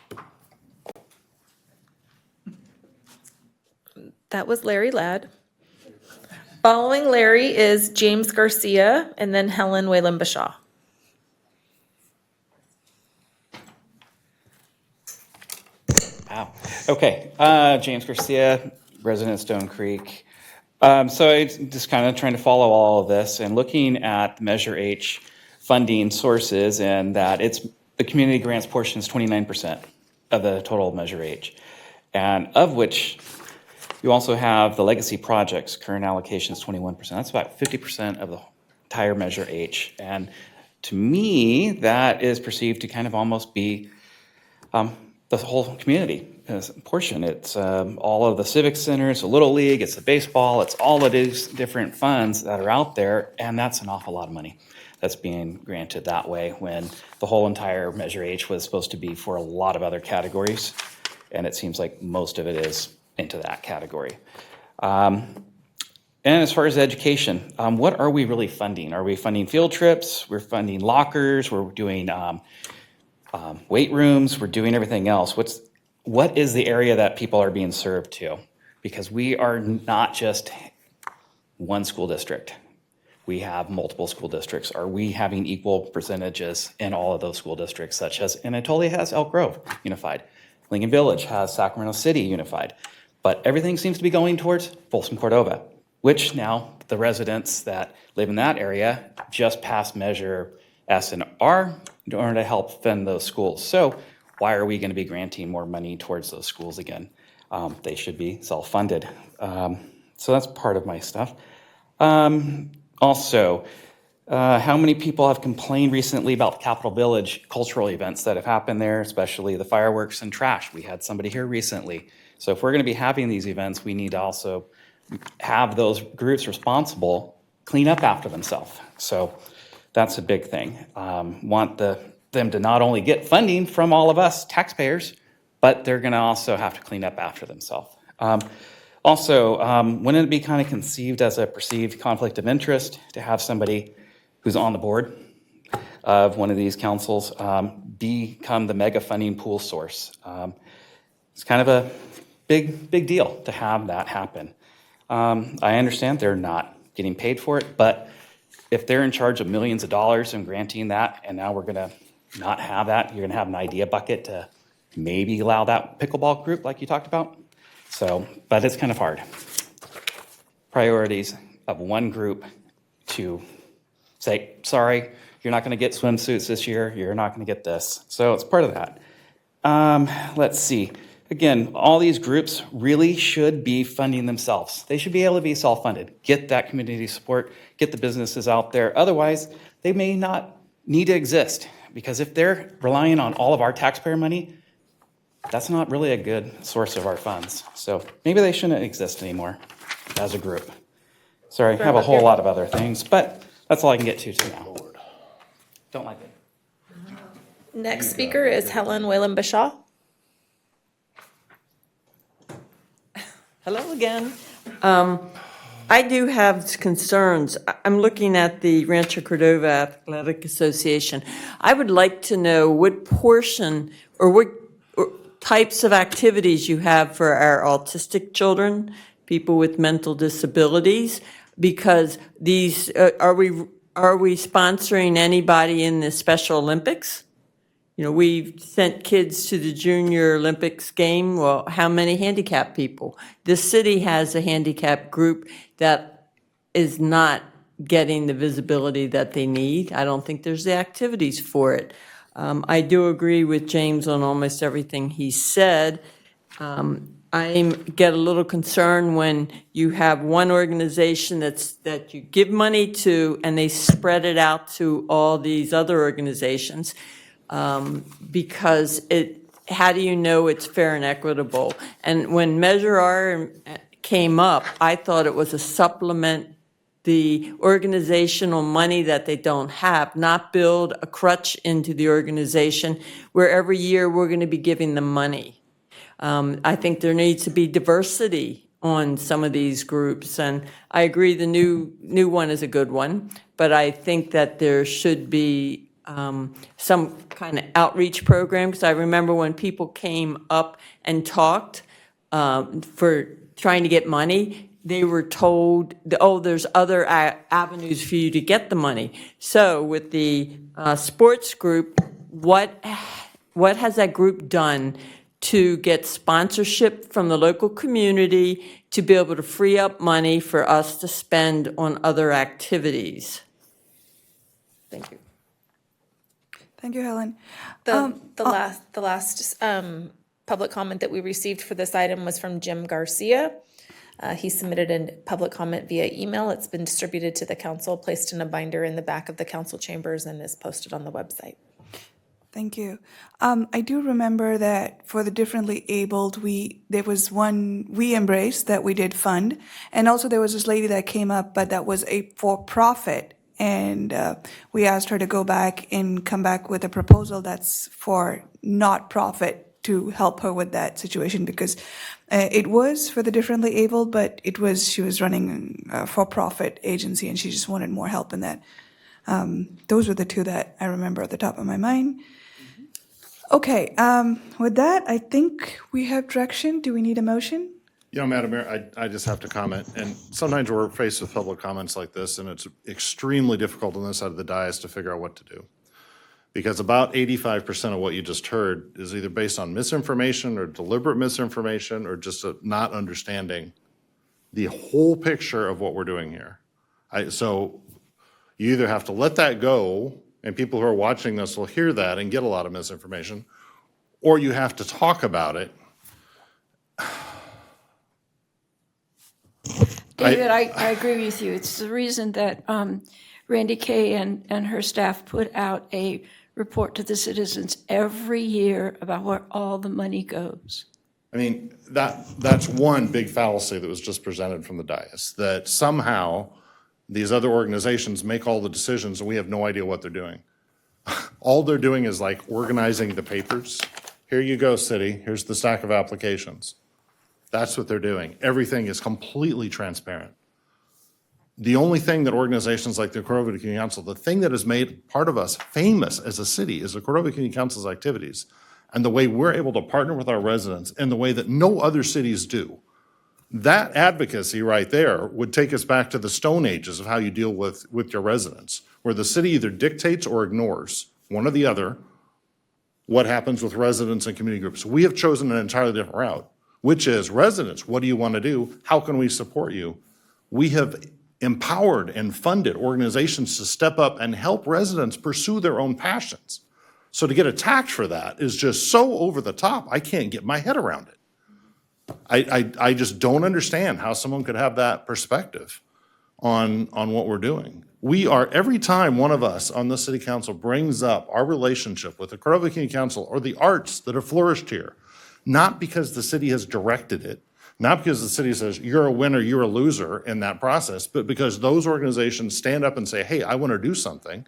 That was Larry Ladd. Following Larry is James Garcia and then Helen Whalen Bashaw. Wow. Okay. James Garcia, resident of Stone Creek. So I just kind of trying to follow all of this and looking at the Measure H funding sources, and that the community grants portion is 29% of the total Measure H, and of which you also have the legacy projects, current allocation is 21%. That's about 50% of the entire Measure H. And to me, that is perceived to kind of almost be the whole community portion. It's all of the civic centers, the Little League, it's the baseball, it's all of these different funds that are out there, and that's an awful lot of money that's being granted that way when the whole entire Measure H was supposed to be for a lot of other categories, and it seems like most of it is into that category. And as far as education, what are we really funding? Are we funding field trips? We're funding lockers, we're doing weight rooms, we're doing everything else. What is the area that people are being served to? Because we are not just one school district. We have multiple school districts. Are we having equal percentages in all of those school districts, such as, and Anatolia has Elk Grove unified. Lincoln Village has Sacramento City unified. But everything seems to be going towards Folsom Cordova, which now the residents that live in that area just passed Measure S and R in order to help fund those schools. So why are we going to be granting more money towards those schools again? They should be self-funded. So that's part of my stuff. Also, how many people have complained recently about the Capitol Village cultural events that have happened there, especially the fireworks and trash? We had somebody here recently. So if we're going to be having these events, we need to also have those groups responsible clean up after themselves. So that's a big thing. Want them to not only get funding from all of us taxpayers, but they're going to also have to clean up after themselves. Wouldn't it be kind of conceived as a perceived conflict of interest to have somebody who's on the board of one of these councils become the mega funding pool source? It's kind of a big deal to have that happen. I understand they're not getting paid for it, but if they're in charge of millions of dollars and granting that, and now we're going to not have that, you're going to have an idea bucket to maybe allow that pickleball group like you talked about. So, but it's kind of hard. Priorities of one group to say, sorry, you're not going to get swimsuits this year, you're not going to get this. So it's part of that. Let's see. Again, all these groups really should be funding themselves. They should be able to be self-funded, get that community support, get the businesses out there. Otherwise, they may not need to exist because if they're relying on all of our taxpayer money, that's not really a good source of our funds. So maybe they shouldn't exist anymore as a group. Sorry, I have a whole lot of other things, but that's all I can get to now. Don't like it. Next speaker is Helen Whalen Bashaw. Hello again. I do have concerns. I'm looking at the Rancho Cordova Athletic Association. I would like to know what portion or what types of activities you have for our autistic children, people with mental disabilities, because these, are we sponsoring anybody in the Special Olympics? You know, we've sent kids to the Junior Olympics game. Well, how many handicapped people? This city has a handicapped group that is not getting the visibility that they need. I don't think there's the activities for it. I do agree with James on almost everything he said. I get a little concerned when you have one organization that you give money to and they spread it out to all these other organizations. Because how do you know it's fair and equitable? And when Measure R came up, I thought it was a supplement the organizational money that they don't have, not build a crutch into the organization where every year we're going to be giving them money. I think there needs to be diversity on some of these groups, and I agree the new one is a good one, but I think that there should be some kind of outreach program, because I remember when people came up and talked for trying to get money, they were told, oh, there's other avenues for you to get the money. So with the sports group, what has that group done to get sponsorship from the local community to be able to free up money for us to spend on other activities? Thank you. Thank you, Helen. The last public comment that we received for this item was from Jim Garcia. He submitted a public comment via email. It's been distributed to the council, placed in a binder in the back of the council chambers, and is posted on the website. Thank you. I do remember that for the differently abled, there was one we embraced that we did fund, and also there was this lady that came up, but that was a for-profit, and we asked her to go back and come back with a proposal that's for not-profit to help her with that situation, because it was for the differently abled, but she was running a for-profit agency, and she just wanted more help in that. Those were the two that I remember at the top of my mind. Okay, with that, I think we have direction. Do we need a motion? You know, Madam Mayor, I just have to comment, and sometimes we're faced with public comments like this, and it's extremely difficult on this side of the dais to figure out what to do. Because about 85% of what you just heard is either based on misinformation or deliberate misinformation or just a not understanding the whole picture of what we're doing here. So you either have to let that go, and people who are watching this will hear that and get a lot of misinformation, or you have to talk about it. David, I agree with you. It's the reason that Randy Kay and her staff put out a report to the citizens every year about where all the money goes. I mean, that's one big fallacy that was just presented from the dais, that somehow these other organizations make all the decisions and we have no idea what they're doing. All they're doing is like organizing the papers. Here you go, city. Here's the stack of applications. That's what they're doing. Everything is completely transparent. The only thing that organizations like the Cordova Community Council, the thing that has made part of us famous as a city is the Cordova Community Council's activities and the way we're able to partner with our residents in the way that no other cities do. That advocacy right there would take us back to the Stone Ages of how you deal with your residents, where the city either dictates or ignores, one or the other, what happens with residents and community groups. We have chosen an entirely different route, which is residents, what do you want to do? How can we support you? We have empowered and funded organizations to step up and help residents pursue their own passions. So to get attacked for that is just so over the top, I can't get my head around it. I just don't understand how someone could have that perspective on what we're doing. We are, every time one of us on the city council brings up our relationship with the Cordova Community Council or the arts that have flourished here, not because the city has directed it, not because the city says, you're a winner, you're a loser in that process, but because those organizations stand up and say, hey, I want to do something,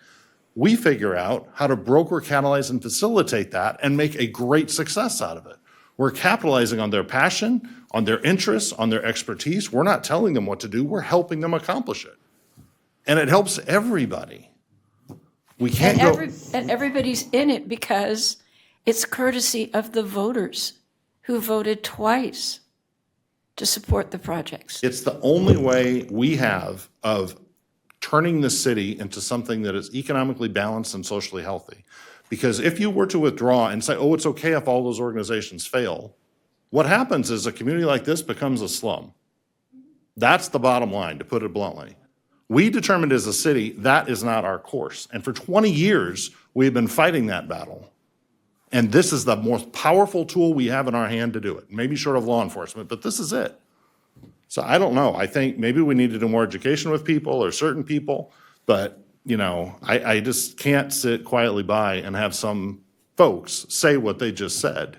we figure out how to broker, catalyze, and facilitate that and make a great success out of it. We're capitalizing on their passion, on their interests, on their expertise. We're not telling them what to do, we're helping them accomplish it. And it helps everybody. We can't And everybody's in it because it's courtesy of the voters who voted twice to support the projects. It's the only way we have of turning the city into something that is economically balanced and socially healthy. Because if you were to withdraw and say, oh, it's okay if all those organizations fail, what happens is a community like this becomes a slum. That's the bottom line, to put it bluntly. We determined as a city that is not our course. And for 20 years, we've been fighting that battle. And this is the most powerful tool we have in our hand to do it. Maybe short of law enforcement, but this is it. So I don't know. I think maybe we need to do more education with people or certain people, but I just can't sit quietly by and have some folks say what they just said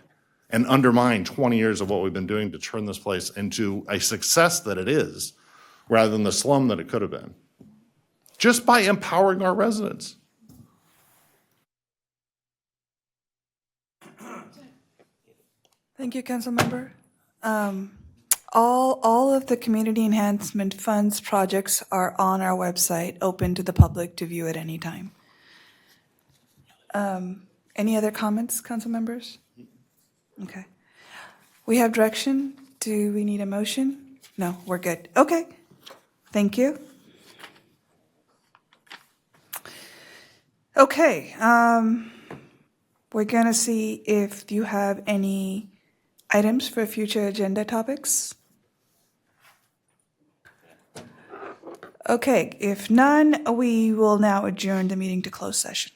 and undermine 20 years of what we've been doing to turn this place into a success that it is, rather than the slum that it could have been, just by empowering our residents. Thank you, Councilmember. All of the community enhancement funds projects are on our website, open to the public to view at any time. Any other comments, council members? Okay. We have direction. Do we need a motion? No, we're good. Okay. Thank you. Okay. We're going to see if you have any items for future agenda topics. Okay, if none, we will now adjourn the meeting to closed session.